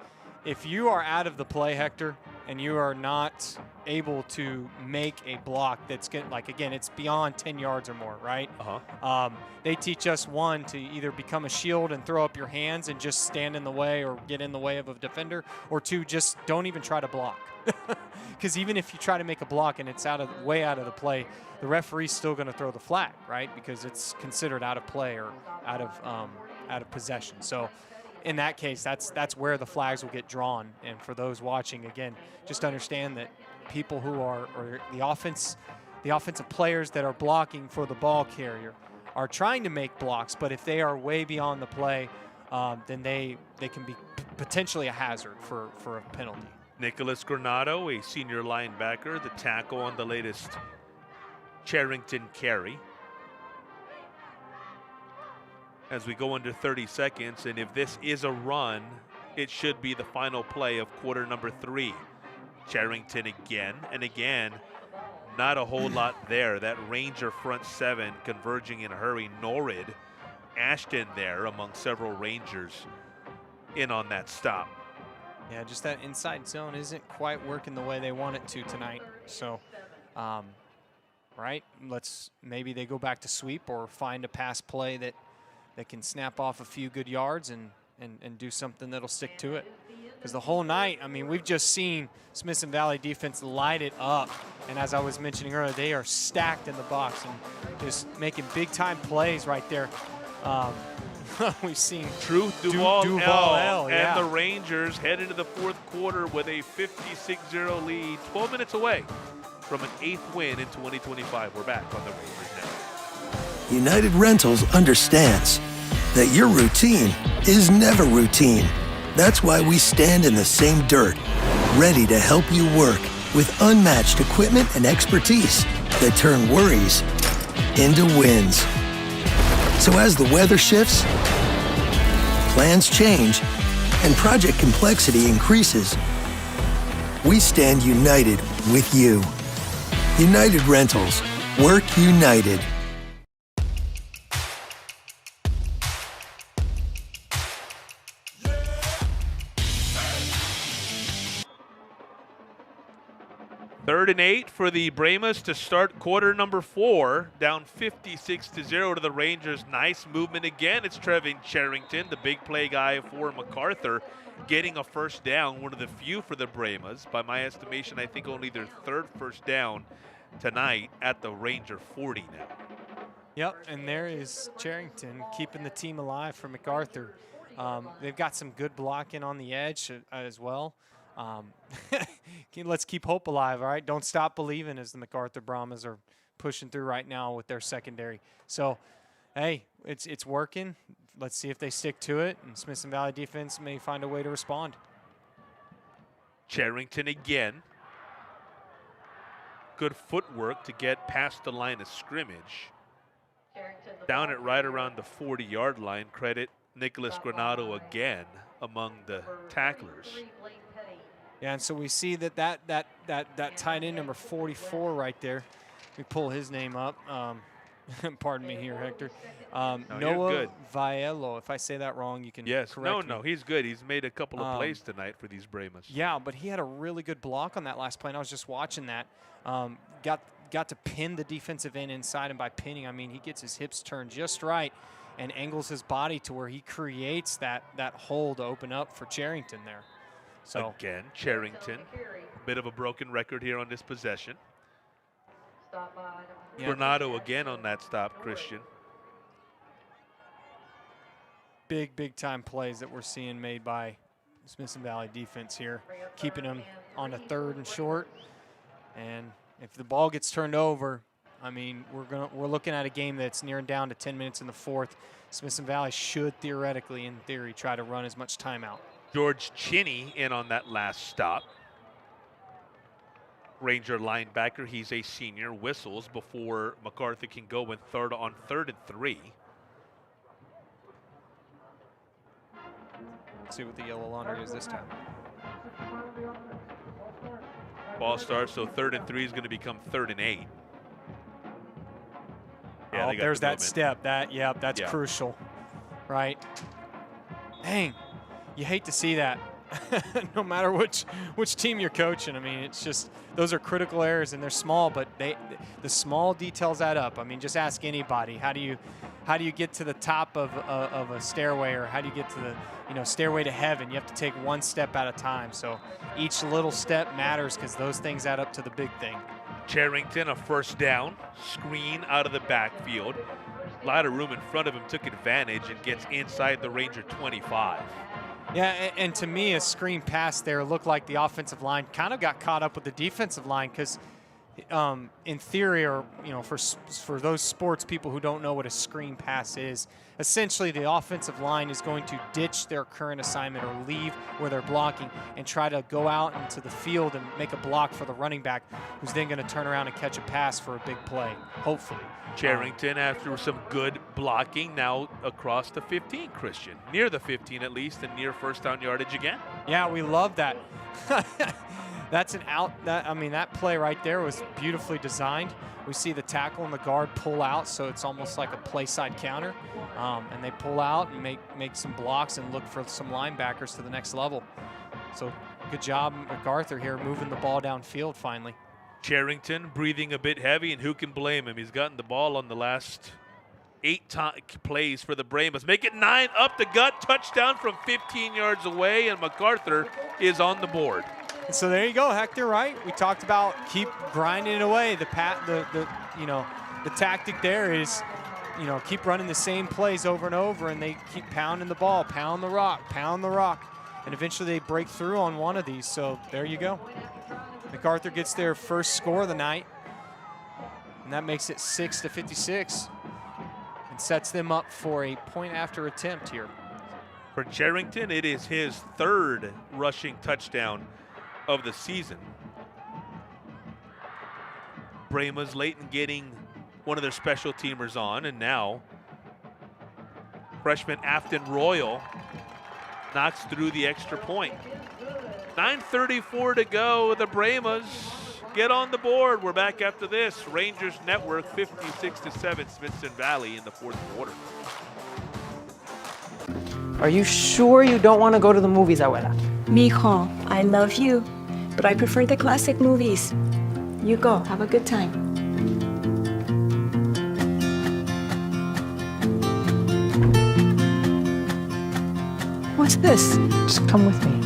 if you are out of the play, Hector, and you are not able to make a block that's good, like, again, it's beyond 10 yards or more, right? They teach us, one, to either become a shield and throw up your hands and just stand in the way or get in the way of a defender, or two, just don't even try to block. Because even if you try to make a block and it's way out of the play, the referee's still going to throw the flag, right? Because it's considered out of play or out of possession. So in that case, that's where the flags will get drawn. And for those watching, again, just understand that people who are, or the offensive players that are blocking for the ball carrier are trying to make blocks, but if they are way beyond the play, then they can be potentially a hazard for a penalty. Nicholas Granado, a senior linebacker, the tackle on the latest Charrington carry. As we go under 30 seconds, and if this is a run, it should be the final play of quarter number 3. Charrington again and again, not a whole lot there. That Ranger front 7 converging in a hurry. Norrid, Ashton there among several Rangers in on that stop. Yeah, just that inside zone isn't quite working the way they want it to tonight. So, right, maybe they go back to sweep or find a pass play that can snap off a few good yards and do something that'll stick to it. Because the whole night, I mean, we've just seen Smithson Valley defense light it up. And as I was mentioning earlier, they are stacked in the box and just making big-time plays right there. We've seen Truth Duval yeah. And the Rangers head into the fourth quarter with a 56-0 lead, 12 minutes away from an 8th win in 2025. We're back on the Rangers now. United Rentals understands that your routine is never routine. That's why we stand in the same dirt, ready to help you work with unmatched equipment and expertise that turn worries into wins. So as the weather shifts, plans change, and project complexity increases, we stand united with you. United Rentals. Work united. Third and 8 for the Brahmas to start quarter number 4, down 56-0 to the Rangers. Nice movement again. It's Trevin Charrington, the big play guy for MacArthur, getting a first down, one of the few for the Brahmas. By my estimation, I think only their 3rd first down tonight at the Ranger 40 now. Yep, and there is Charrington keeping the team alive for MacArthur. They've got some good blocking on the edge as well. Let's keep hope alive, all right? Don't stop believing, as the MacArthur Brahmas are pushing through right now with their secondary. So, hey, it's working. Let's see if they stick to it, and Smithson Valley defense may find a way to respond. Charrington again. Good footwork to get past the line of scrimmage. Down at right around the 40-yard line. Credit Nicholas Granado again among the tacklers. Yeah, and so we see that tight end number 44 right there. We pull his name up. Pardon me here, Hector. Noah Vaiello. If I say that wrong, you can correct me. No, he's good. He's made a couple of plays tonight for these Brahmas. Yeah, but he had a really good block on that last play, and I was just watching that. Got to pin the defensive end inside, and by pinning, I mean he gets his hips turned just right and angles his body to where he creates that hole to open up for Charrington there. So again, Charrington, a bit of a broken record here on this possession. Granado again on that stop, Christian. Big time plays that we're seeing made by Smithson Valley defense here, keeping them on a 3rd and short. And if the ball gets turned over, I mean, we're looking at a game that's nearing down to 10 minutes in the 4th. Smithson Valley should theoretically, in theory, try to run as much time out. George Chinney in on that last stop. Ranger linebacker, he's a senior, whistles before MacArthur can go on 3rd and 3. Let's see what the yellow laundry is this time. Ball starts, so 3rd and 3 is going to become 3rd and 8. Yeah, there's that step. That's crucial, right? Dang, you hate to see that. no matter which team you're coaching. I mean, it's just those are critical errors, and they're small, but the small details add up. I mean, just ask anybody. How do you get to the top of a stairway, or how do you get to the stairway to heaven? You have to take one step at a time. So each little step matters because those things add up to the big thing. Charrington, a first down, screen out of the backfield. A lot of room in front of him, took advantage and gets inside the Ranger 25. Yeah, and to me, a screen pass there looked like the offensive line kind of got caught up with the defensive line because, in theory, or for those sports people who don't know what a screen pass is, essentially the offensive line is going to ditch their current assignment or leave where they're blocking and try to go out into the field and make a block for the running back, who's then going to turn around and catch a pass for a big play, hopefully. Charrington, after some good blocking, now across the 15, Christian. Near the 15 at least, and near first down yardage again. Yeah, we love that. That's an out. That play right there was beautifully designed. We see the tackle and the guard pull out, so it's almost like a play side counter. And they pull out and make some blocks and look for some linebackers to the next level. So good job, MacArthur here, moving the ball downfield finally. Charrington breathing a bit heavy, and who can blame him? He's gotten the ball on the last 8 plays for the Brahmas. Make it 9 up the gut, touchdown from 15 yards away, and MacArthur is on the board. And so there you go, Hector, right? We talked about keep grinding away. The tactic there is, keep running the same plays over and over, and they keep pounding the ball, pound the rock, and eventually they break through on one of these. So there you go. MacArthur gets their first score of the night, and that makes it 6-56 and sets them up for a point after attempt here. For Charrington, it is his 3rd rushing touchdown of the season. Brahmas late in getting one of their special teamers on, and now freshman Afton Royal knocks through the extra point. 9:34 to go. The Brahmas get on the board. We're back after this. Rangers Network 56-7 Smithson Valley in the 4th quarter. Are you sure you don't want to go to the movies, Abuela? Mijo, I love you, but I prefer the classic movies. You go. Have a good time. What's this? Just come with me.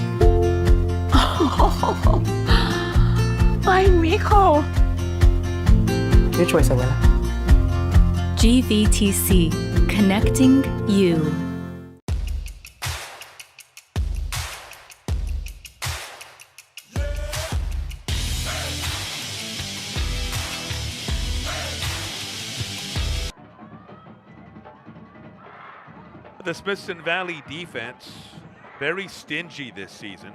Oh, ay, mijo. Your choice, Abuela. GVTC, connecting you. The Smithson Valley defense, very stingy this season.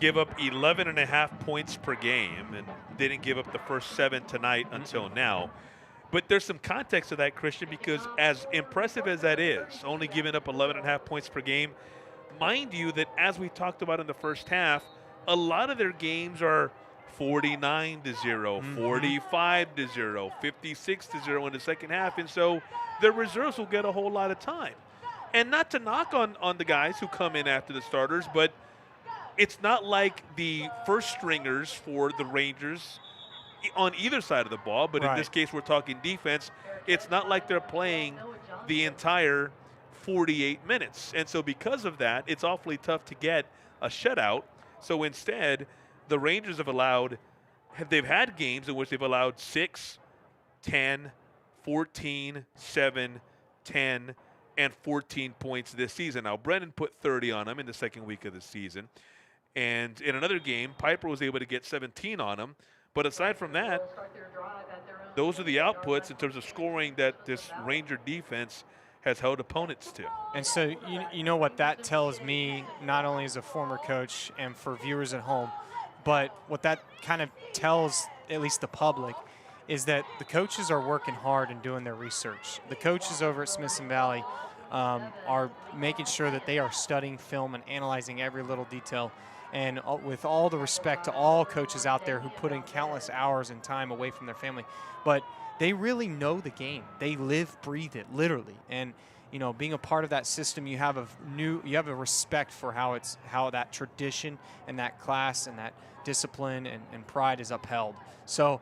Give up 11.5 points per game, and didn't give up the first 7 tonight until now. But there's some context to that, Christian, because as impressive as that is, only giving up 11.5 points per game, mind you that as we talked about in the first half, a lot of their games are 49-0, 45-0, 56-0 in the second half, and so their reserves will get a whole lot of time. And not to knock on the guys who come in after the starters, but it's not like the first stringers for the Rangers on either side of the ball, but in this case we're talking defense. It's not like they're playing the entire 48 minutes. And so because of that, it's awfully tough to get a shutout. So instead, the Rangers they've had games in which they've allowed 6, 10, 14, 7, 10, and 14 points this season. Now, Brennan put 30 on them in the second week of the season. And in another game, Piper was able to get 17 on them. But aside from that, those are the outputs in terms of scoring that this Ranger defense has held opponents to. And so you know what that tells me, not only as a former coach and for viewers at home, but what that kind of tells at least the public is that the coaches are working hard and doing their research. The coaches over at Smithson Valley are making sure that they are studying film and analyzing every little detail. And with all the respect to all coaches out there who put in countless hours and time away from their family, but they really know the game. They live, breathe it, literally. And being a part of that system, you have a respect for how that tradition and that class and that discipline and pride is upheld. So,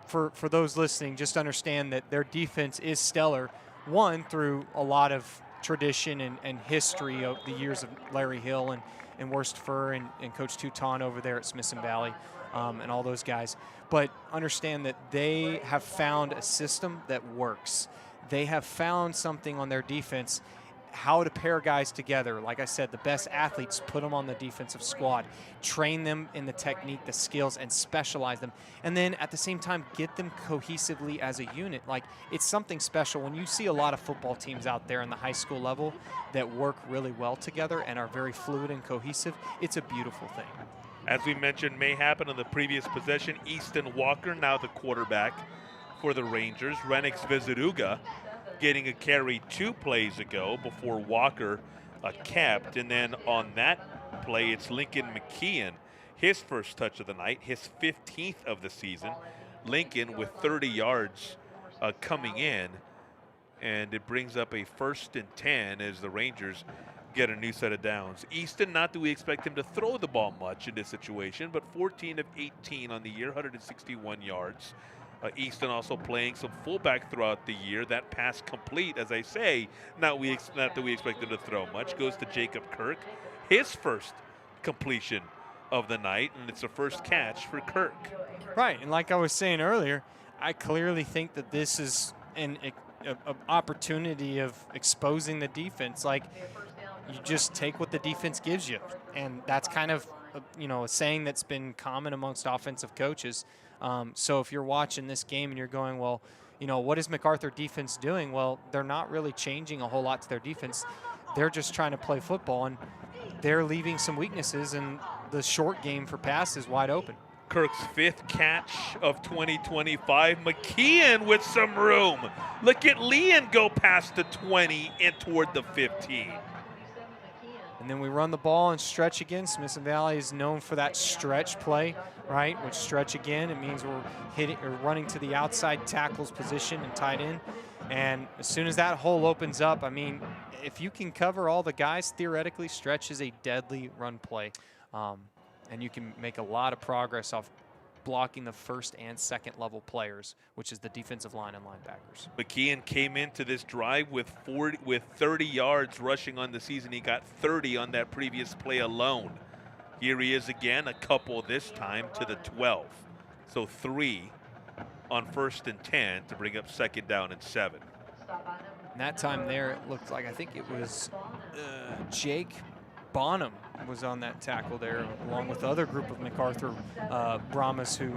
for those listening, just understand that their defense is stellar, one, through a lot of tradition and history of the years of Larry Hill and Worstfer and Coach Touton over there at Smithson Valley, and all those guys. But understand that they have found a system that works. They have found something on their defense, how to pair guys together. Like I said, the best athletes, put them on the defensive squad, train them in the technique, the skills, and specialize them. And then at the same time, get them cohesively as a unit. Like, it's something special when you see a lot of football teams out there in the high school level that work really well together and are very fluid and cohesive. It's a beautiful thing. As we mentioned, may happen on the previous possession. Easton Walker, now the quarterback for the Rangers. Renix Vizaruga getting a carry 2 plays ago before Walker capped. And then on that play, it's Lincoln McKeon, his first touch of the night, his 15th of the season. Lincoln with 30 yards coming in, and it brings up a 1st and 10 as the Rangers get a new set of downs. Easton, not that we expect him to throw the ball much in this situation, but 14 of 18 on the year, 161 yards. Easton also playing some fullback throughout the year. That pass complete, as I say, not that we expect him to throw much, goes to Jacob Kirk. His first completion of the night, and it's a first catch for Kirk. Right, and like I was saying earlier, I clearly think that this is an opportunity of exposing the defense. Like, you just take what the defense gives you, and that's kind of a saying that's been common amongst offensive coaches. So if you're watching this game and you're going, well, what is MacArthur defense doing? Well, they're not really changing a whole lot to their defense. They're just trying to play football, and they're leaving some weaknesses, and the short game for pass is wide open. Kirk's 5th catch of 2025. McKeon with some room. Look at Leon go past the 20 and toward the 15. And then we run the ball and stretch again. Smithson Valley is known for that stretch play, right? Which stretch again, it means we're hitting or running to the outside tackles position and tight end. And as soon as that hole opens up, I mean, if you can cover all the guys, theoretically, stretch is a deadly run play. And you can make a lot of progress off blocking the 1st and 2nd level players, which is the defensive line and linebackers. McKeon came into this drive with 30 yards rushing on the season. He got 30 on that previous play alone. Here he is again, a couple this time to the 12. So 3 on 1st and 10 to bring up 2nd down and 7. And that time there, it looked like, I think it was Jake Bonham was on that tackle there, along with the other group of MacArthur Brahmas who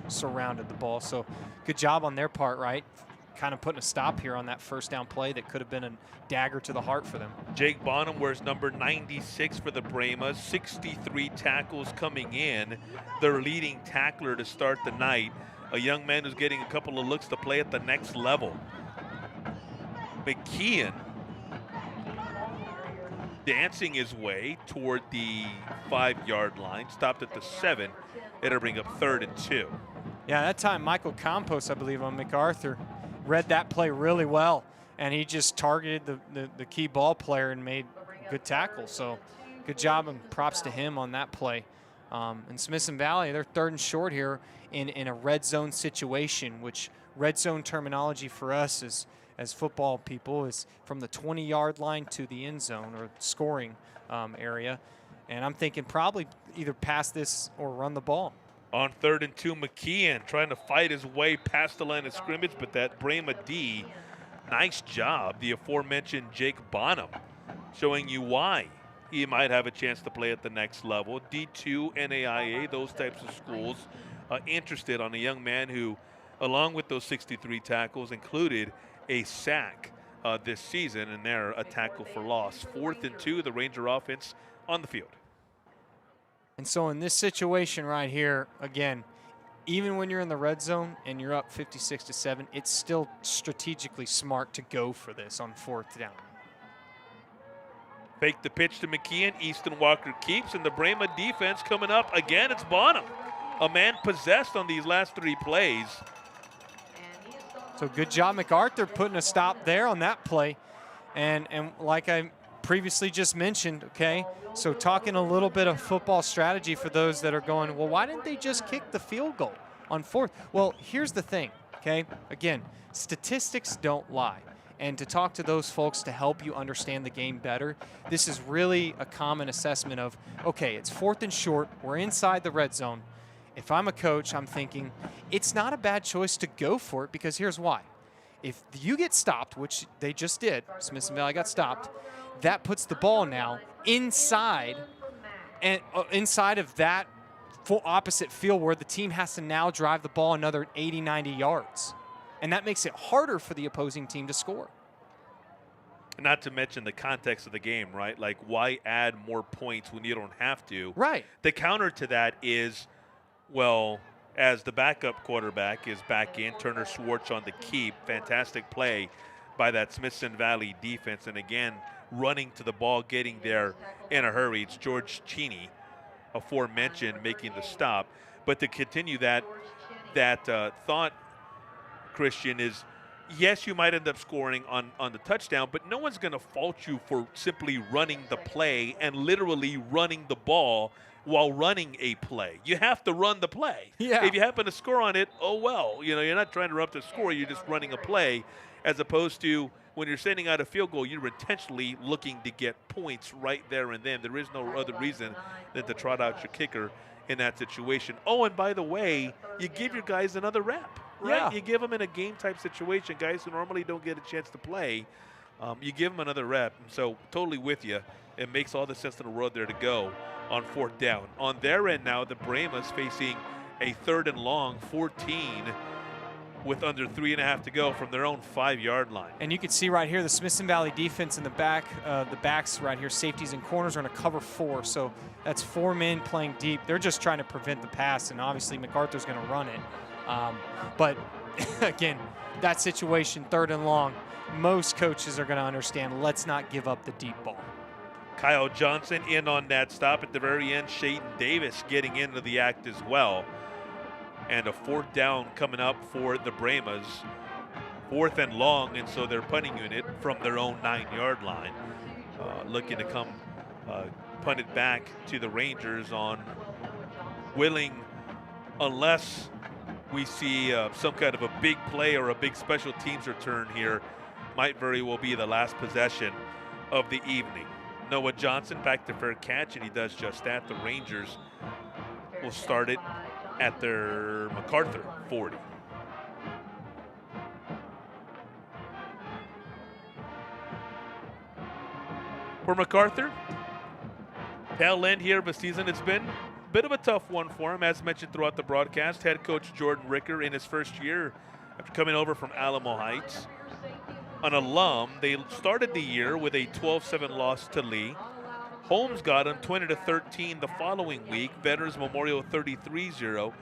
surrounded the ball. So good job on their part, right? Kind of putting a stop here on that 1st down play that could have been a dagger to the heart for them. Jake Bonham wears number 96 for the Brahmas, 63 tackles coming in. Their leading tackler to start the night, a young man who's getting a couple of looks to play at the next level. McKeon dancing his way toward the 5-yard line, stopped at the 7. It'll bring up 3rd and 2. Yeah, that time Michael Campos, I believe, on MacArthur, read that play really well, and he just targeted the key ball player and made a good tackle. So good job and props to him on that play. And Smithson Valley, they're 3rd and short here in a red zone situation, which red zone terminology for us is, as football people, is from the 20-yard line to the end zone or scoring area. And I'm thinking probably either pass this or run the ball. On 3rd and 2, McKeon trying to fight his way past the line of scrimmage, but that Brahma D, nice job. The aforementioned Jake Bonham showing you why he might have a chance to play at the next level. D2, NAIA, those types of schools interested on a young man who, along with those 63 tackles, included a sack this season, and there a tackle for loss. 4th and 2, the Ranger offense on the field. And so in this situation right here, again, even when you're in the red zone and you're up 56-7, it's still strategically smart to go for this on 4th down. Fake the pitch to McKeon. Easton Walker keeps, and the Brahma defense coming up. Again, it's Bonham. A man possessed on these last 3 plays. So good job, MacArthur, putting a stop there on that play. And like I previously just mentioned, okay, so talking a little bit of football strategy for those that are going, well, why didn't they just kick the field goal on 4th? Well, here's the thing, okay? Again, statistics don't lie. And to talk to those folks to help you understand the game better, this is really a common assessment of, okay, it's 4th and short, we're inside the red zone. If I'm a coach, I'm thinking it's not a bad choice to go for it, because here's why. If you get stopped, which they just did, Smithson Valley got stopped, that puts the ball now inside of that full opposite field where the team has to now drive the ball another 80, 90 yards. And that makes it harder for the opposing team to score. Not to mention the context of the game, right? Like, why add more points when you don't have to? Right. The counter to that is, well, as the backup quarterback is back in, Turner Schwartz on the keep. Fantastic play by that Smithson Valley defense. And again, running to the ball, getting there in a hurry. It's George Cheney, aforementioned, making the stop. But to continue that thought, Christian, is yes, you might end up scoring on the touchdown, but no one's going to fault you for simply running the play and literally running the ball while running a play. You have to run the play. Yeah. If you happen to score on it, oh well. You know, you're not trying to run up the score, you're just running a play, as opposed to when you're sending out a field goal, you're intentionally looking to get points right there and then. There is no other reason than to trot out your kicker in that situation. Oh, and by the way, you give your guys another rep, right? Yeah. You give them in a game-type situation, guys who normally don't get a chance to play. You give them another rep. And so totally with you. It makes all the sense in the world there to go on 4th down. On their end now, the Brahmas facing a 3rd and long, 14, with under 3.5 to go from their own 5-yard line. And you can see right here the Smithson Valley defense in the back, the backs right here, safeties and corners are in a cover 4. So that's 4 men playing deep. They're just trying to prevent the pass, and obviously MacArthur's going to run it. But again, that situation, 3rd and long, most coaches are going to understand, let's not give up the deep ball. Kyle Johnson in on that stop at the very end. Shaden Davis getting into the act as well. And a 4th down coming up for the Brahmas. 4th and long, and so their punting unit from their own 9-yard line looking to come punt it back to the Rangers on willing, unless we see some kind of a big play or a big special teams return here, might very well be the last possession of the evening. Noah Johnson back to fair catch, and he does just that. The Rangers will start it at their MacArthur 40. For MacArthur, tail end here of a season, it's been a bit of a tough one for him, as mentioned throughout the broadcast. Head coach Jordan Ricker in his first year after coming over from Alamo Heights. An alum, they started the year with a 12-7 loss to Lee. Holmes got them 20-13 the following week. Veterans Memorial 33-0.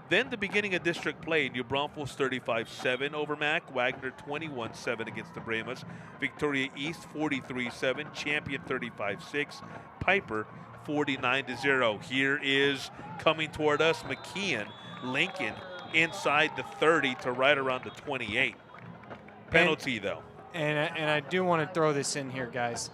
Then the beginning of district play, New Braunfels 35-7 over Mac. Wagner 21-7 against the Brahmas. Victoria East 43-7. Champion 35-6. Piper 49-0. Here is coming toward us McKeon. Lincoln inside the 30 to right around the 28. Penalty though. And I do want to throw this in here, guys,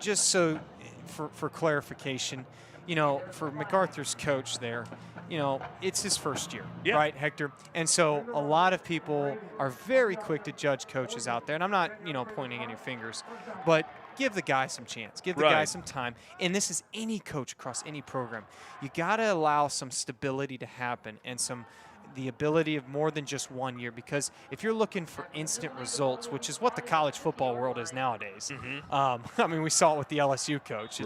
just so for clarification. You know, for MacArthur's coach there, you know, it's his first year, right, Hector? And so a lot of people are very quick to judge coaches out there. And I'm not, you know, pointing any fingers, but give the guy some chance. Give the guy some time. And this is any coach across any program. You got to allow some stability to happen and the ability of more than just 1 year, because if you're looking for instant results, which is what the college football world is nowadays, I mean, we saw it with the LSU coach.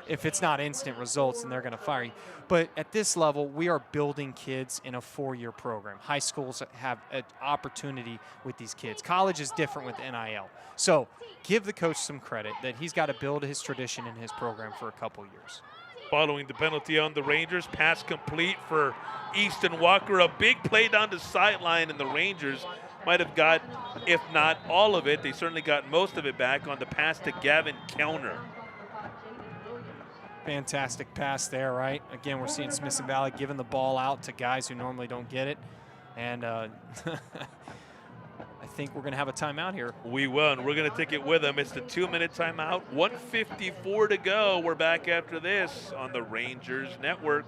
If it's not instant results, then they're going to fire you. But at this level, we are building kids in a 4-year program. High schools have an opportunity with these kids. College is different with NIL. So give the coach some credit that he's got to build his tradition in his program for a couple years. Following the penalty on the Rangers, pass complete for Easton Walker. A big play down the sideline, and the Rangers might have got, if not all of it, they certainly got most of it back on the pass to Gavin Kellner. Fantastic pass there, right? Again, we're seeing Smithson Valley giving the ball out to guys who normally don't get it. And think we're going to have a timeout here. We will, and we're going to take it with them. It's the 2-minute timeout, 1:54 to go. We're back after this on the Rangers Network.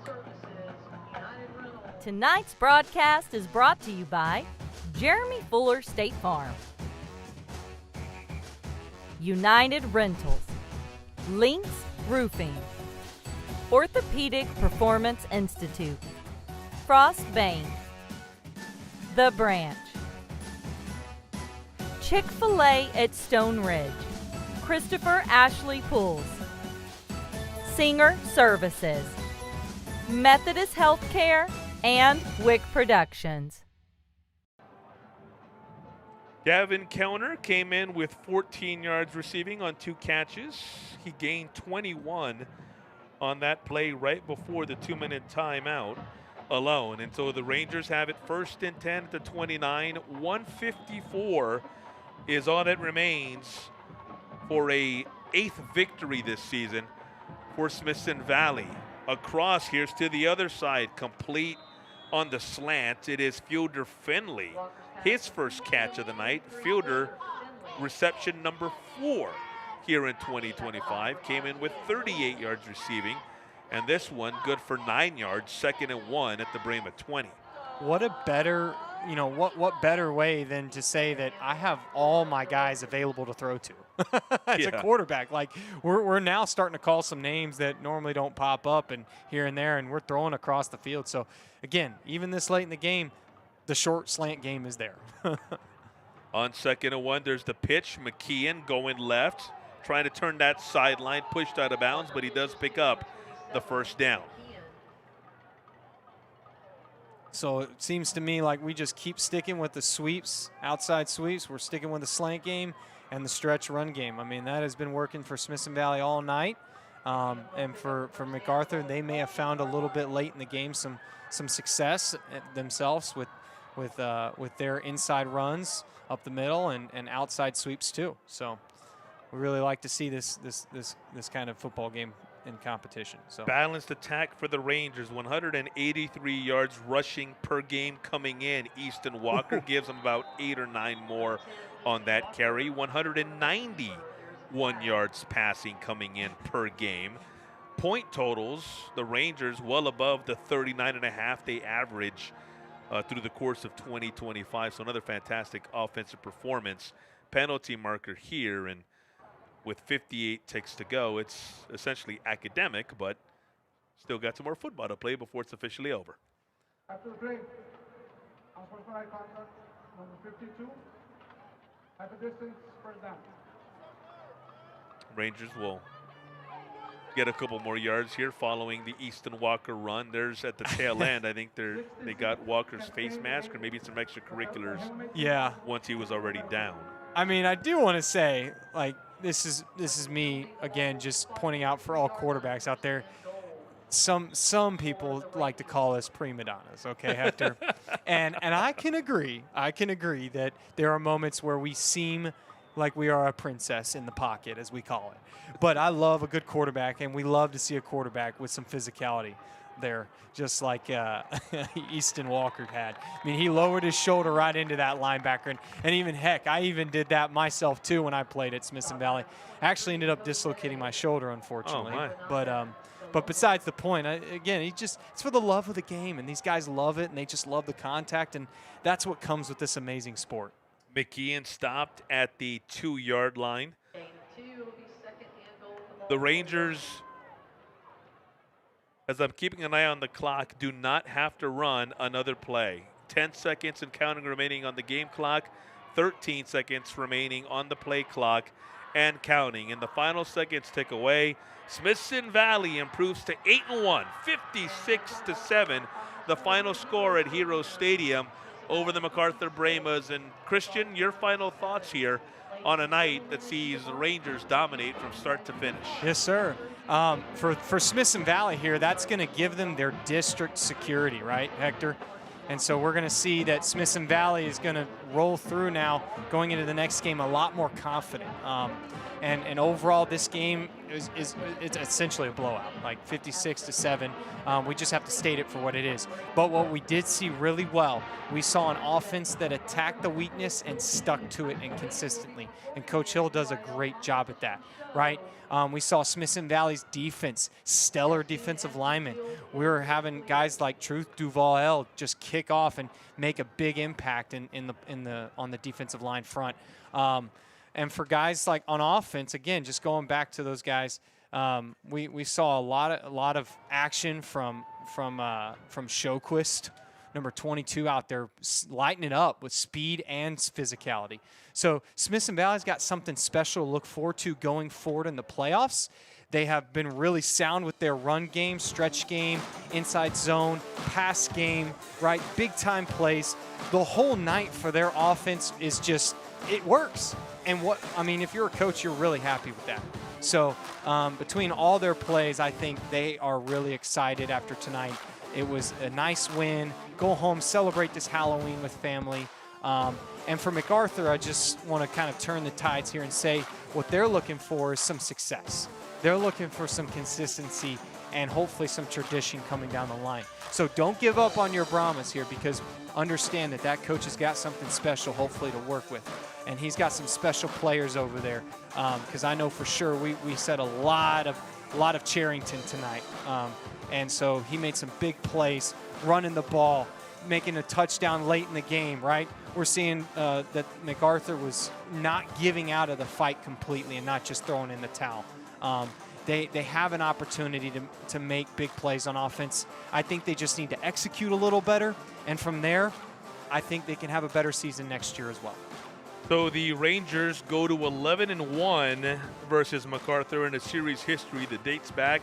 Tonight's broadcast is brought to you by Jeremy Fuller State Farm, United Rentals, Lynx Roofing, Orthopedic Performance Institute, Frost Bank, The Branch, Chick-fil-A at Stone Ridge, Christopher Ashley Pools, Singer Services, Methodist Healthcare, and Wick Productions. Gavin Kellner came in with 14 yards receiving on 2 catches. He gained 21 on that play right before the 2-minute timeout alone. And so the Rangers have it 1st and 10 at the 29. 1:54 is all that remains for a 8th victory this season for Smithson Valley. Across, here's to the other side, complete on the slant. It is Fielder Finley, his first catch of the night. Fielder, reception number 4 here in 2025, came in with 38 yards receiving, and this one good for 9 yards, 2nd and 1 at the Brahmas 20. What a better, what better way than to say that I have all my guys available to throw to as a quarterback. Like, we're now starting to call some names that normally don't pop up and here and there, and we're throwing across the field. So, again, even this late in the game, the short slant game is there. On 2nd and 1, there's the pitch. McKeon going left, trying to turn that sideline, pushed out of bounds, but he does pick up the first down. So it seems to me like we just keep sticking with the sweeps, outside sweeps. We're sticking with the slant game and the stretch run game. I mean, that has been working for Smithson Valley all night. And for MacArthur, they may have found a little bit late in the game some success themselves with their inside runs up the middle and outside sweeps too. So we really like to see this kind of football game in competition. So balanced attack for the Rangers, 183 yards rushing per game coming in. Easton Walker gives them about 8 or 9 more on that carry. 191 yards passing coming in per game. Point totals, the Rangers well above the 39.5 they average through the course of 2025. So another fantastic offensive performance. Penalty marker here, and with 58 ticks to go, it's essentially academic, but still got some more football to play before it's officially over. After the play, unsportsmanlike contact, number 52, at the distance, 1st down. Rangers will get a couple more yards here following the Easton Walker run. There's at the tail end, I think they got Walker's face mask or maybe some extracurriculars. Yeah. Once he was already down. I mean, I do want to say, like, this is me again just pointing out for all quarterbacks out there. Some people like to call us prima donnas, okay, Hector? and I can agree that there are moments where we seem like we are a princess in the pocket, as we call it. But I love a good quarterback, and we love to see a quarterback with some physicality there, just like Easton Walker had. I mean, he lowered his shoulder right into that linebacker, and even, heck, I even did that myself too when I played at Smithson Valley. I actually ended up dislocating my shoulder, unfortunately. Oh, my. But besides the point, again, it's for the love of the game, and these guys love it, and they just love the contact, and that's what comes with this amazing sport. McKeon stopped at the 2-yard line. The Rangers, as I'm keeping an eye on the clock, do not have to run another play. 10 seconds and counting remaining on the game clock, 13 seconds remaining on the play clock and counting. And the final seconds tick away. Smithson Valley improves to 8-1, 56-7. The final score at Hero Stadium over the MacArthur Brahmas. And Christian, your final thoughts here on a night that sees the Rangers dominate from start to finish. Yes, sir. For Smithson Valley here, that's going to give them their district security, right, Hector? And so we're going to see that Smithson Valley is going to roll through now, going into the next game a lot more confident. And overall, this game it's essentially a blowout, like 56-7. We just have to state it for what it is. But what we did see really well, we saw an offense that attacked the weakness and stuck to it and consistently. And Coach Hill does a great job at that, right? We saw Smithson Valley's defense, stellar defensive linemen. We were having guys like Truth Duval just kick off and make a big impact on the defensive line front. And for guys like on offense, again, just going back to those guys, we saw a lot of action from Shoquist, number 22, out there lighting it up with speed and physicality. So Smithson Valley's got something special to look forward to going forward in the playoffs. They have been really sound with their run game, stretch game, inside zone, pass game, right? Big time plays. The whole night for their offense is just, it works. And if you're a coach, you're really happy with that. So between all their plays, I think they are really excited after tonight. It was a nice win. Go home, celebrate this Halloween with family. And for MacArthur, I just want to kind of turn the tides here and say what they're looking for is some success. They're looking for some consistency and hopefully some tradition coming down the line. So don't give up on your Brahmas here, because understand that coach has got something special hopefully to work with. And he's got some special players over there, because I know for sure we said a lot of Charrington tonight. And so he made some big plays, running the ball, making a touchdown late in the game, right? We're seeing that MacArthur was not giving out of the fight completely and not just throwing in the towel. They have an opportunity to make big plays on offense. I think they just need to execute a little better. And from there, I think they can have a better season next year as well. So the Rangers go to 11-1 versus MacArthur in a series history that dates back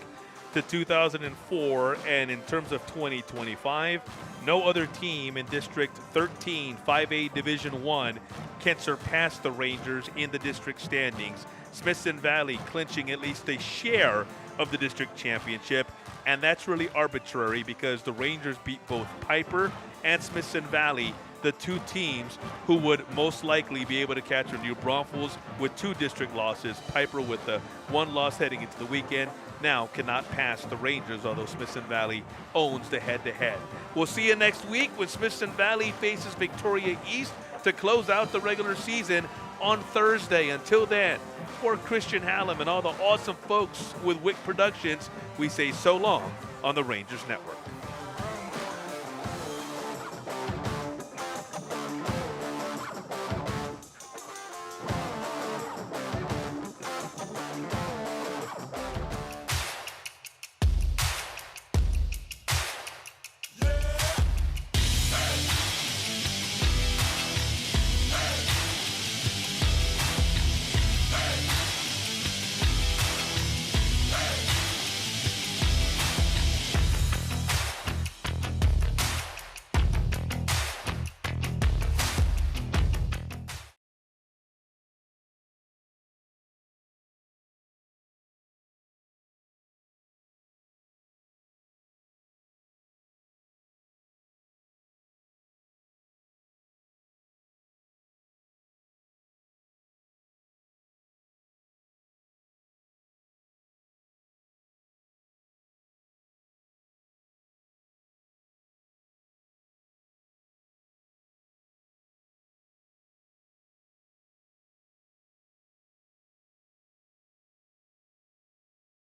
to 2004, and in terms of 2025, no other team in District 13, 5A Division I can surpass the Rangers in the district standings. Smithson Valley clinching at least a share of the district championship, and that's really arbitrary because the Rangers beat both Piper and Smithson Valley, the two teams who would most likely be able to catch our New Braunfels with 2 district losses. Piper with the 1 loss heading into the weekend now cannot pass the Rangers, although Smithson Valley owns the head-to-head. We'll see you next week when Smithson Valley faces Victoria East to close out the regular season on Thursday. Until then, for Christian Hallam and all the awesome folks with Wick Productions, we say so long on the Rangers Network.